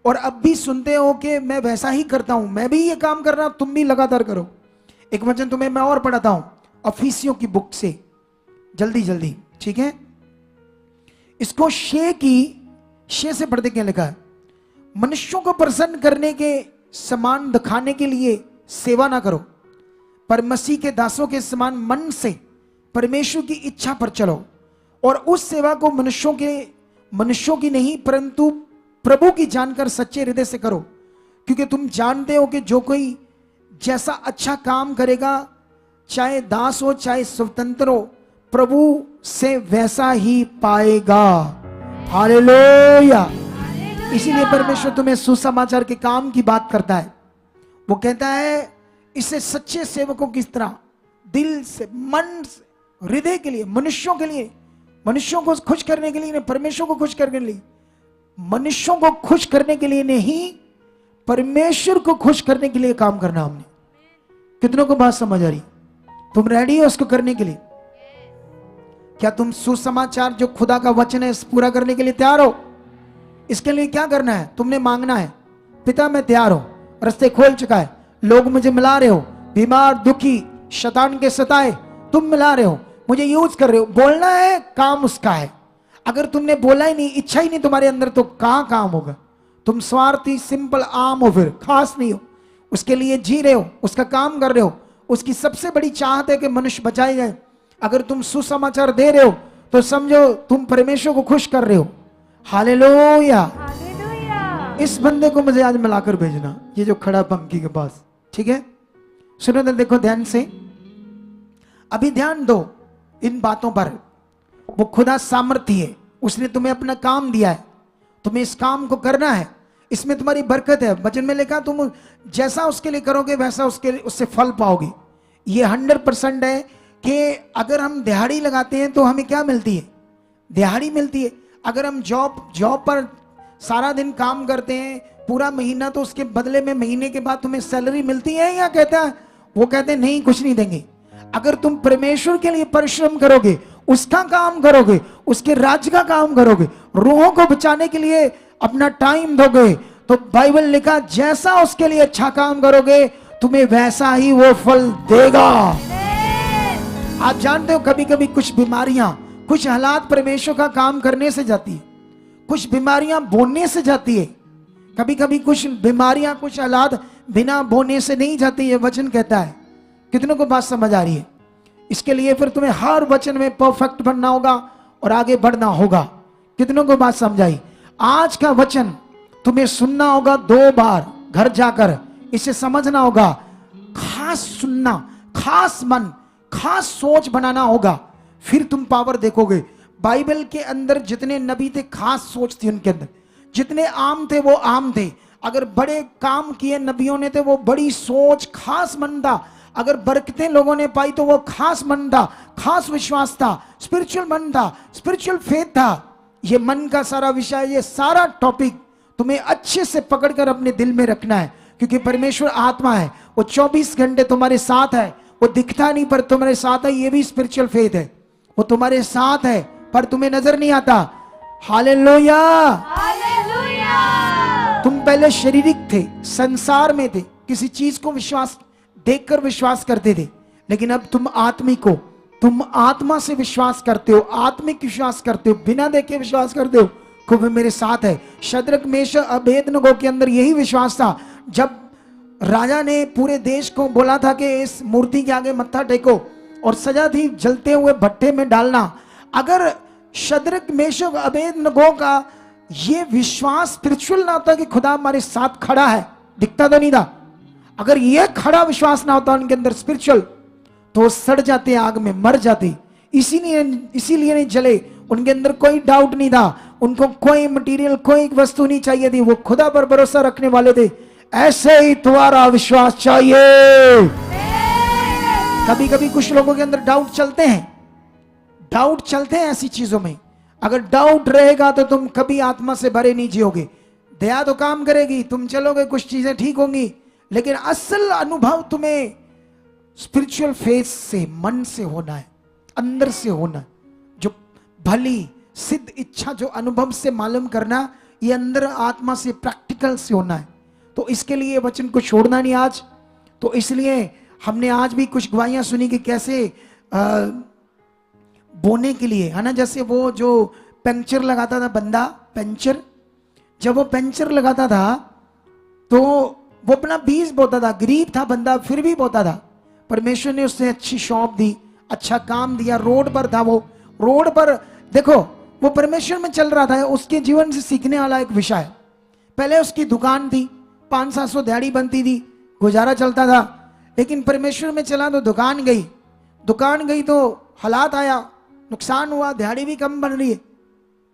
Speaker 1: और अब भी सुनते हो कि मैं वैसा ही करता हूं, मैं भी ये काम कर रहा हूं, तुम भी लगातार करो। एक वचन तुम्हें मैं और पढ़ाता हूं अफिसियों की बुक से, जल्दी जल्दी, ठीक है? इसको शे से पढ़ते क्या लिखा है, मनुष्यों को प्रसन्न करने के समान दिखाने के लिए सेवा ना करो, पर मसीह के दासों के समान मन से परमेश्वर की इच्छा पर चलो, और उस सेवा को मनुष्यों की नहीं परंतु प्रभु की जानकर सच्चे हृदय से करो, क्योंकि तुम जानते हो कि जो कोई जैसा अच्छा काम करेगा, चाहे दास हो चाहे स्वतंत्र हो, प्रभु से वैसा ही पाएगा। हालेलुया। इसीलिए परमेश्वर तुम्हें सुसमाचार के काम की बात करता है। वो कहता है इसे सच्चे सेवकों की तरह दिल से, मन से, हृदय के लिए, मनुष्यों के लिए, मनुष्यों को खुश करने के लिए नहीं, परमेश्वर को खुश करने के लिए, मनुष्यों को खुश करने के लिए नहीं, परमेश्वर को खुश करने के लिए काम करना हमने। कितनों को बात समझ आ रही? तुम रेडी हो उसको करने के लिए? क्या तुम सुसमाचार जो खुदा का वचन है पूरा करने के लिए तैयार हो? इसके लिए क्या करना है? तुमने मांगना है, पिता मैं तैयार हूं, रास्ते खोल चुका है, लोग मुझे मिला रहे हो, बीमार, दुखी, शैतान के सताए, तुम मिला रहे हो, मुझे यूज कर रहे हो। बोलना है, काम उसका है। अगर तुमने बोला ही नहीं, इच्छा ही नहीं तुम्हारे अंदर, तो कहां काम होगा? तुम स्वार्थी, सिंपल, आम हो, फिर खास नहीं हो। उसके लिए जी रहे हो, उसका काम कर रहे हो, उसकी सबसे बड़ी चाहत है कि मनुष्य बचाए जाए, अगर तुम सुसमाचार दे रहे हो तो समझो तुम परमेश्वर को खुश कर रहे हो। हालेलुया।
Speaker 4: हालेलुया।
Speaker 1: इस बंदे को मुझे आज मिलाकर भेजना, ये जो खड़ा पंक्ति के पास, ठीक है? सुनो तो, देखो ध्यान से, अभी ध्यान दो इन बातों पर। वो खुदा सामर्थ्य है, उसने तुम्हें अपना काम दिया है, तुम्हें इस काम को करना है, इसमें तुम्हारी बरकत है। वचन में लिखा तुम जैसा उसके लिए करोगे वैसा उससे फल पाओगे। ये 100% है कि अगर हम दिहाड़ी लगाते हैं तो हमें क्या मिलती है? दिहाड़ी मिलती है। अगर हम जॉब पर सारा दिन काम करते हैं पूरा महीना, तो उसके बदले में महीने के बाद तुम्हें सैलरी मिलती है या कहता है? वो कहते हैं नहीं, कुछ नहीं देंगे। अगर तुम परमेश्वर के लिए परिश्रम करोगे, उसका काम करोगे, उसके राज्य का काम करोगे, रूहों को बचाने के लिए अपना टाइम दोगे, तो बाइबल लिखा जैसा उसके लिए अच्छा काम करोगे तुम्हें वैसा ही वो फल देगा। आप जानते हो कभी कभी कुछ बीमारियां, कुछ हालात परमेश्वर का काम करने से जाती है, कुछ बीमारियां बोने से जाती है। कभी कभी कुछ बीमारियां, कुछ हालात बिना बोने से नहीं जाती है, वचन कहता है। कितनों को बात समझ आ रही है? इसके लिए फिर तुम्हें हर वचन में परफेक्ट बनना होगा और आगे बढ़ना होगा। कितनों को बात समझाई? आज का वचन तुम्हें सुनना होगा 2 बार, घर जाकर इसे समझना होगा, खास सुनना, खास मन, खास सोच बनाना होगा, फिर तुम पावर देखोगे। बाइबल के अंदर जितने नबी थे खास सोच थी उनके अंदर, जितने आम थे वो आम थे। अगर बड़े काम किए नबियों ने थे वो बड़ी सोच, खास मन था। अगर बरकतें लोगों ने पाई तो वो खास मन था, खास विश्वास था, स्पिरिचुअल मन था, स्पिरिचुअल फेथ था। ये मन का सारा विषय, ये सारा टॉपिक तुम्हें अच्छे से पकड़कर अपने दिल में रखना है, क्योंकि परमेश्वर आत्मा है, वो 24 घंटे तुम्हारे साथ है। वो दिखता नहीं पर तुम्हारे साथ है, ये भी स्पिरिचुअल फेथ है। वो तुम्हारे साथ है पर तुम्हें नजर नहीं आता। हालेलुया।
Speaker 4: हालेलुया।
Speaker 1: तुम पहले शारीरिक थे, संसार में थे, किसी चीज को विश्वास देखकर विश्वास करते थे, लेकिन अब तुम आत्मिक हो, तुम आत्मा से विश्वास करते हो, आत्मिक विश्वास करते हो, बिना देखे विश्वास करते हो कि वो मेरे साथ है। शद्रक मेशक अबेदनगो के अंदर यही विश्वास था। जब राजा ने पूरे देश को बोला था कि इस मूर्ति के आगे मत्था टेको, और सजा थी जलते हुए भट्टे में डालना, अगर शद्रक मेशक अबेदनगो का ये विश्वास स्पिरिचुअल ना होता कि खुदा हमारे साथ खड़ा है, दिखता तो नहीं था, अगर ये खड़ा विश्वास ना होता उनके अंदर स्पिरिचुअल, तो सड़ जाते, आग में मर जाते। इसीलिए नहीं जले, उनके अंदर कोई डाउट नहीं था, उनको कोई मटेरियल, कोई वस्तु नहीं चाहिए थी, वो खुदा पर भरोसा रखने वाले थे। ऐसे ही तुम्हारा विश्वास चाहिए। कभी कभी कुछ लोगों के अंदर डाउट चलते हैं ऐसी चीजों में। अगर डाउट रहेगा तो तुम कभी आत्मा से भरे नहीं जियोगे। दया तो काम करेगी, तुम चलोगे, कुछ चीजें ठीक होंगी, लेकिन असल अनुभव तुम्हें स्पिरिचुअल फेस से, मन से होना है, अंदर से होना। जो भली सिद्ध इच्छा जो अनुभव से मालूम करना, ये अंदर आत्मा से, प्रैक्टिकल से होना है। तो इसके लिए वचन को छोड़ना नहीं आज। तो इसलिए हमने आज भी कुछ गवाहियां सुनी कि कैसे बोने के लिए, है ना, जैसे वो जो पंक्चर लगाता था बंदा, पंक्चर, जब वो पंक्चर लगाता था तो वो अपना बीज बोता था, गरीब था बंदा फिर भी बोता था। परमेश्वर ने उससे अच्छी शॉप दी, अच्छा काम दिया, रोड पर था वो, रोड पर देखो वो परमेश्वर में चल रहा था। उसके जीवन से सीखने वाला एक विषय, पहले उसकी दुकान थी, 500-700 दिहाड़ी बनती थी, गुजारा चलता था, लेकिन परमेश्वर में चला तो दुकान गई तो हालात आया, नुकसान हुआ, दिहाड़ी भी कम बन रही है,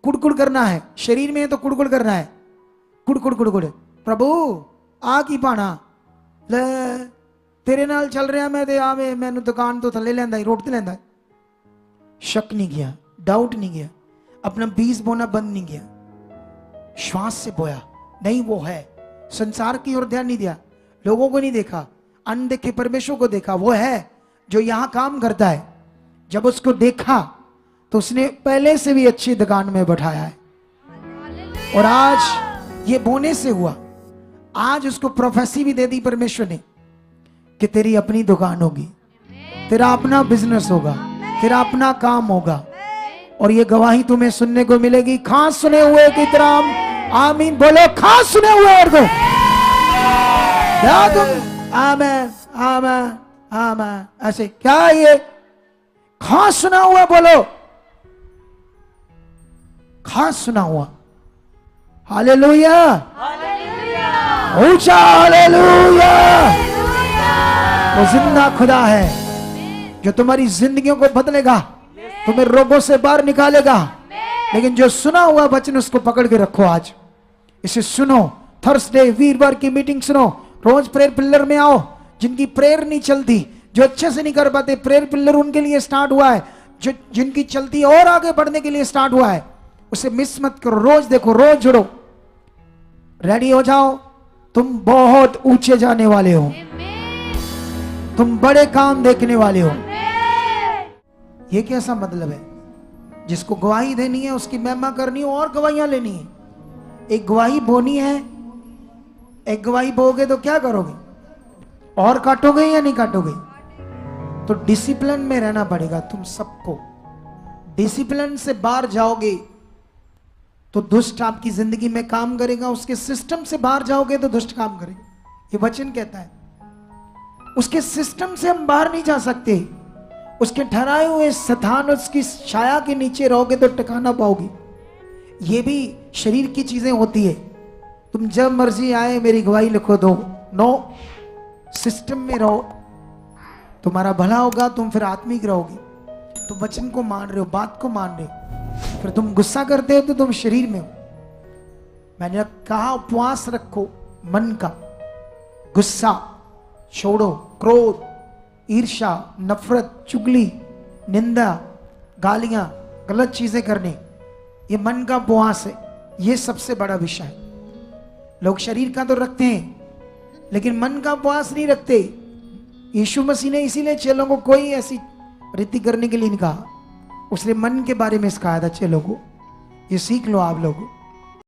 Speaker 1: कुड़कुड़ करना है, शरीर में है तो कुड़कुड़ करना है, कुड़कुड़ प्रभु आ की पाना ले तेरे नाल चल रहा मैं ते आवे, मैनू दुकान तो थले लेंदा, रोड ते लेंदा। शक नहीं किया, डाउट नहीं किया, अपना बीज बोना बंद नहीं किया, श्वास से बोया, नहीं वो है। संसार की ओर ध्यान नहीं दिया, लोगों को नहीं देखा, अनदेखे परमेश्वर को देखा, वो है जो यहां काम करता है। जब उसको देखा तो उसने पहले से भी अच्छी दुकान में बैठाया है। और आज ये बोने से हुआ, आज उसको प्रोफेसी भी दे दी परमेश्वर ने कि तेरी अपनी दुकान होगी, तेरा अपना बिजनेस होगा, तेरा अपना काम होगा। और ये गवाही तुम्हें सुनने को मिलेगी, खास सुने हुए की तरह आमीन बोलो, खास सुने हुए और को क्या तुम आमेन आमेन आमेन ऐसे क्या ये खास सुना हुआ, बोलो खास सुना हुआ। हालेलुया, ऊंचा हालेलुया। वो जिंदा खुदा है जो तुम्हारी जिंदगियों को बदलेगा, तुम्हें रोगों से बाहर निकालेगा। लेकिन जो सुना हुआ वचन उसको पकड़ के रखो, आज इसे सुनो। थर्सडे वीरवार की मीटिंग सुनो, रोज प्रेयर पिलर में आओ। जिनकी प्रेयर नहीं चलती, जो अच्छे से नहीं कर पाते, प्रेयर पिलर उनके लिए स्टार्ट हुआ है। जो जिनकी चलती और आगे बढ़ने के लिए स्टार्ट हुआ है, उसे मिस मत करो। रोज देखो, रोज जुड़ो, रेडी हो जाओ। तुम बहुत ऊंचे जाने वाले हो, तुम बड़े काम देखने वाले हो। ये कैसा मतलब है? जिसको गवाही देनी है उसकी महिमा करनी है और गवाहियां लेनी है। एक गवाही बोनी है, एक गवाही बोगे तो क्या करोगे? और काटोगे या नहीं काटोगे? तो डिसिप्लिन में रहना पड़ेगा तुम सबको। डिसिप्लिन से बाहर जाओगे तो दुष्ट आपकी जिंदगी में काम करेगा, उसके सिस्टम से बाहर जाओगे तो दुष्ट काम करेगा। ये वचन कहता है। उसके सिस्टम से हम बाहर नहीं जा सकते। उसके ठहराए हुए स्थान, उसकी छाया के नीचे रहोगे तो टिकाना पाओगे। ये भी शरीर की चीजें होती है। तुम जब मर्जी आए मेरी गवाही लिखो दो, नो, सिस्टम में रहो, तुम्हारा भला होगा, तुम फिर आत्मिक रहोगे। तुम वचन को मान रहे हो, बात को मान रहे हो। फिर तुम गुस्सा करते हो तो तुम शरीर में हो। मैंने कहा उपवास रखो मन का, गुस्सा छोड़ो, क्रोध, ईर्ष्या, नफरत, चुगली, निंदा, गालियां, गलत चीजें करने, ये मन का उपवास है। ये सबसे बड़ा विषय है। लोग शरीर का तो रखते हैं लेकिन मन का उपवास नहीं रखते। यीशु मसीह ने इसीलिए चेलों को कोई ऐसी रीति करने के लिए नहीं कहा, उसने मन के बारे में सिखाया था चेलों को। ये सीख लो आप लोग।